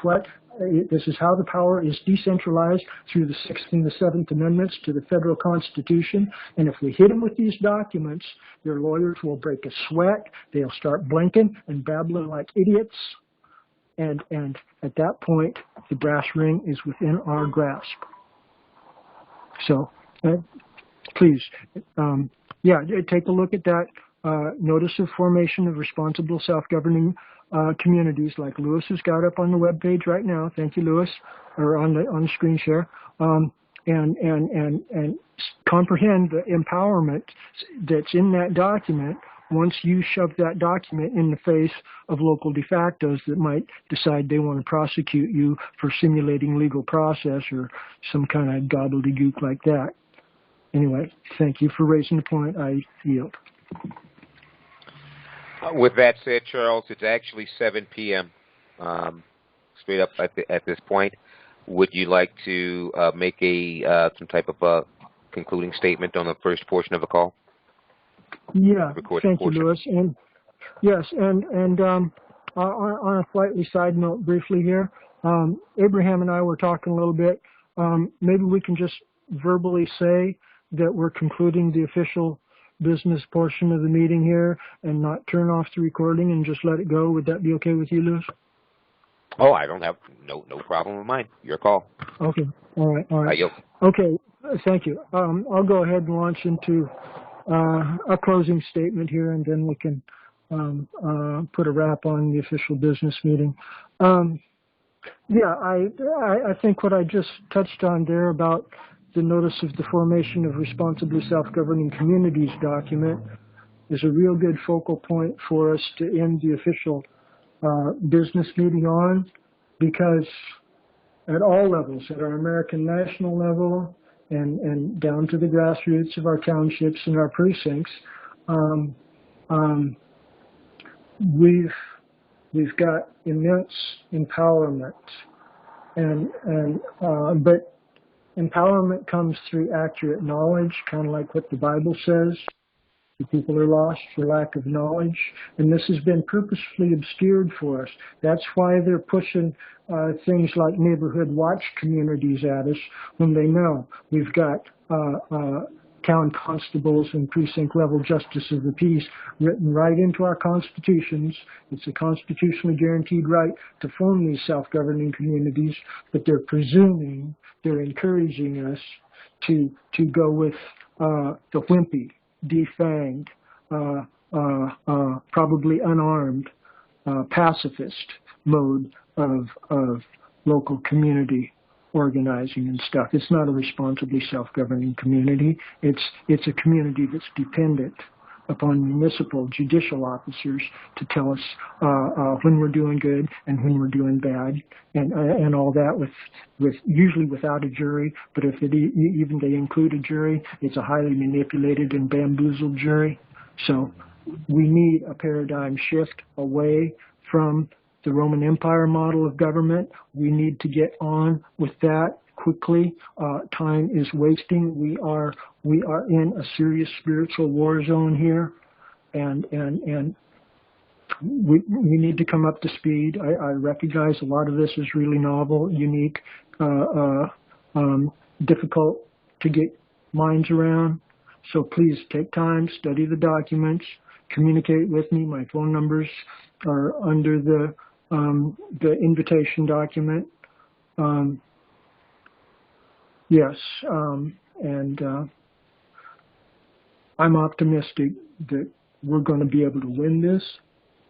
how the power is decentralized through the 6th and the 7th Amendments to the federal Constitution. And if we hit them with these documents, their lawyers will break a sweat. They'll start blinking and babbling like idiots. And at that point, the brass ring is within our grasp. So, please, take a look at that notice of formation of responsible self-governing communities, like Lewis has got up on the web page right now. Thank you, Lewis, or on the screen share, and comprehend the empowerment that's in that document once you shove that document in the face of local de factos that might decide they want to prosecute you for simulating legal process or some kind of gobbledygook like that. Anyway, thank you for raising the point. I yield. With that said, Charles, it's actually 7 p.m. Straight up at this point. Would you like to make some type of a concluding statement on the first portion of the call? Yeah, thank you, portion. Louis. And yes, and on a slightly side note, briefly here, Abraham and I were talking a little bit. Maybe we can just verbally say that we're concluding the official business portion of the meeting here and not turn off the recording and just let it go. Would that be okay with you, Louis? Oh, I don't have no problem with mine. Your call. Okay. All right. I yield. Okay. Thank you. I'll go ahead and launch into a closing statement here, and then we can put a wrap on the official business meeting. Yeah, I think what I just touched on there about the Notice of the Formation of Responsibly Self-Governing Communities document is a real good focal point for us to end the official business meeting on, because at all levels, at our American national level and down to the grassroots of our townships and our precincts, we've got immense empowerment, but empowerment comes through accurate knowledge, kind of like what the Bible says. The people are lost for lack of knowledge, and this has been purposefully obscured for us. That's why they're pushing things like neighborhood watch communities at us, when they know we've got town constables and precinct level justice of the peace written right into our constitutions. It's a constitutionally guaranteed right to form these self-governing communities, but they're presuming, they're encouraging us to go with the wimpy, defanged, probably unarmed, pacifist mode of local community organizing and stuff. It's not a responsibly self-governing community. It's a community that's dependent upon municipal judicial officers to tell us when we're doing good and when we're doing bad, and all that with usually without a jury. But if even they include a jury, it's a highly manipulated and bamboozled jury. So we need a paradigm shift away from the Roman Empire model of government. We need to get on with that quickly. Time is wasting. We are in a serious spiritual war zone here, and we need to come up to speed. I recognize a lot of this is really novel, unique, difficult to get minds around. So please take time, study the documents, communicate with me. My phone numbers are under the invitation document. Yes, and I'm optimistic that we're going to be able to win this.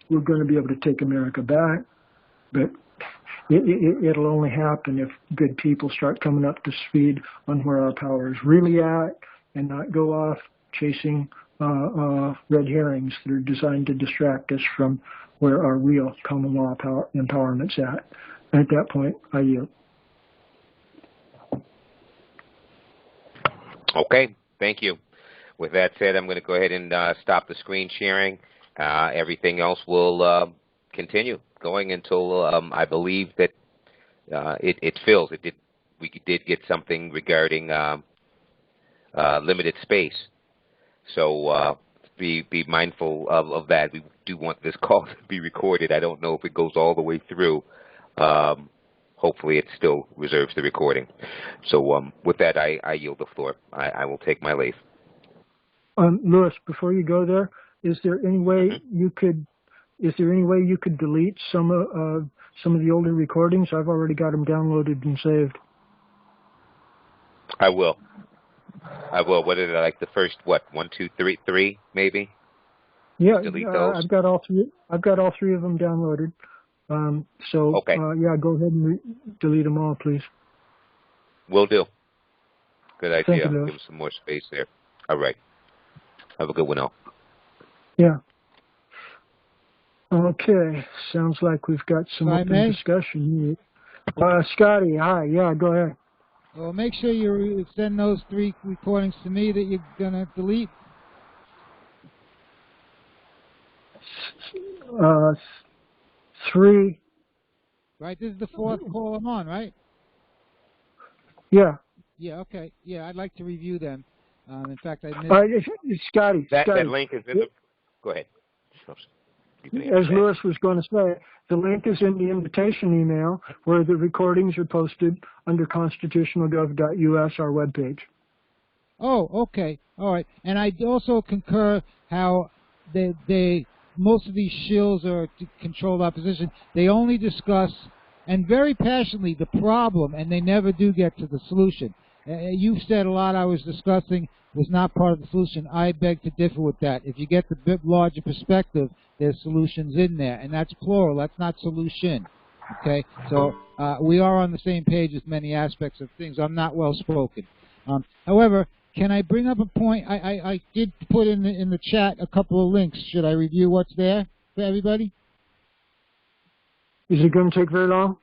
We're going to be able to take America back, but it'll only happen if good people start coming up to speed on where our power is really at and not go off chasing red herrings that are designed to distract us from where our real common law empowerment's at. And at that point, I yield. Okay, thank you. With that said, I'm going to go ahead and stop the screen sharing. Everything else will continue going until I believe that it fills. We did get something regarding limited space. So be mindful of that. We do want this call to be recorded. I don't know if it goes all the way through. Hopefully it still reserves the recording. So with that, I yield the floor. I will take my leave. Louis, before you go there, is there any way you could delete some of the older recordings? I've already got them downloaded and saved. I will. What is it, like the first 1, 2, 3, maybe? Yeah, delete those. I've got all three of them downloaded. Okay. Yeah, go ahead and delete them all, please. Will do. Good idea. Thank you, Give them some more space there. All right. Have a good one, all. Yeah. Okay, sounds like we've got some If I open may? discussion. Scotty, hi. Yeah, go ahead. Well, make sure you send those 3 recordings to me that you're going to delete. Uh, 3. Right, this is the 4th call I'm on, right? Yeah. Yeah, okay. Yeah, I'd like to review them. In fact, I missed... Scotty. That link is in the... Go ahead. As Lewis was going to say, the link is in the invitation email where the recordings are posted under constitutionalgov.us, our webpage. Oh, okay. All right. And I also concur how most of these shills or controlled opposition, they only discuss, and very passionately, the problem, and they never do get to the solution. You've said a lot I was discussing was not part of the solution. I beg to differ with that. If you get the bit larger perspective, there's solutions in there, and that's plural. That's not solution. Okay? So we are on the same page with many aspects of things. I'm not well-spoken. However, can I bring up a point? I did put in the chat a couple of links. Should I review what's there for everybody? Is it going to take very long?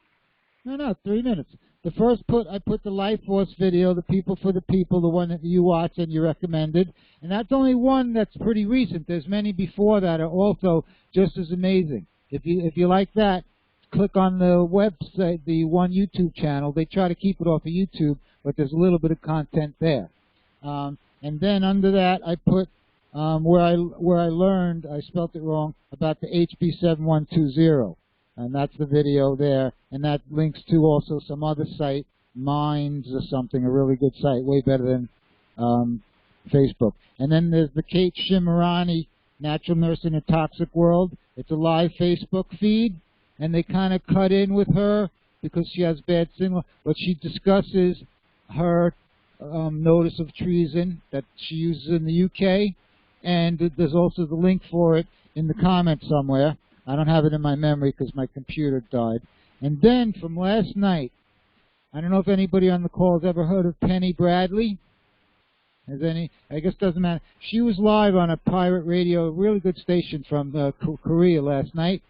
No, 3 minutes. The first I put the Life Force video, the People for the People, the one that you watched and you recommended. And that's only one that's pretty recent. There's many before that are also just as amazing. If you like that, click on the website, the one YouTube channel. They try to keep it off of YouTube, but there's a little bit of content there. And then under that, I put where I learned, I spelt it wrong, about the HB 7120. And that's the video there. And that links to also some other site, Minds or something, a really good site, way better than Facebook. And then there's the Kate Shimarani, Natural Nurse in a Toxic World. It's a live Facebook feed. And they kind of cut in with her because she has bad signal. But she discusses her notice of treason that she uses in the UK. And there's also the link for it in the comments somewhere. I don't have it in my memory because my computer died. And then from last night, I don't know if anybody on the call has ever heard of Penny Bradley. Has any? I guess it doesn't matter. She was live on a pirate radio, a really good station from Korea last night.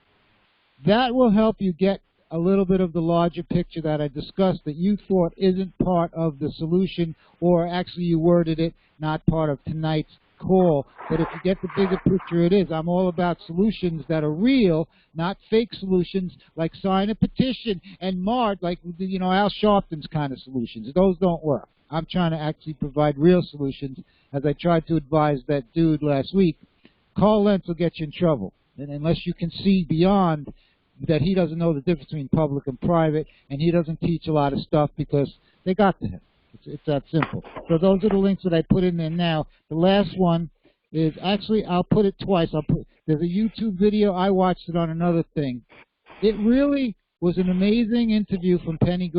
That will help you get a little bit of the larger picture that I discussed that you thought isn't part of the solution, or actually you worded it not part of tonight's call. But if you get the bigger picture, it is. I'm all about solutions that are real, not fake solutions like sign a petition and march, like, you know, Al Sharpton's kind of solutions. Those don't work. I'm trying to actually provide real solutions, as I tried to advise that dude last week. Carl Lentz will get you in trouble, and unless you can see beyond that, he doesn't know the difference between public and private, and he doesn't teach a lot of stuff because they got to him. It's that simple. So those are the links that I put in there now. The last one is, actually, I'll put it twice. There's a YouTube video. I watched it on another thing. It really was an amazing interview from Penny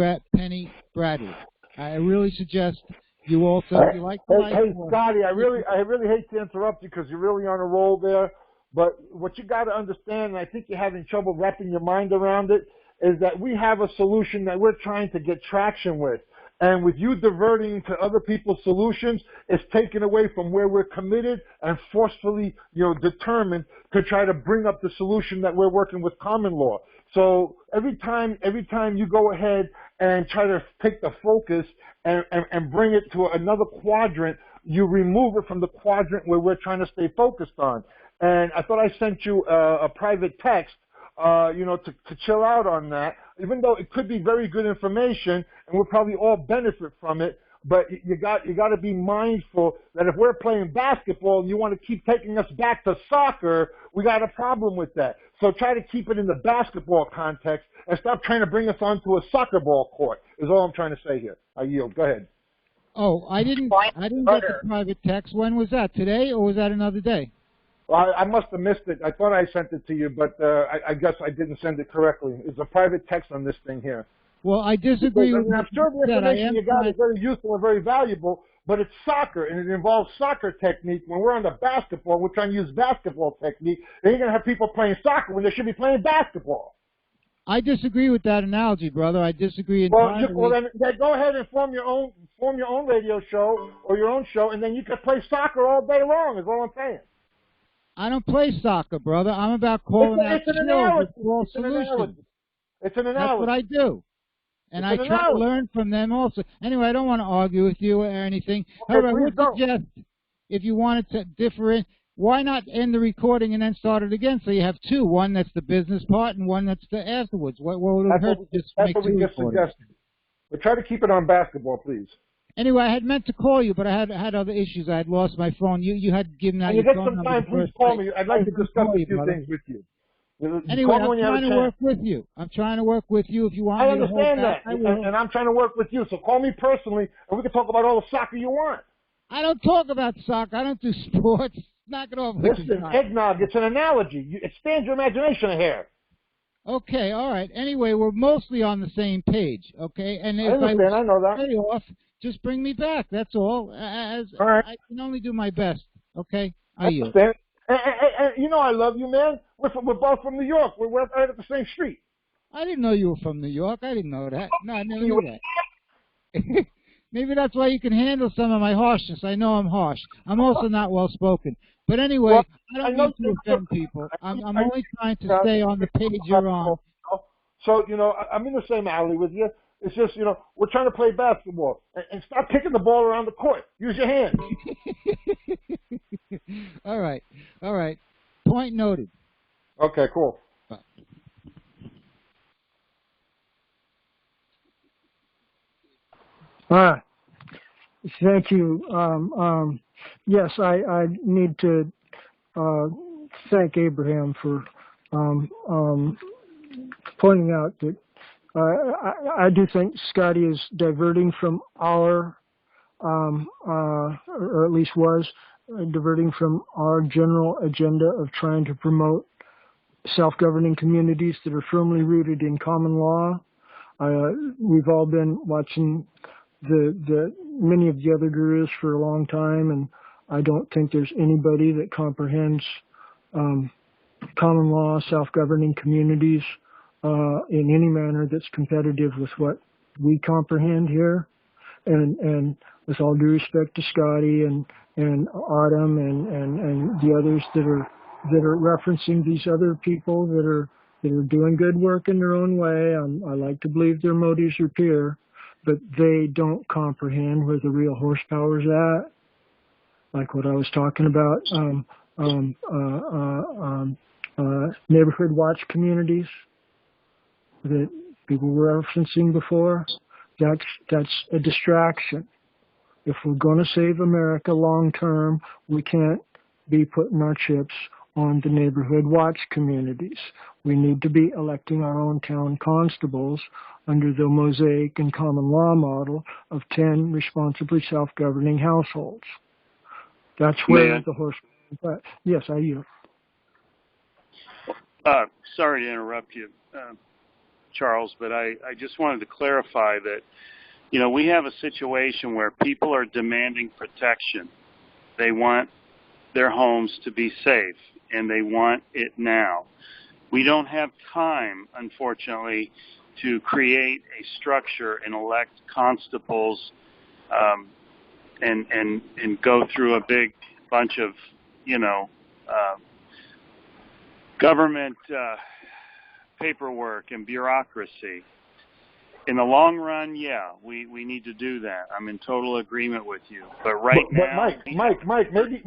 Bradley. I really suggest you also, if you like the Hey, Scotty, I really hate to interrupt you because you're really on a roll there. But what you got to understand, and I think you're having trouble wrapping your mind around it, is that we have a solution that we're trying to get traction with. And with you diverting to other people's solutions, it's taken away from where we're committed and forcefully, determined to try to bring up the solution that we're working with common law. So every time you go ahead and try to take the focus and bring it to another quadrant, you remove it from the quadrant where we're trying to stay focused on. And I thought I sent you a private text, to chill out on that, even though it could be very good information and we'll probably all benefit from it. But you got to be mindful that if we're playing basketball and you want to keep taking us back to soccer, we got a problem with that. So try to keep it in the basketball context and stop trying to bring us onto a soccer ball court, is all I'm trying to say here. I yield. Go ahead. Oh, I didn't get the private text. When was that? Today, or was that another day? Well, I must have missed it. I thought I sent it to you, but I guess I didn't send it correctly. It's a private text on this thing here. Well, I disagree with I'm sure the information you got is very useful and very valuable, but it's soccer, and it involves soccer technique. When we're on the basketball, we're trying to use basketball technique. Then you're going to have people playing soccer when they should be playing basketball. I disagree with that analogy, brother. I disagree entirely. Well, then go ahead and form your own radio show or your own show, and then you can play soccer all day long, is all I'm saying. I don't play soccer, brother. I'm about calling out It's an skills analogy. with false It's an solutions. analogy. It's an That's analogy. what I do. And I It's an try to analogy. learn from them also. Anyway, I don't want to argue with you or anything. Okay, However, I please would don't. suggest, if you wanted to differentiate, why not end the recording and then start it again? So you have two. One that's the business part and one that's the afterwards. What would it hurt to just make That's what two we just recordings? suggested. But try to keep it on basketball, please. Anyway, I had meant to call you, but I had other issues. I had lost my phone. You had given out When you your get phone some number time, the please first call night. me. I'd like I to didn't discuss call a you, few brother. things with you. Anyway, Call me I'm when you have trying a to chance. work with you. I'm trying to work with you. If you want I me to hold understand back, that, I will. and I'm trying to work with you. So call me personally, and we can talk about all the soccer you want. I don't talk about soccer. I don't do sports. Knock it off. Listen, eggnog, it's an analogy. You expand your imagination a hair. Okay, all right. Anyway, we're mostly on the same page, okay? And if I understand. I know that. way off, just bring me back. That's all. As All right. I can only do my best, okay? I understand. And you know I love you, man. We're both from New York. We're right at the same street. I didn't know you were from New York. I didn't know that. No, I never knew that. Maybe that's why you can handle some of my harshness. I know I'm harsh. I'm also not well-spoken. But anyway, Well, I don't mean to offend people. I'm only trying to stay on the page you're on. So, I'm in the same alley with you. It's just, we're trying to play basketball. And stop kicking the ball around the court. Use your hands. All right. All right. Point noted. Okay, cool. Thank you. Yes, I need to thank Abraham for pointing out that I do think Scotty is diverting from our, or at least was diverting from our general agenda of trying to promote self-governing communities that are firmly rooted in common law. We've all been watching the many of the other gurus for a long time, and I don't think there's anybody that comprehends common law, self-governing communities in any manner that's competitive with what we comprehend here. And with all due respect to Scotty and Autumn and the others that are referencing these other people that are doing good work in their own way, I like to believe their motives are pure, but they don't comprehend where the real horsepower's at. Like what I was talking about, neighborhood watch communities that people were referencing before. That's a distraction. If we're going to save America long term, we can't be putting our chips on the neighborhood watch communities. We need to be electing our own town constables under the Mosaic and common law model of 10 responsibly self-governing households. That's where the horse. Yes, I yield. Sorry to interrupt you, Charles, but I just wanted to clarify that, we have a situation where people are demanding protection. They want their homes to be safe, and they want it now. We don't have time, unfortunately, to create a structure and elect constables and go through a big bunch of, government paperwork and bureaucracy. In the long run, yeah, we need to do that. I'm in total agreement with you. But now, Mike, maybe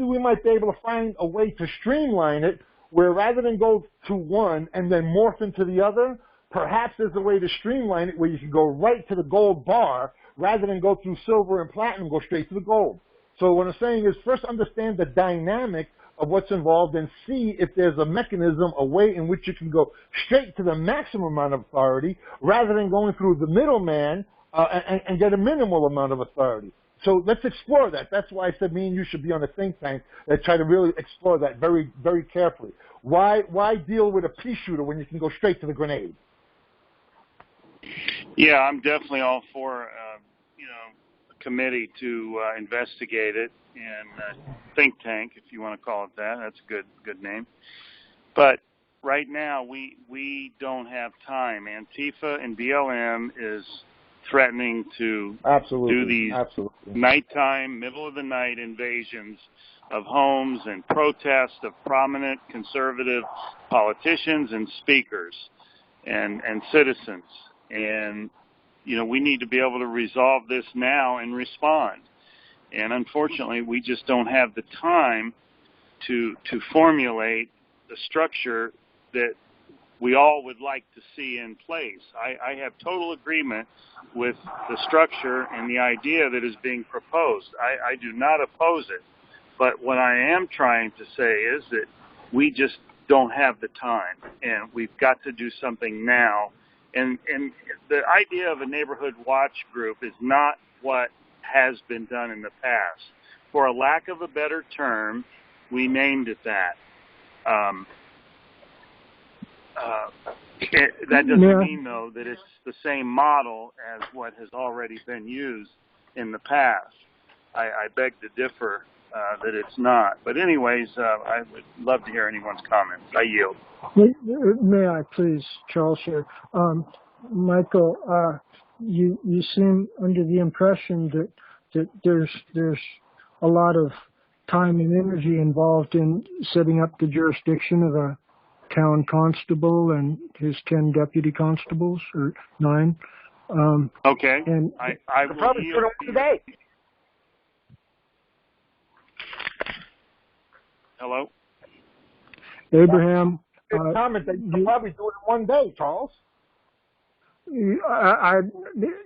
we might be able to find a way to streamline it, where rather than go to one and then morph into the other, perhaps there's a way to streamline it where you can go right to the gold bar rather than go through silver and platinum, go straight to the gold. So what I'm saying is, first understand the dynamic of what's involved and see if there's a mechanism, a way in which you can go straight to the maximum amount of authority rather than going through the middleman and get a minimal amount of authority. So let's explore that. That's why I said me and you should be on a think tank that try to really explore that very, very carefully. Why deal with a pea shooter when you can go straight to the grenade? Yeah, I'm definitely all for, a committee to investigate it, and think tank, if you want to call it that. That's a good name. But right now, we don't have time. Antifa and BLM is threatening to do these nighttime, middle of the night invasions of homes and protests of prominent conservative politicians and speakers and citizens. And, we need to be able to resolve this now and respond. And unfortunately, we just don't have the time to formulate the structure that we all would like to see in place. I have total agreement with the structure and the idea that is being proposed. I do not oppose it. But what I am trying to say is that we just don't have the time, and we've got to do something now. And the idea of a neighborhood watch group is not what has been done in the past. For a lack of a better term, we named it that. That doesn't mean, though, that it's the same model as what has already been used in the past. I beg to differ that it's not. But anyways, I would love to hear anyone's comments. I yield. May I please, Charles here. Michael, you seem under the impression that there's a lot of time and energy involved in setting up the jurisdiction of a town constable and his 10 deputy constables, or 9. Okay. And I will probably yield today. Hello? Abraham. Comment that you can probably do it in one day, Charles.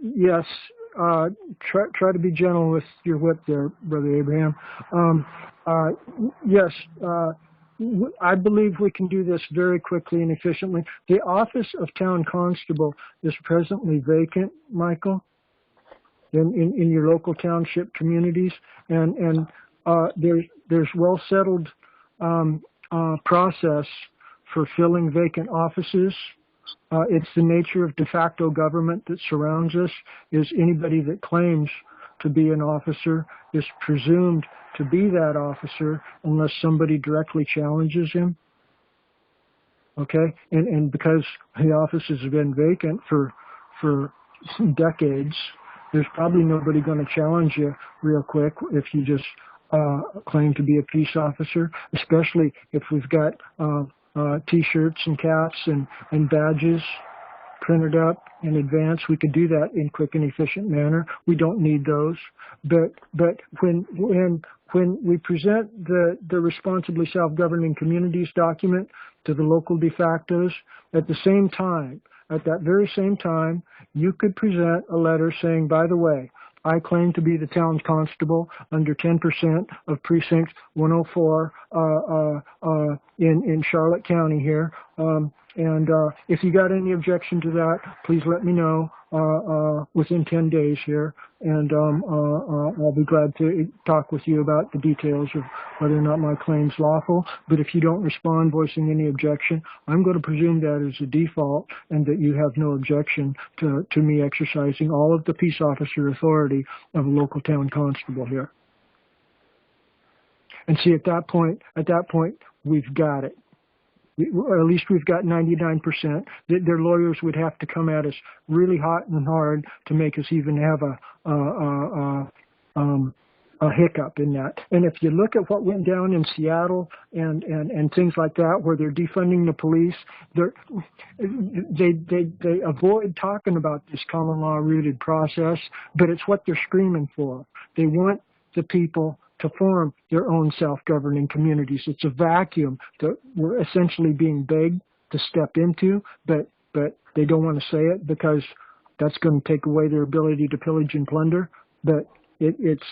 Yes. Try to be gentle with your whip there, Brother Abraham. Yes. I believe we can do this very quickly and efficiently. The office of town constable is presently vacant, Michael, in your local township communities, and there's well settled process for filling vacant offices. It's the nature of de facto government that surrounds us. Is anybody that claims to be an officer is presumed to be that officer unless somebody directly challenges him. Okay? And because the offices have been vacant for decades, there's probably nobody going to challenge you real quick if you just claim to be a peace officer, especially if we've got T-shirts and caps and badges printed up in advance. We could do that in quick and efficient manner. We don't need those. But when we present the Responsibly Self-Governing Communities document to the local de factos, at that very same time, you could present a letter saying, by the way, I claim to be the town constable under 10% of precinct 104 in Charlotte County here. And if you got any objection to that, please let me know within 10 days here, and I'll be glad to talk with you about the details of whether or not my claim's lawful. But if you don't respond voicing any objection, I'm going to presume that as a default and that you have no objection to me exercising all of the peace officer authority of a local town constable here. And see, at that point, we've got it. Or at least we've got 99%. Their lawyers would have to come at us really hot and hard to make us even have a hiccup in that. And if you look at what went down in Seattle and things like that, where they're defunding the police, they avoid talking about this common law rooted process, but it's what they're screaming for. They want the people to form their own self-governing communities. It's a vacuum that we're essentially being begged to step into, but they don't want to say it because that's going to take away their ability to pillage and plunder. But it's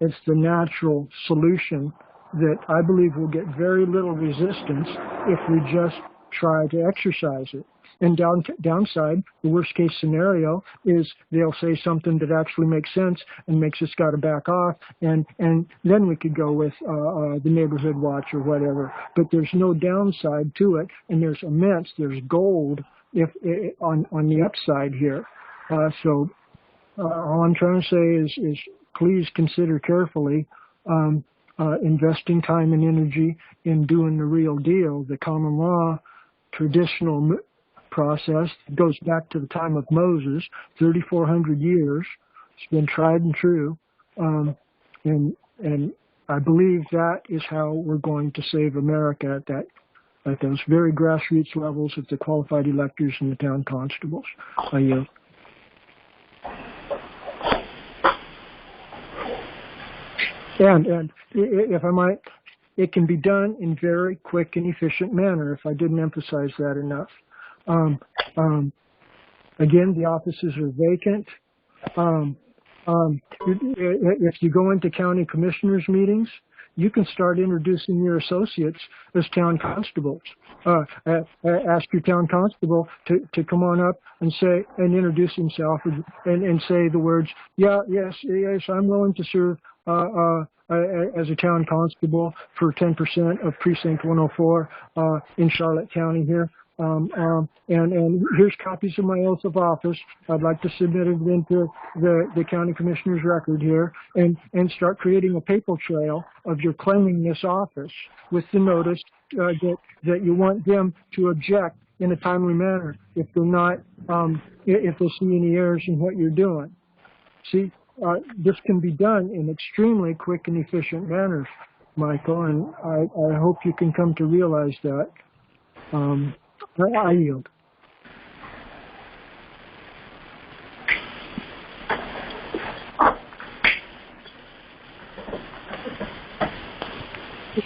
the natural solution that I believe will get very little resistance if we just try to exercise it. And downside, the worst case scenario is they'll say something that actually makes sense and makes us got to back off, and then we could go with the neighborhood watch or whatever. But there's no downside to it, and there's gold on the upside here. So all I'm trying to say is please consider carefully investing time and energy in doing the real deal, the common law, traditional process. It goes back to the time of Moses, 3,400 years. It's been tried and true. And I believe that is how we're going to save America at those very grassroots levels of the qualified electors and the town constables. I yield. And if I might, it can be done in very quick and efficient manner, if I didn't emphasize that enough. Again, the offices are vacant. If you go into county commissioners meetings, you can start introducing your associates as town constables. Ask your town constable to come on up and say and introduce himself and say the words, yes, I'm willing to serve as a town constable for 10% of precinct 104 in Charlotte County here. And here's copies of my oath of office. I'd like to submit it into the county commissioner's record here and start creating a paper trail of your claiming this office with the notice that you want them to object in a timely manner if they're not, if they see any errors in what you're doing. See, this can be done in extremely quick and efficient manners, Michael, and I hope you can come to realize that. I yield.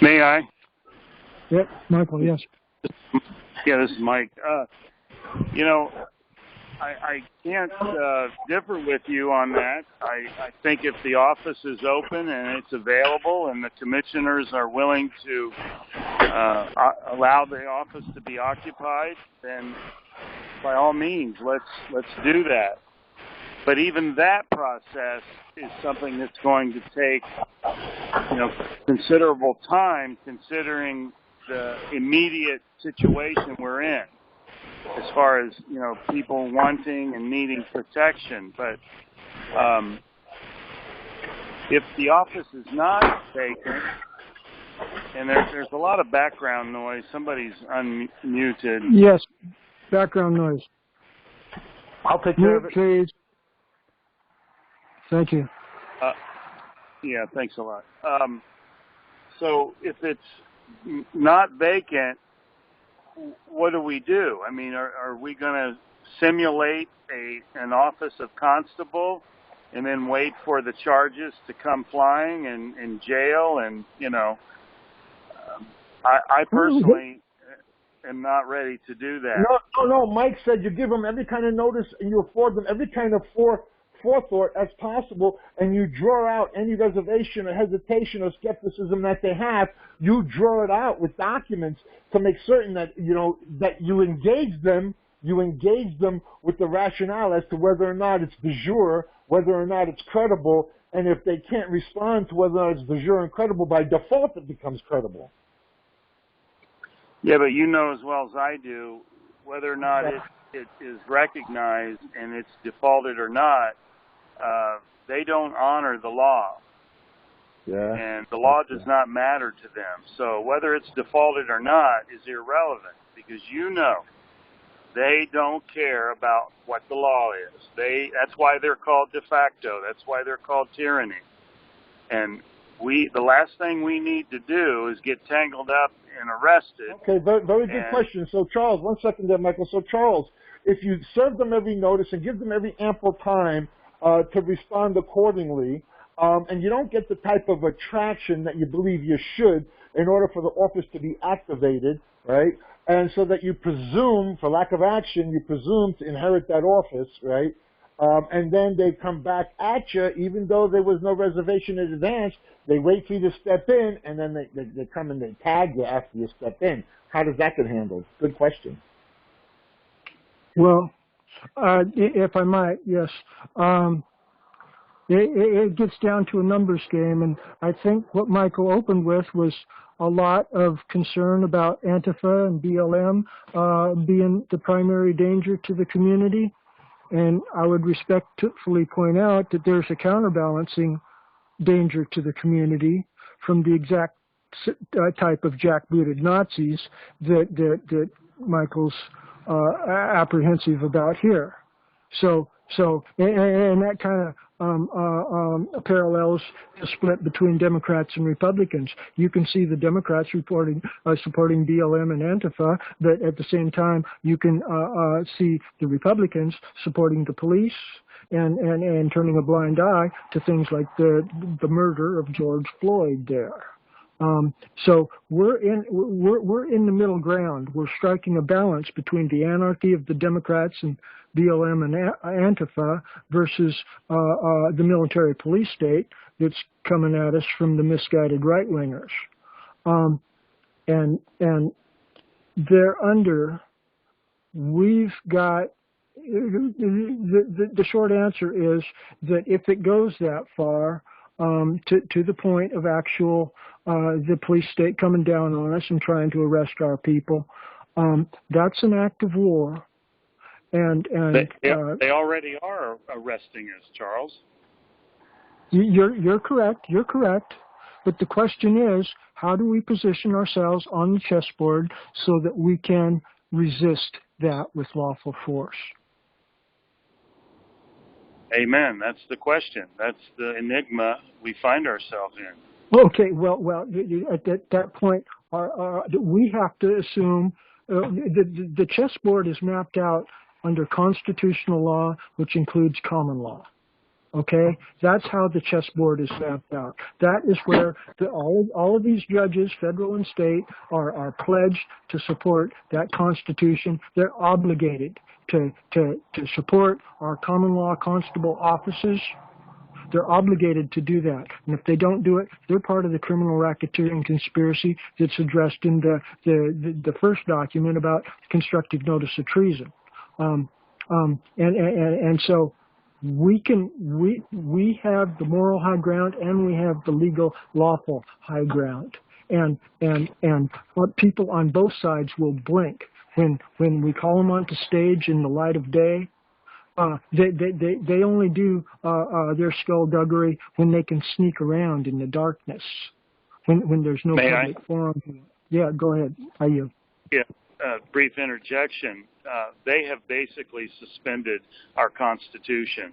May I? Yep, Michael, yes. Yeah, this is Mike. You know, I can't differ with you on that. I think if the office is open and it's available and the commissioners are willing to allow the office to be occupied, then by all means, let's do that. But even that process is something that's going to take, considerable time, considering the immediate situation we're in, as far as, people wanting and needing protection. But if the office is not vacant, and there's a lot of background noise, somebody's unmuted. Yes, background noise. I'll take care of it. Please. Thank you. Yeah, thanks a lot. So if it's not vacant, what do we do? I mean, are we going to simulate an office of constable and then wait for the charges to come flying and in jail? And, I personally am not ready to do that. No. Mike said you give them every kind of notice and you afford them every kind of forethought as possible, and you draw out any reservation or hesitation or skepticism that they have. You draw it out with documents to make certain that that you engage them with the rationale as to whether or not it's de jure, whether or not it's credible, and if they can't respond to whether or not it's de jure and credible, by default it becomes credible. Yeah, but you know as well as I do, whether or not it is recognized and it's defaulted or not, they don't honor the law. Yeah. And the law does not matter to them. So whether it's defaulted or not is irrelevant, because they don't care about what the law is. That's why they're called de facto. That's why they're called tyranny. And the last thing we need to do is get tangled up and arrested. Okay, very good question. So Charles, 1 second there, Michael. So Charles, if you serve them every notice and give them every ample time to respond accordingly, and you don't get the type of attraction that you believe you should in order for the office to be activated, right? And so that you presume, for lack of action, you presume to inherit that office, right? And then they come back at you, even though there was no reservation in advance. They wait for you to step in, and then they come and they tag you after you step in. How does that get handled? Good question. Well, if I might, yes. It gets down to a numbers game, and I think what Michael opened with was a lot of concern about Antifa and BLM being the primary danger to the community. And I would respectfully point out that there's a counterbalancing danger to the community from the exact type of jackbooted Nazis that Michael's apprehensive about here. So and that kind of parallels the split between Democrats and Republicans. You can see the Democrats supporting BLM and Antifa, but at the same time, you can see the Republicans supporting the police and turning a blind eye to things like the murder of George Floyd there. So we're in the middle ground. We're striking a balance between the anarchy of the Democrats and BLM and Antifa versus the military police state that's coming at us from the misguided right-wingers. And they're under, we've got, the short answer is that if it goes that far, to the point of actual the police state coming down on us and trying to arrest our people, that's an act of war. And they already are arresting us, Charles. You're correct. You're correct. But the question is, how do we position ourselves on the chessboard so that we can resist that with lawful force? Amen. That's the question. That's the enigma we find ourselves in. Okay. Well. At that point, we have to assume the chessboard is mapped out under constitutional law, which includes common law. Okay, that's how the chessboard is mapped out. That is where all of these judges, federal and state, are pledged to support that Constitution. They're obligated to support our common law constable offices. They're obligated to do that, and if they don't do it, they're part of the criminal racketeering conspiracy that's addressed in the first document about constructive notice of treason. And so we have the moral high ground and we have the legal lawful high ground, and people on both sides will blink when we call them onto stage in the light of day. They only do their skullduggery when they can sneak around in the darkness, when there's no public forum. Yeah, go ahead. I yield. Yeah, brief interjection. They have basically suspended our Constitution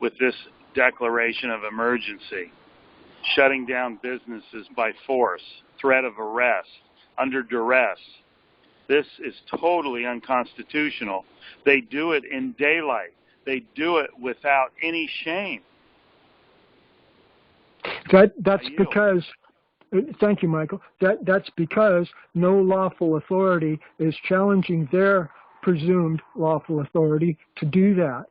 with this declaration of emergency, shutting down businesses by force, threat of arrest, under duress. This is totally unconstitutional. They do it in daylight. They do it without any shame. That's because, thank you, Michael. That's because no lawful authority is challenging their presumed lawful authority to do that.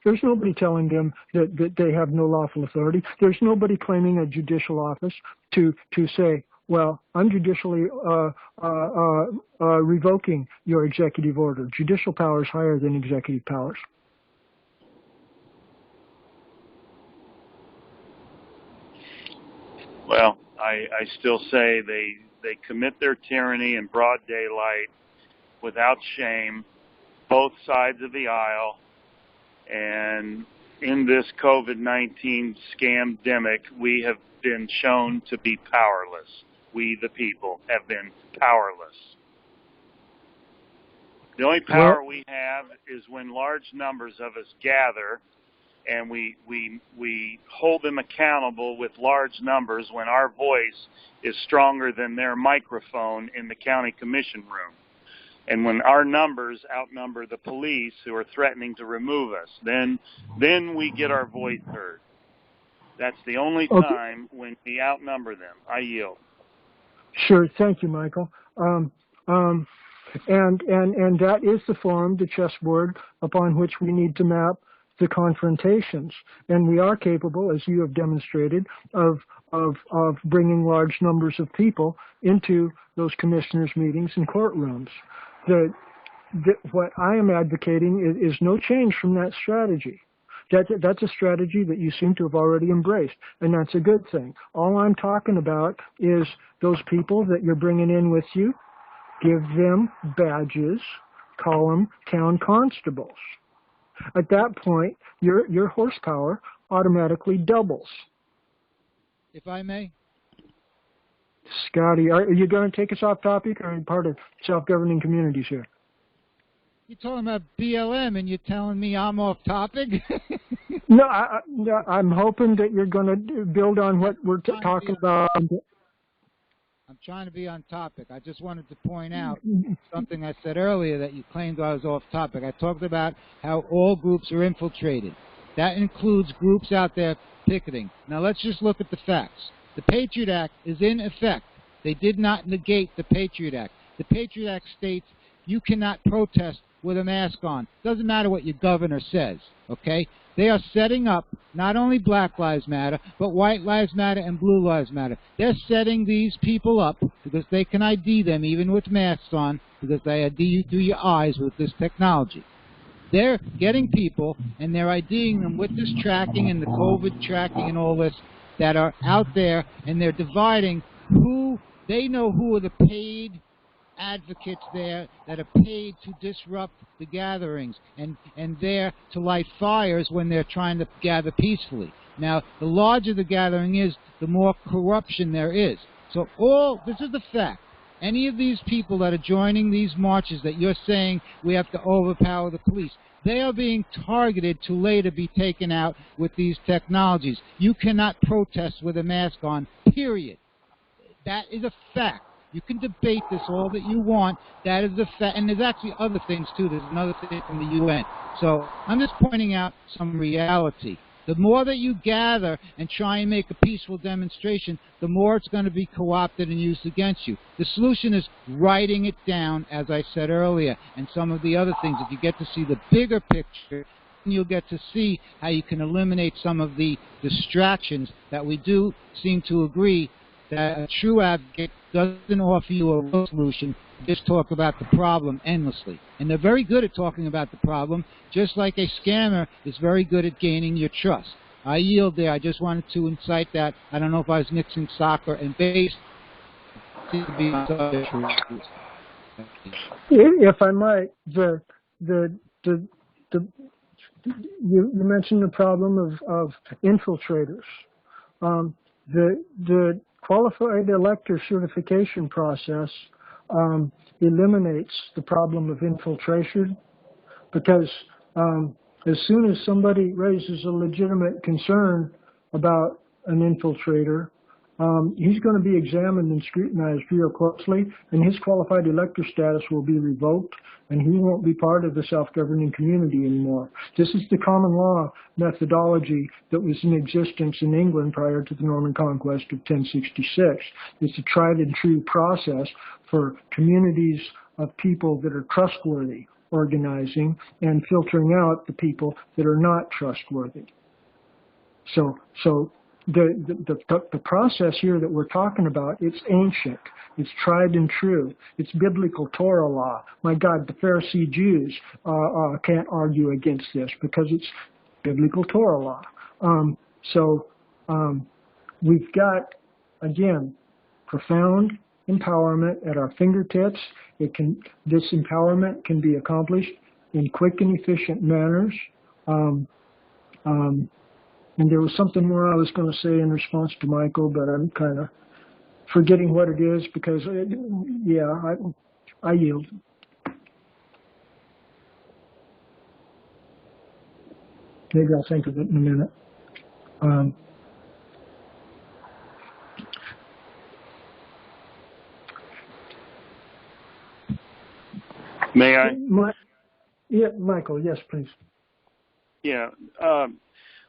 There's nobody telling them that they have no lawful authority. There's nobody claiming a judicial office to say, well, I'm judicially revoking your executive order. Judicial power is higher than executive powers. Well, I still say they commit their tyranny in broad daylight without shame, both sides of the aisle. And in this COVID-19 scamdemic, we have been shown to be powerless. We, the people, have been powerless. The only power we have is when large numbers of us gather and we hold them accountable with large numbers when our voice is stronger than their microphone in the county commission room. And when our numbers outnumber the police who are threatening to remove us, then we get our voice heard. That's the only time when we outnumber them. I yield. Sure. Thank you, Michael. And that is the forum, the chessboard, upon which we need to map the confrontations. And we are capable, as you have demonstrated, of bringing large numbers of people into those commissioners' meetings and courtrooms. What I am advocating is no change from that strategy. That's a strategy that you seem to have already embraced, and that's a good thing. All I'm talking about is those people that you're bringing in with you, give them badges, call them town constables. At that point, your horsepower automatically doubles. If I may? Scotty, are you going to take us off topic, or are you part of self-governing communities here? You're talking about BLM, and you're telling me I'm off topic? No, I'm hoping that you're going to build on what we're talking about. I'm trying to be on topic. I just wanted to point out something I said earlier that you claimed I was off topic. I talked about how all groups are infiltrated. That includes groups out there picketing. Now let's just look at the facts. The Patriot Act is in effect. They did not negate the Patriot Act. The Patriot Act states you cannot protest with a mask on. Doesn't matter what your governor says, okay? They are setting up not only Black Lives Matter, but White Lives Matter and Blue Lives Matter. They're setting these people up because they can ID them even with masks on, because they ID you through your eyes with this technology. They're getting people, and they're IDing them with this tracking and the COVID tracking and all this that are out there, and they're dividing who, they know who are the paid advocates there that are paid to disrupt the gatherings and there to light fires when they're trying to gather peacefully. Now, the larger the gathering is, the more corruption there is. So this is the fact. Any of these people that are joining these marches that you're saying we have to overpower the police, they are being targeted to later be taken out with these technologies. You cannot protest with a mask on, period. That is a fact. You can debate this all that you want. That is the fact. And there's actually other things, too. There's another thing from the UN. So I'm just pointing out some reality. The more that you gather and try and make a peaceful demonstration, the more it's going to be co-opted and used against you. The solution is writing it down, as I said earlier, and some of the other things. If you get to see the bigger picture, you'll get to see how you can eliminate some of the distractions that we do seem to agree that a true advocate doesn't offer you a real solution, just talk about the problem endlessly. And they're very good at talking about the problem, just like a scammer is very good at gaining your trust. I yield there. I just wanted to incite that. I don't know if I was mixing soccer and base. If I might, you mentioned the problem of infiltrators. The qualified elector certification process eliminates the problem of infiltration, because as soon as somebody raises a legitimate concern about an infiltrator, he's going to be examined and scrutinized real closely, and his qualified elector status will be revoked, and he won't be part of the self-governing community anymore. This is the common law methodology that was in existence in England prior to the Norman Conquest of 1066. It's a tried and true process for communities of people that are trustworthy organizing and filtering out the people that are not trustworthy. So the process here that we're talking about, it's ancient, it's tried and true, it's biblical Torah law. My God, the Pharisee Jews can't argue against this because it's biblical Torah law. We've got, again, profound empowerment at our fingertips. This empowerment can be accomplished in quick and efficient manners. And there was something more I was going to say in response to Michael, but I'm kind of forgetting what it is because, I yield. Maybe I'll think of it in a minute. May I? Michael, yes, please. Yeah.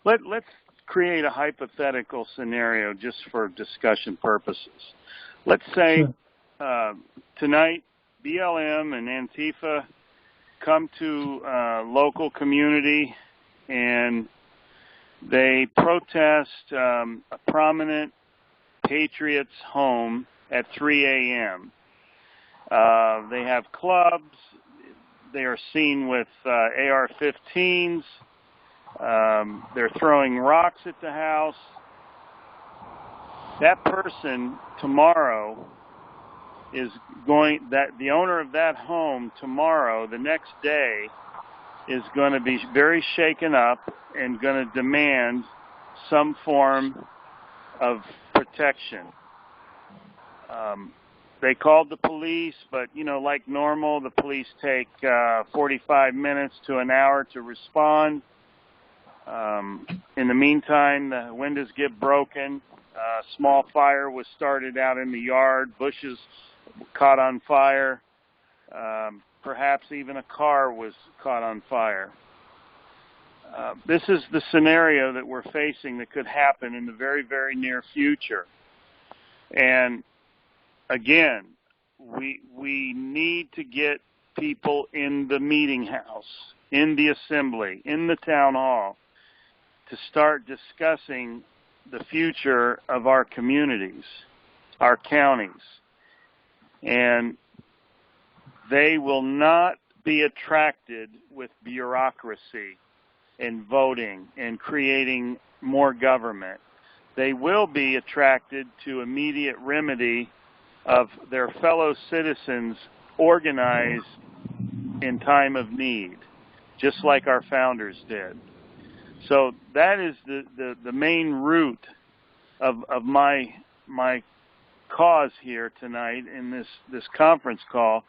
Let's create a hypothetical scenario just for discussion purposes. Let's say tonight BLM and Antifa come to a local community and they protest a prominent patriot's home at 3 a.m. They have clubs. They are seen with AR-15s. They're throwing rocks at the house. That person tomorrow is the owner of that home tomorrow, the next day, is going to be very shaken up and going to demand some form of protection. they called the police, but, you know, like normal, the police take 45 minutes to an hour to respond. In the meantime, the windows get broken. Small fire was started out in the yard. Bushes caught on fire. Perhaps even a car was caught on fire. This is the scenario that we're facing that could happen in the very, very near future. And again, we need to get people in the meeting house, in the assembly, in the town hall, to start discussing the future of our communities, our counties. And they will not be attracted with bureaucracy and voting and creating more government. They will be attracted to immediate remedy of their fellow citizens organized in time of need, just like our founders did. So that is the main root of my cause here tonight in this conference call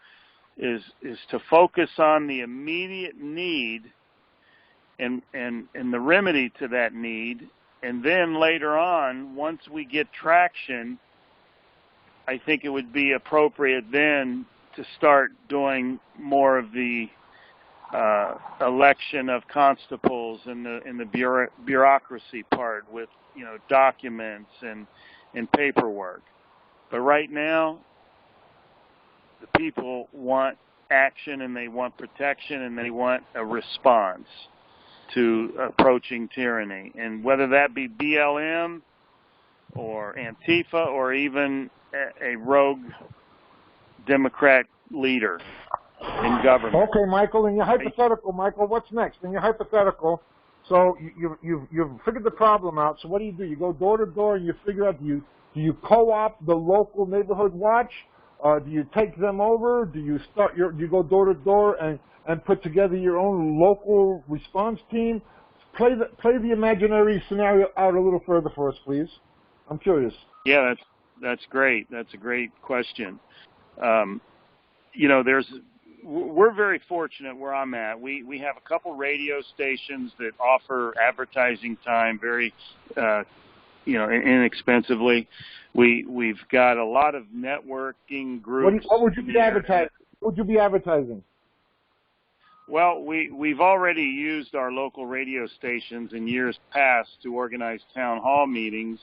is to focus on the immediate need and the remedy to that need. And then later on, once we get traction, I think it would be appropriate then to start doing more of the election of constables and the bureaucracy part with, you know, documents and paperwork. But right now, the people want action and they want protection and they want a response to approaching tyranny. And whether that be BLM or Antifa or even a rogue Democrat leader in government. Okay, Michael, in your hypothetical, Michael, what's next? In your hypothetical, so you've figured the problem out, so what do? You go door to door and you figure out, do you co-opt the local neighborhood watch? Do you take them over? Do you go door to door and put together your own local response team? Play the imaginary scenario out a little further for us, please. I'm curious. Yeah, that's great. That's a great question. You know, we're very fortunate where I'm at. We have a couple radio stations that offer advertising time very, inexpensively. We've got a lot of networking groups. What would you be advertising? What would you be advertising? Well, we've already used our local radio stations in years past to organize town hall meetings,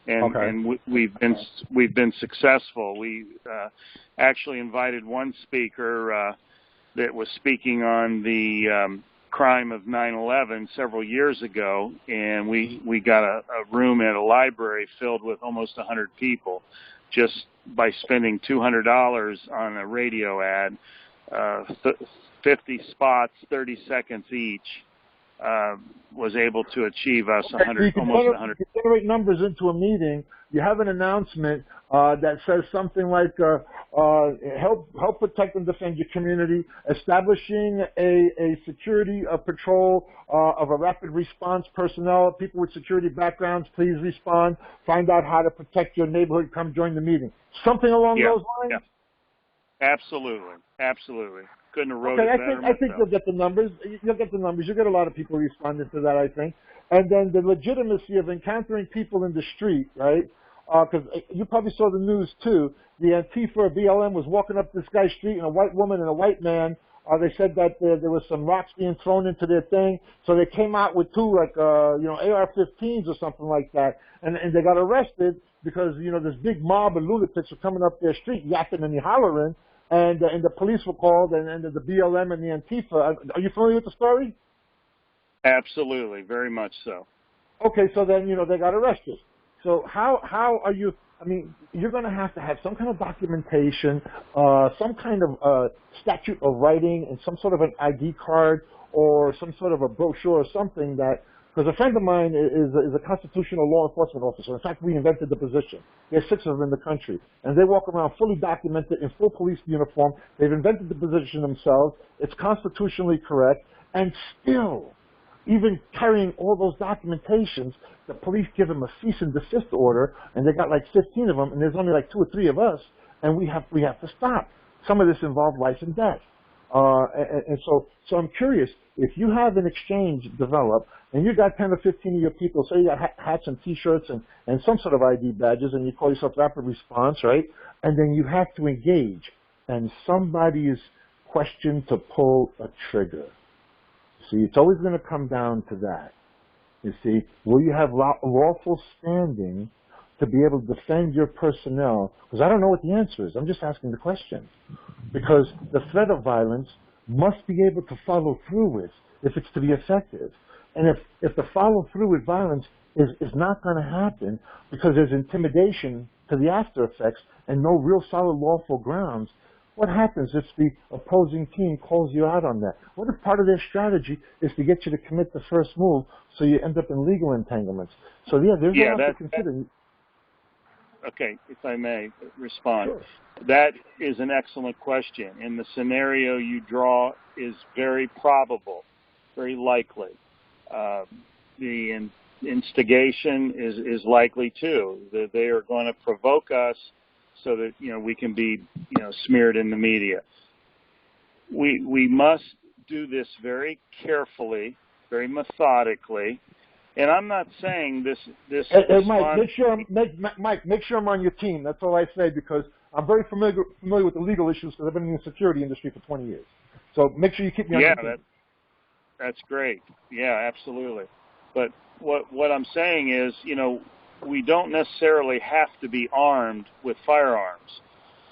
and we've been successful. We actually invited one speaker that was speaking on the crime of 9/11 several years ago, and we got a room at a library filled with almost 100 people just by spending $200 on a radio ad. 50 spots, 30 seconds each, was able to achieve us almost 100. You generate numbers into a meeting. You have an announcement that says something like, help protect and defend your community, establishing a security patrol of a rapid response personnel, people with security backgrounds, please respond, find out how to protect your neighborhood, come join the meeting. Something along those lines? Yeah. Absolutely. Couldn't have wrote it better. I think you'll get the numbers. You'll get a a lot of people responding to that, I think. And then the legitimacy of encountering people in the street, right? Because you probably saw the news, too. The Antifa or BLM was walking up this guy's street, and a white woman and a white man, they said that there was some rocks being thrown into their thing. So they came out with two, AR-15s or something like that. And they got arrested because, this big mob of lunatics were coming up their street, yapping and hollering. And the police were called, and the BLM and the Antifa. Are you familiar with the story? Absolutely, very much so. Okay, so then, they got arrested. So how are you, you're going to have some kind of documentation, some kind of statute of writing, and some sort of an ID card or some sort of a brochure or something that, because a friend of mine is a constitutional law enforcement officer. In fact, we invented the position. There's 6 of them in the country. And they walk around fully documented in full police uniform. They've invented the position themselves. It's constitutionally correct. And still, even carrying all those documentations, the police give them a cease and desist order, and they got like 15 of them, and there's only like 2 or 3 of us. and we have to stop. Some of this involved life and death. And so I'm curious, if you have an exchange develop, and you got 10 or 15 of your people, say you got hats and T-shirts and some sort of ID badges, and you call yourself Rapid Response, right? And then you have to engage, and somebody is questioned to pull a trigger. See, it's always going to come down to that. You see, will you have lawful standing to be able to defend your personnel? Because I don't know what the answer is. I'm just asking the question. Because the threat of violence must be able to follow through with if it's to be effective. And if the follow through with violence is not going to happen because there's intimidation to the after effects and no real solid lawful grounds, what happens if the opposing team calls you out on that? What if part of their strategy is to get you to commit the first move so you end up in legal entanglements? So yeah, there's a lot to consider. Okay, if I may respond. Sure. That is an excellent question, and the scenario you draw is very probable, very likely. The instigation is likely too. That they are going to provoke us so that we can be smeared in the media. We must do this very carefully, very methodically. And I'm not saying this. Hey, Mike, make sure I'm on your team. That's all I say, because I'm very familiar with the legal issues because I've been in the security industry for 20 years. So make sure you keep me on your team. That's great. Yeah, absolutely. But what I'm saying is, we don't necessarily have to be armed with firearms.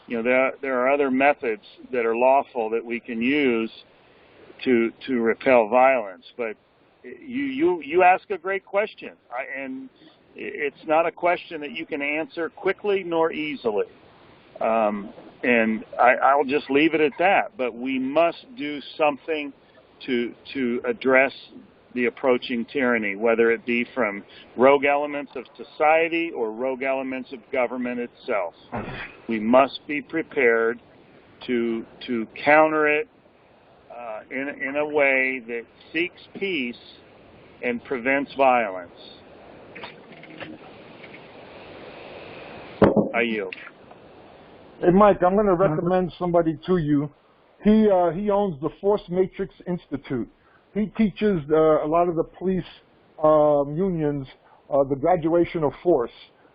There are other methods that are lawful that we can use to repel violence, but you ask a great question, and it's not a question that you can answer quickly nor easily. And I'll just leave it at that. But we must do something to address the approaching tyranny, whether it be from rogue elements of society or rogue elements of government itself. We must be prepared to counter it in a way that seeks peace and prevents violence. I yield. Hey, Mike, I'm going to recommend somebody to you. He owns the Force Matrix Institute. He teaches a lot of the police unions the graduation of force,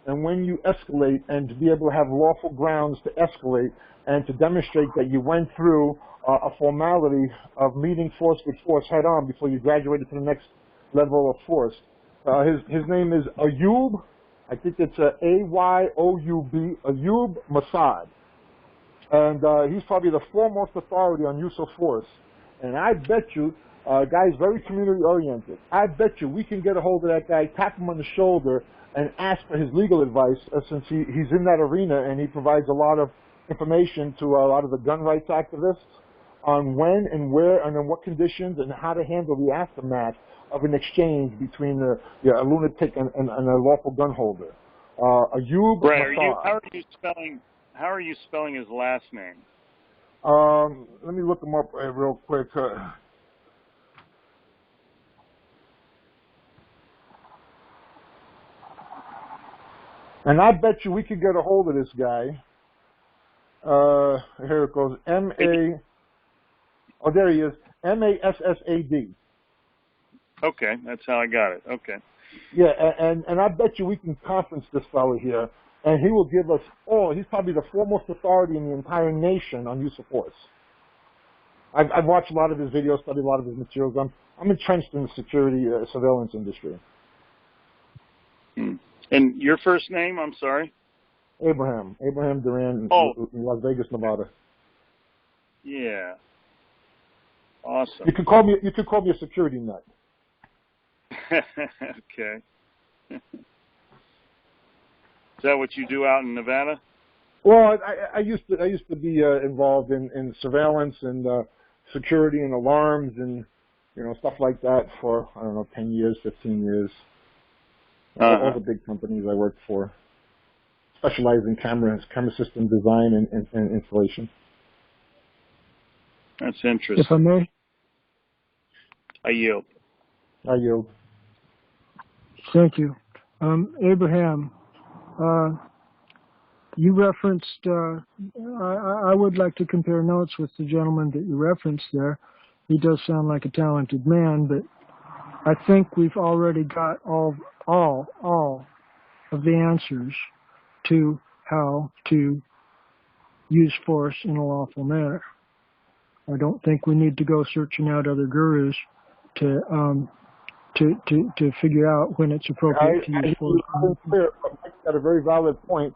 and when you escalate, and to be able to have lawful grounds to escalate and to demonstrate that you went through a formality of meeting force with force head on before you graduated to the next level of force. His name is Ayub. I think it's Ayoub, Ayub Masad. And he's probably the foremost authority on use of force. And I bet you, guy's very community-oriented. I bet you we can get a hold of that guy, tap him on the shoulder, and ask for his legal advice, since he's in that arena and he provides a lot of information to a lot of the gun rights activists on when and where and in what conditions and how to handle the aftermath of an exchange between a lunatic and a lawful gun holder. Ayub Masad. How are you spelling his last name? Let me look him up real quick. And I bet you we could get a hold of this guy. Here it goes. Oh, there he is. Massad. Okay, that's how I got it. Okay. Yeah, and I bet you we can conference this fellow here, and he will give us he's probably the foremost authority in the entire nation on use of force. I've watched a lot of his videos, studied a lot of his materials. I'm entrenched in the security surveillance industry. And your first name, I'm sorry? Abraham Duran, in Las Vegas, Nevada. Yeah. Awesome. You could call me a security nut. Okay. Is that what you do out in Nevada? Well, I used to be involved in surveillance and security and alarms and stuff like that for 10 years, 15 years. All the big companies I worked for, specialized in camera system design and installation. That's interesting. If I may? I yield. Thank you. Abraham, you referenced, I would like to compare notes with the gentleman that you referenced there. He does sound like a talented man, but I think we've already got all of the answers to how to use force in a lawful manner. I don't think we need to go searching out other gurus to figure out when it's appropriate to use force. Mike's got a very valid point.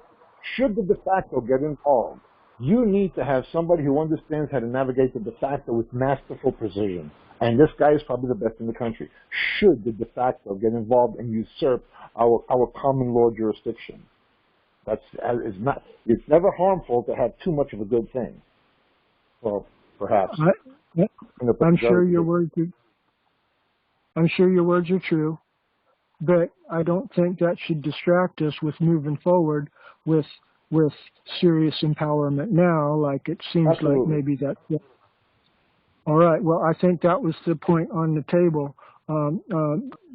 Should the de facto get involved, you need to have somebody who understands how to navigate the de facto with masterful precision. And this guy is probably the best in the country. Should the de facto get involved and usurp our common law jurisdiction? It's never harmful to have too much of a good thing. Well, perhaps. I'm sure your words are true, but I don't think that should distract us with moving forward with serious empowerment now, like it seems Absolutely. like maybe that. Yeah. All right. Well, I think that was the point on the table,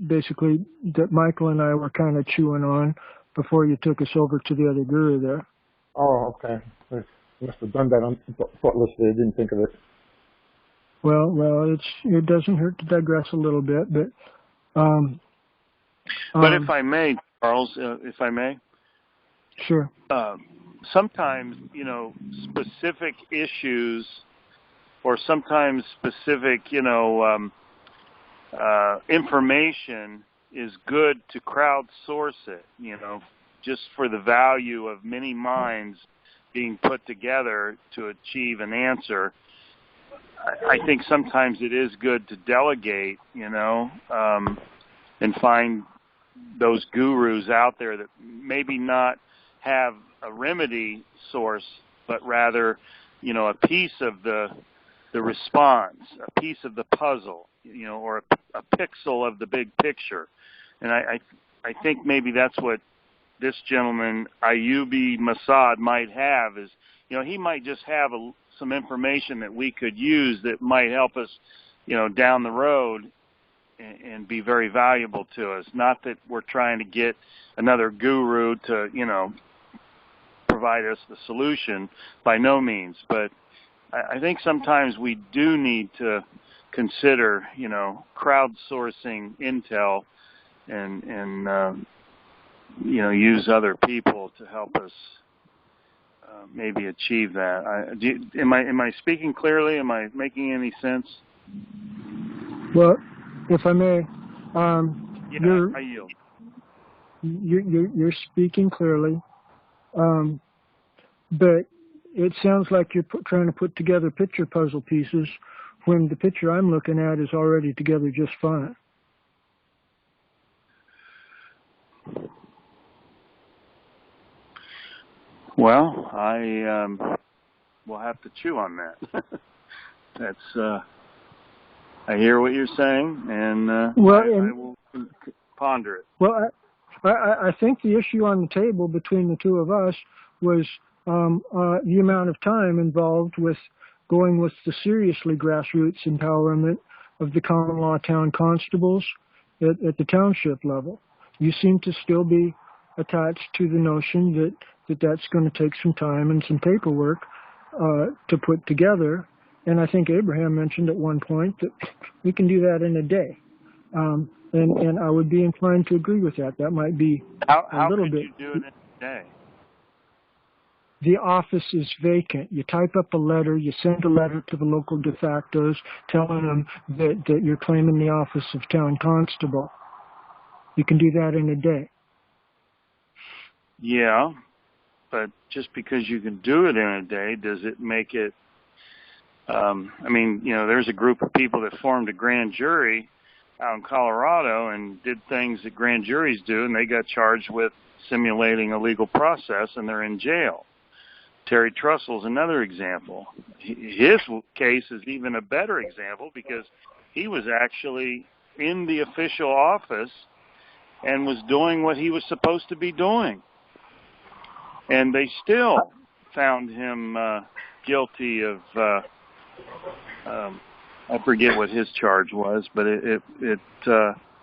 basically, that Michael and I were kind of chewing on before you took us over to the other guru there. Oh, okay. I must have done that thoughtlessly. I didn't think of it. Well, it doesn't hurt to digress a little bit, but. But if I may, Charles, if I may. Sure. Sometimes, specific issues or sometimes specific, information is good to crowdsource it, just for the value of many minds being put together to achieve an answer. I think sometimes it is good to delegate, and find those gurus out there that maybe not have a remedy source, but rather, a piece of the response, a piece of the puzzle, or a pixel of the big picture. And I think maybe that's what this gentleman, Ayubi Masad, might have is, he might just have some information that we could use that might help us, down the road and be very valuable to us. Not that we're trying to get another guru to, provide us the solution, by no means. But I think sometimes we do need to consider, crowdsourcing intel and use other people to help us maybe achieve that. Am I speaking clearly? Am I making any sense? Well, if I may, I yield. You're speaking clearly, but it sounds like you're trying to put together picture puzzle pieces when the picture I'm looking at is already together just fine. Well, I will have to chew on that. That's I hear what you're saying, and I will ponder it. Well, I think the issue on the table between the two of us was the amount of time involved with going with the seriously grassroots empowerment of the common law town constables at the township level. You seem to still be attached to the notion that's going to take some time and some paperwork to put together. And I think Abraham mentioned at one point that we can do that in a day. And I would be inclined to agree with that. That might be a little bit. How could you do it in a day? The office is vacant. You type up a letter, you send a letter to the local de factos telling them that you're claiming the office of town constable. You can do that in a day. Yeah, but just because you can do it in a day, does it make it, there's a group of people that formed a grand jury out in Colorado and did things that grand juries do, and they got charged with simulating a legal process, and they're in jail. Terry Trussell's another example. His case is even a better example because he was actually in the official office and was doing what he was supposed to be doing. And they still found him guilty of, I forget what his charge was, but it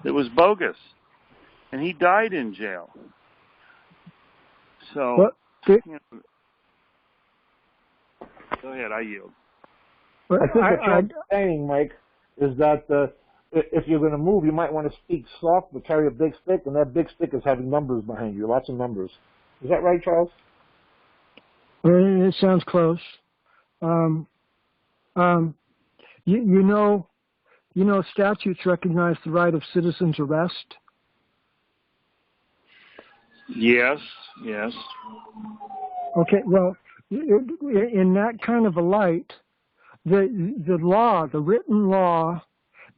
was bogus. And he died in jail. So Go ahead, I yield. I think what you're saying, Mike, is that if you're going to move, you might want to speak soft but carry a big stick, and that big stick is having numbers behind you, lots of numbers. Is that right, Charles? It sounds close. You know, statutes recognize the right of citizens' arrest. Yes. Okay, well, in that kind of a light, the law, the written law,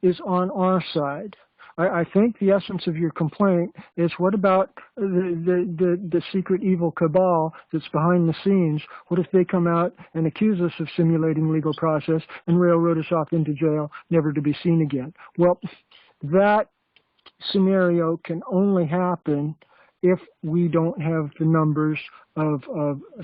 is on our side. I think the essence of your complaint is, what about the secret evil cabal that's behind the scenes? What if they come out and accuse us of simulating legal process and railroad us off into jail, never to be seen again? Well, that scenario can only happen if we don't have the numbers of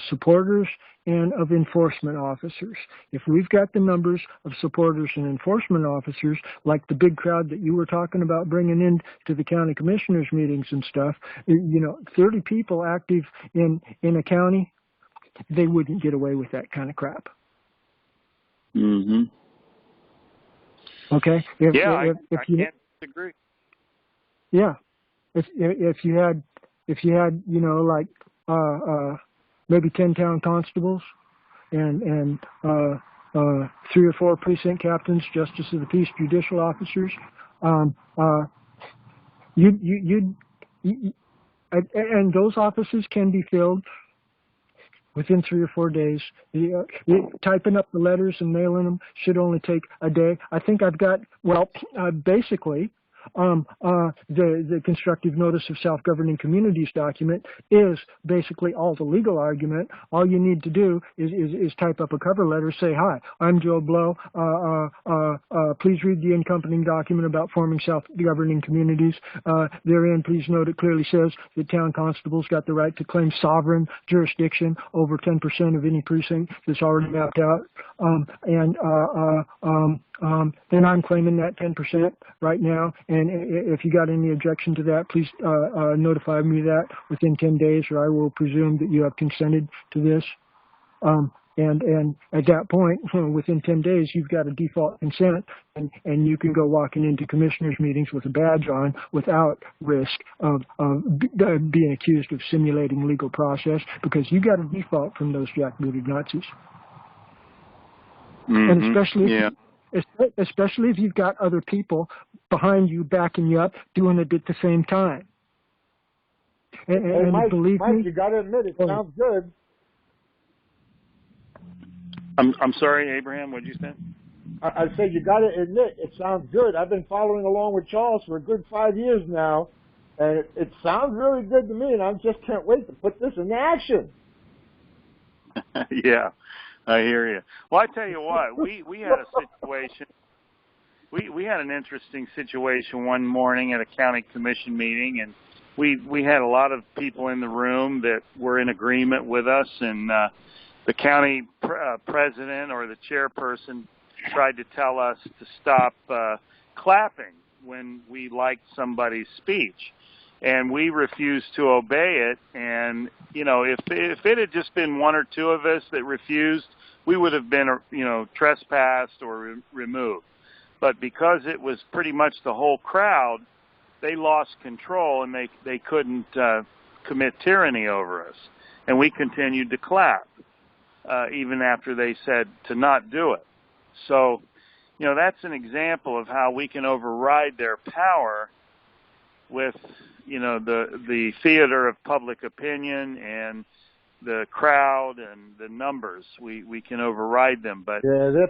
supporters and of enforcement officers. If we've got the numbers of supporters and enforcement officers, like the big crowd that you were talking about bringing in to the county commissioners meetings and stuff, 30 people active in a county, they wouldn't get away with that kind of crap. Mm-hmm. Okay? I can't disagree. Yeah. If you had, maybe 10 town constables and 3 or 4 precinct captains, justice of the peace, judicial officers, and those offices can be filled within 3 or 4 days. Typing up the letters and mailing them should only take a day. I think I've got, basically, the constructive notice of self-governing communities document is basically all the legal argument. All you need to do is type up a cover letter, say, "Hi, I'm Joe Blow. Please read the accompanying document about forming self-governing communities. Therein, please note it clearly says that town constables got the right to claim sovereign jurisdiction over 10% of any precinct that's already mapped out. And I'm claiming that 10% right now. And if you got any objection to that, please notify me that within 10 days, or I will presume that you have consented to this." And at that point, within 10 days, you've got a default consent, and you can go walking into commissioners' meetings with a badge on without risk of being accused of simulating legal process, because you got a default from those jackbooted Nazis. Mm-hmm. And especially if you've got other people behind you backing you up doing it at the same time. And Mike, believe me, you got to admit, it sounds good. I'm sorry, Abraham, what did you say? I said you got to admit, it sounds good. I've been following along with Charles for a good 5 years now, and it sounds really good to me, and I just can't wait to put this into action. Yeah, I hear you. Well, I tell you what, we had a situation. We had an interesting situation one morning at a county commission meeting, and we had a lot of people in the room that were in agreement with us, and the county president or the chairperson tried to tell us to stop clapping when we liked somebody's speech, and we refused to obey it. And if it had just been 1 or 2 of us that refused, we would have been trespassed or removed. But because it was pretty much the whole crowd, they lost control, and they couldn't commit tyranny over us, and we continued to clap even after they said to not do it. So, that's an example of how we can override their power with, the theater of public opinion and the crowd and the numbers. We can override them, but yeah, their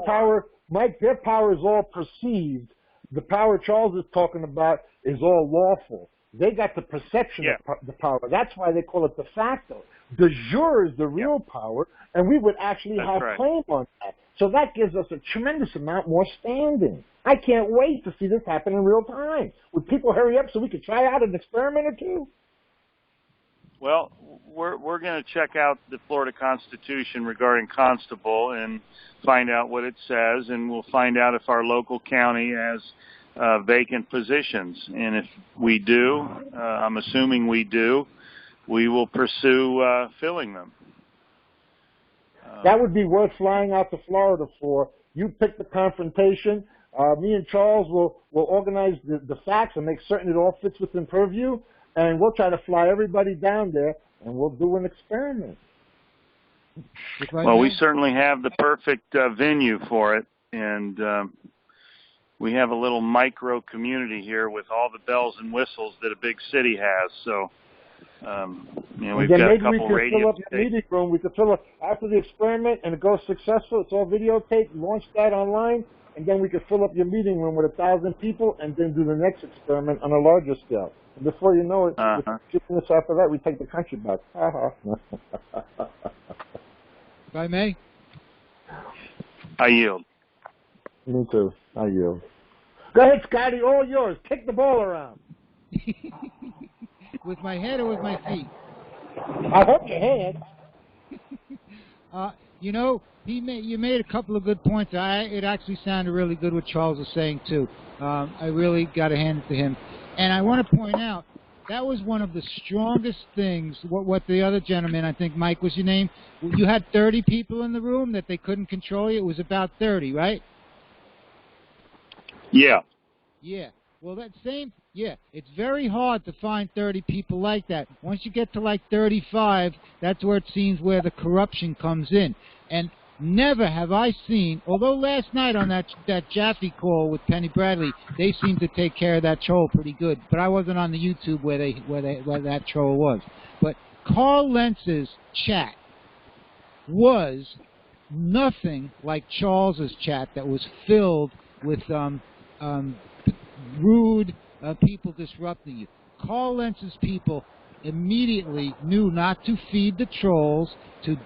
power, Mike, their power is all perceived. The power Charles is talking about is all lawful. They got the perception of the power. That's why they call it de facto. De jure is the real power, and we would actually have claim on that. So that gives us a tremendous amount more standing. I can't wait to see this happen in real time. Would people hurry up so we could try out an experiment or two? Well, we're going to check out the Florida Constitution regarding constable and find out what it says, and we'll find out if our local county has vacant positions. And if we do, I'm assuming we do, we will pursue filling them. That would be worth flying out to Florida for. You pick the confrontation. Me and Charles will organize the facts and make certain it all fits within purview, and we'll try to fly everybody down there, and we'll do an experiment. Well, we certainly have the perfect venue for it, and we have a little micro community here with all the bells and whistles that a big city has. So, we've got a couple radio fill up the meeting room. We could fill up after the experiment, and it goes successful. It's all videotaped. Launch that online, and then we could fill up your meeting room with 1,000 people, and then do the next experiment on a larger scale. And before you know it, after that, we take the country back. If I may? I yield. Me too. I yield. Go ahead, Scotty. All yours. Kick the ball around. With my head or with my feet? I hope your head. You made a couple of good points. It actually sounded really good what Charles was saying, too. I really got to hand it to him. And I want to point out, that was one of the strongest things, what the other gentleman, I think Mike was your name, you had 30 people in the room that they couldn't control you. It was about 30, right? Yeah. Yeah. Well, it's very hard to find 30 people like that. Once you get to like 35, that's where it seems where the corruption comes in. And never have I seen, although last night on that Jaffe call with Penny Bradley, they seemed to take care of that troll pretty good. But I wasn't on the YouTube where that troll was. But Carl Lentz's chat was nothing like Charles's chat that was filled with rude people disrupting you. Carl Lentz's people immediately knew not to feed the trolls, to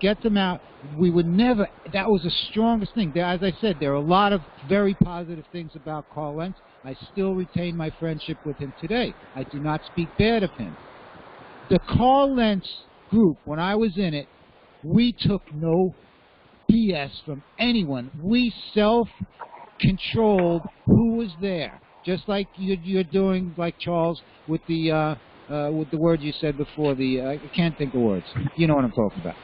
get them out. We would never, that was the strongest thing. As I said, there are a lot of very positive things about Carl Lentz. I still retain my friendship with him today. I do not speak bad of him. The Carl Lentz group, when I was in it, we took no BS from anyone. We self-controlled who was there. Just like you're doing, like Charles, with the word you said before, I can't think of words. You know what I'm talking about.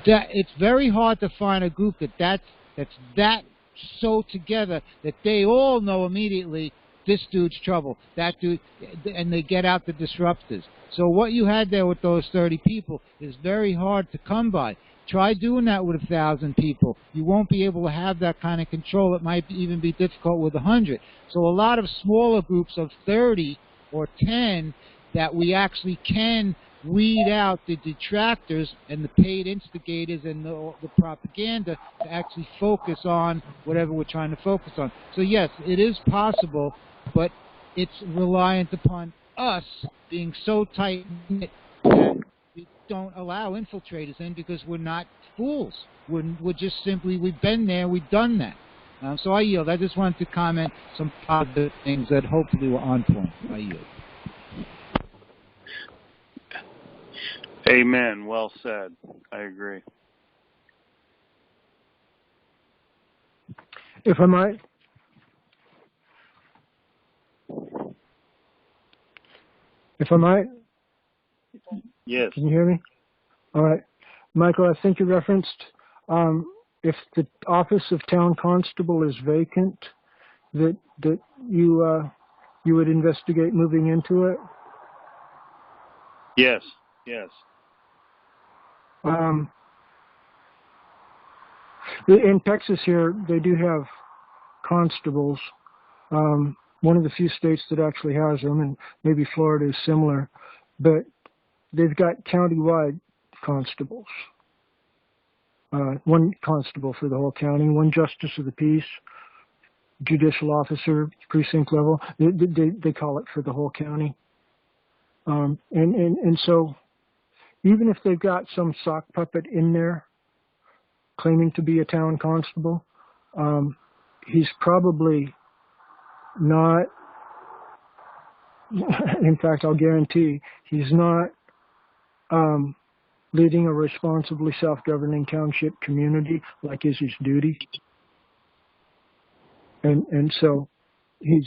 It's very hard to find a group that's that so together that they all know immediately this dude's trouble, that dude, and they get out the disruptors. So what you had there with those 30 people is very hard to come by. Try doing that with 1,000 people. You won't be able to have that kind of control. It might even be difficult with 100. So a lot of smaller groups of 30 or 10 that we actually can weed out the detractors and the paid instigators and the propaganda to actually focus on whatever we're trying to focus on. So yes, it is possible, but it's reliant upon us being so tight-knit that we don't allow infiltrators in, because we're not fools. We're just simply, we've been there, we've done that. So I yield. I just wanted to comment some positive things that hopefully were on point. I yield. Amen. Well said. I agree. If I might. Yes. Can you hear me? All right. Michael, I think you referenced if the office of town constable is vacant, that you would investigate moving into it? Yes. Yes. In Texas here, they do have constables. One of the few states that actually has them, and maybe Florida is similar, but they've got county-wide constables. One constable for the whole county, one justice of the peace, judicial officer, precinct level. They call it for the whole county. And so even if they've got some sock puppet in there claiming to be a town constable, he's probably not, in fact, I'll guarantee he's not leading a responsibly self-governing township community like is his duty. And so he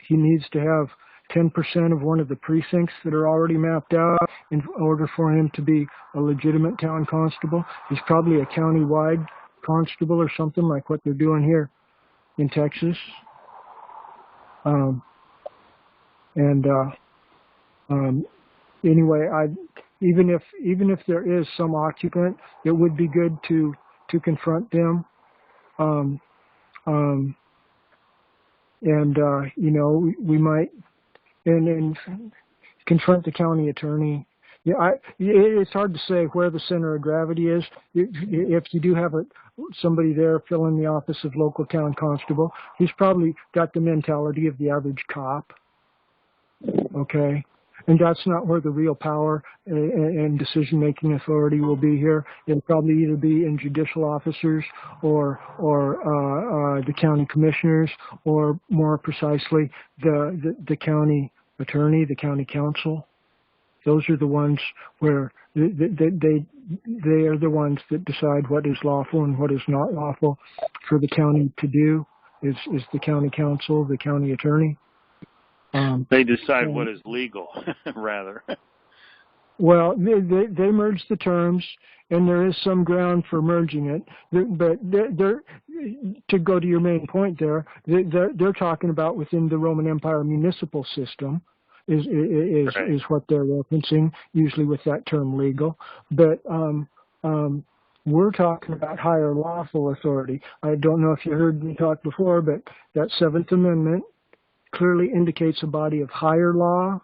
needs to have 10% of one of the precincts that are already mapped out in order for him to be a legitimate town constable. He's probably a county-wide constable or something like what they're doing here in Texas. Anyway, even if there is some occupant, it would be good to confront them. We might and confront the county attorney. Yeah, it's hard to say where the center of gravity is. If you do have somebody there filling the office of local town constable, he's probably got the mentality of the average cop. Okay, and that's not where the real power and decision-making authority will be here. It'll probably either be in judicial officers or the county commissioners, or more precisely, the county attorney, the county council. Those are the ones where they are the ones that decide what is lawful and what is not lawful for the county to do. Is the county council, the county attorney. They decide what is legal, rather. Well, they merge the terms, and there is some ground for merging it. But to go to your main point there, they're talking about within the Roman Empire municipal system is what they're referencing, usually with that term legal. But we're talking about higher lawful authority. I don't know if you heard me talk before, but that Seventh Amendment clearly indicates a body of higher law.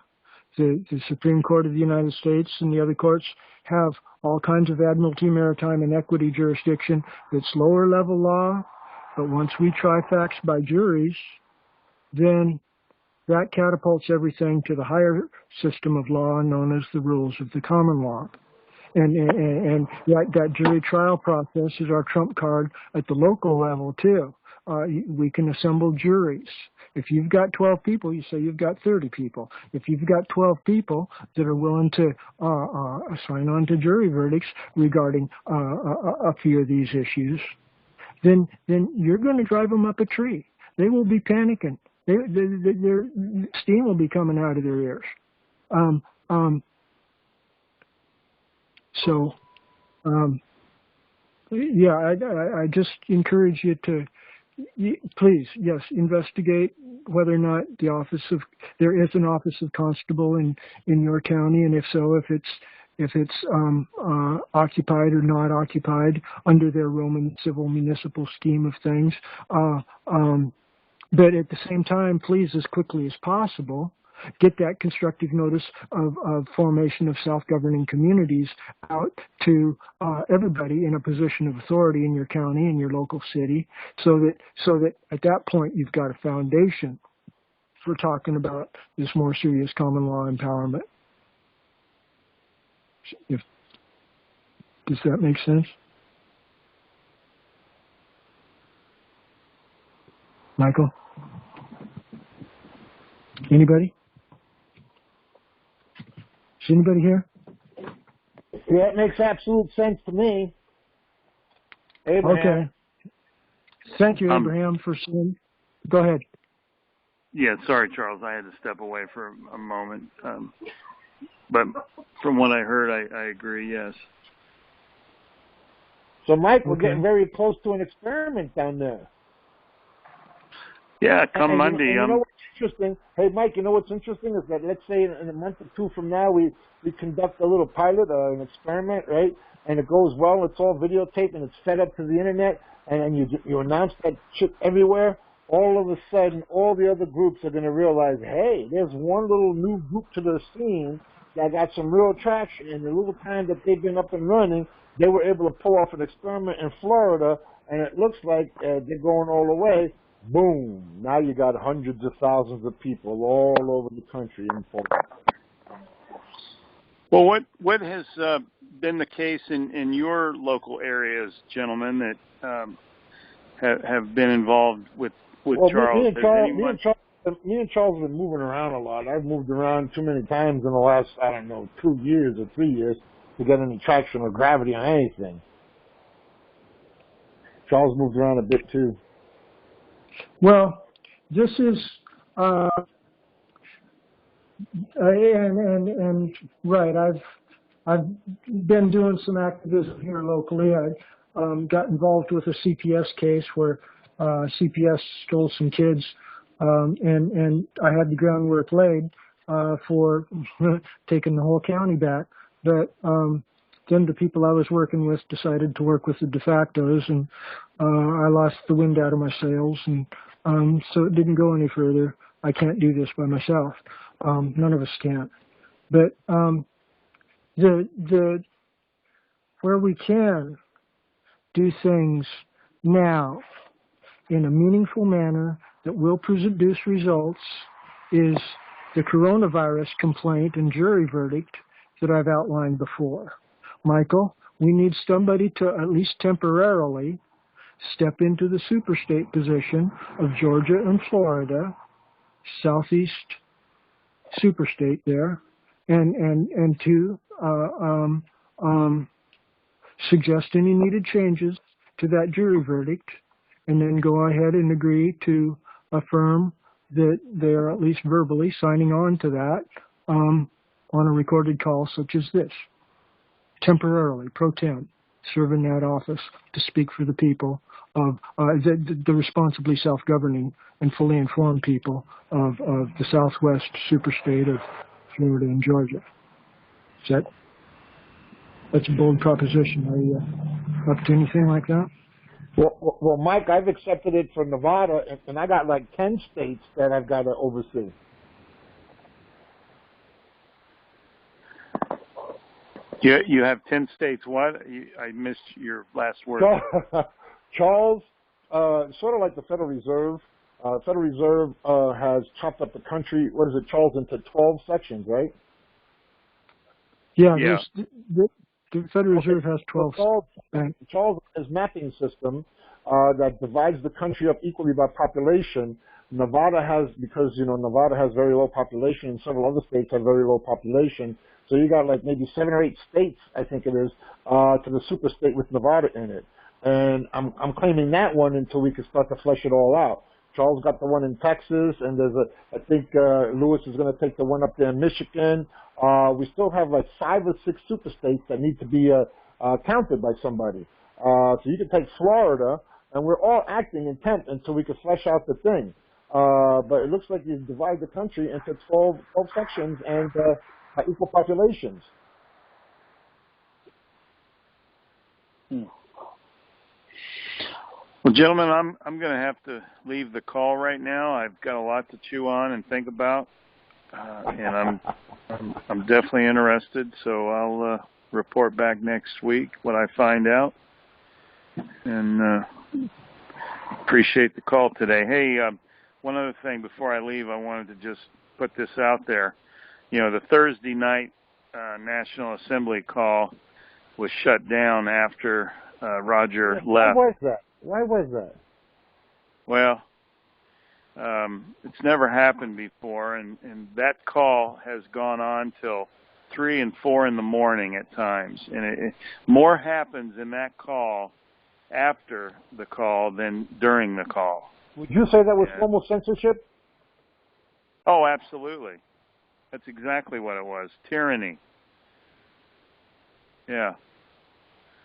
The Supreme Court of the United States and the other courts have all kinds of admiralty, maritime, and equity jurisdiction that's lower level law. But once we try facts by juries, then that catapults everything to the higher system of law known as the rules of the common law. And that jury trial process is our trump card at the local level too. We can assemble juries. If you've got 12 people, you say you've got 30 people. If you've got 12 people that are willing to sign on to jury verdicts regarding a few of these issues, then you're going to drive them up a tree. They will be panicking. Their steam will be coming out of their ears. I just encourage you to please, yes, investigate whether or not there is an office of constable in your county, and if so, if it's occupied or not occupied under their Roman civil municipal scheme of things. But at the same time, please, as quickly as possible, get that constructive notice of formation of self-governing communities out to everybody in a position of authority in your county, in your local city, so that at that point you've got a foundation for talking about this more serious common law empowerment. Does that make sense? Michael? Anybody? Is anybody here? Yeah, it makes absolute sense to me. Abraham. Okay. Thank you, Abraham, for saying. Go ahead. Yeah, sorry, Charles. I had to step away for a moment. But from what I heard, I agree, yes. So, Mike, we're getting very close to an experiment down there. Yeah, come Monday. You know what's interesting? Hey, Mike, you know what's interesting is that let's say in a month or two from now we conduct a little pilot, an experiment, right? And it goes well. It's all videotaped and it's fed up to the internet, and you announce that shit everywhere. All of a sudden, all the other groups are going to realize, hey, there's one little new group to the scene that got some real traction. In the little time that they've been up and running, they were able to pull off an experiment in Florida, and it looks like they're going all the way. Boom! Now you got hundreds of thousands of people all over the country informed. Well, what has been the case in your local areas, gentlemen, that have been involved with Charles? Me and Charles have been moving around a lot. I've moved around too many times in the last, 2 years or 3 years to get any traction or gravity on anything. Charles moved around a bit too. Well, this is And right, I've been doing some activism here locally. I got involved with a CPS case where CPS stole some kids, and I had the groundwork laid for taking the whole county back. But then the people I was working with decided to work with the de factos, and I lost the wind out of my sails, and so it didn't go any further. I can't do this by myself. None of us can. But where we can do things now in a meaningful manner that will produce results is the coronavirus complaint and jury verdict that I've outlined before. Michael, we need somebody to at least temporarily step into the superstate position of Georgia and Florida, southeast superstate there, and to suggest any needed changes to that jury verdict, and then go ahead and agree to affirm that they are at least verbally signing on to that on a recorded call such as this. Temporarily, pro tem, serve in that office to speak for the people of the responsibly self-governing and fully informed people of the Southwest superstate of Florida and Georgia. That's a bold proposition. Are you up to anything like that? Well, Mike, I've accepted it for Nevada, and I got like 10 states that I've got to oversee. You have 10 states. What? I missed your last word. Charles, sort of like the Federal Reserve. Federal Reserve has chopped up the country, what is it, Charles, into 12 sections, right? Yeah. The Federal Reserve has 12. Charles has mapping system that divides the country up equally by population. Nevada has, because, Nevada has very low population, and several other states have very low population. So you got like maybe 7 or 8 states, I think it is, to the super state with Nevada in it. And I'm claiming that one until we can start to flesh it all out. Charles got the one in Texas, and I think Lewis is going to take the one up there in Michigan. We still have like 5 or 6 super states that need to be counted by somebody. So you can take Florida, and we're all acting intent until we can flesh out the thing. But it looks like you divide the country into 12 sections and equal populations. Well, gentlemen, I'm going to have to leave the call right now. I've got a lot to chew on and think about, and I'm definitely interested. So I'll report back next week what I find out, and appreciate the call today. Hey, one other thing before I leave, I wanted to just put this out there. The Thursday night National Assembly call was shut down after Roger left. Why was that? Well, it's never happened before, and that call has gone on till 3 and 4 in the morning at times. And more happens in that call after the call than during the call. Would you say that was formal censorship? Oh, absolutely. That's exactly what it was. Tyranny. Yeah.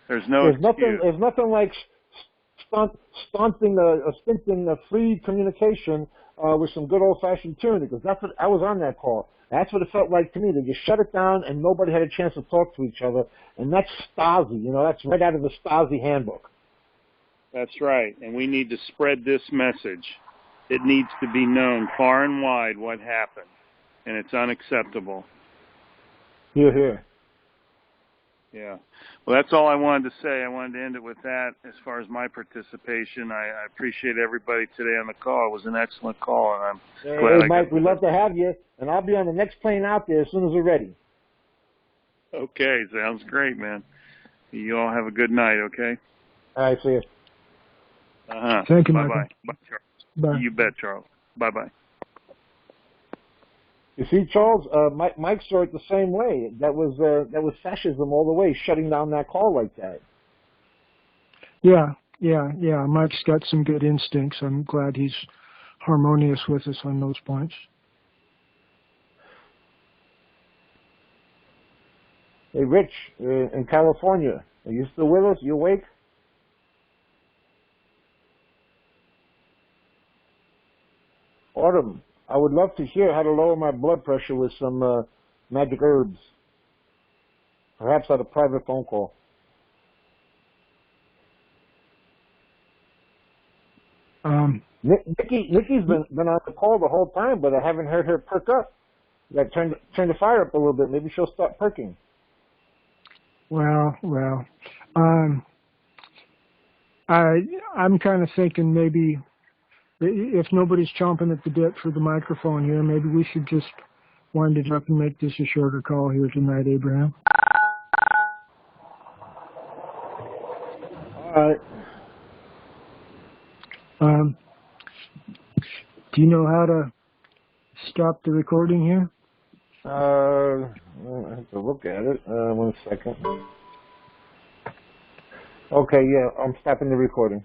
There's nothing like stinting free communication with some good old-fashioned tyranny, because that's what I was on that call. That's what it felt like to me. They just shut it down, and nobody had a chance to talk to each other. And that's Stasi. That's right out of the Stasi handbook. That's right. And we need to spread this message. It needs to be known far and wide what happened, and it's unacceptable. Hear, hear. Yeah. Well, that's all I wanted to say. I wanted to end it with that. As far as my participation, I appreciate everybody today on the call. It was an excellent call, and I'm glad. Hey, Mike, we'd love to have you, and I'll be on the next plane out there as soon as we're ready. Okay, sounds great, man. You all have a good night, okay? All right, see you. Thank you, Bye-bye. Michael. Bye, Charles. Bye. You bet, Charles. Bye-bye. You see, Charles, Mike saw it the same way. That was fascism all the way, shutting down that call like that. Yeah. Mike's got some good instincts. I'm glad he's harmonious with us on those points. Hey, Rich, in California, are you still with us? You awake? Autumn, I would love to hear how to lower my blood pressure with some magic herbs. Perhaps at a private phone call. Nikki's been on the call the whole time, but I haven't heard her perk up. Like turn the fire up a little bit. Maybe she'll start perking. Well. I'm kind of thinking maybe if nobody's chomping at the bit for the microphone here, maybe we should just wind it up and make this a shorter call here tonight, Abraham. All right. Do you know how to stop the recording here? I have to look at it. 1 second. Okay, yeah, I'm stopping the recording.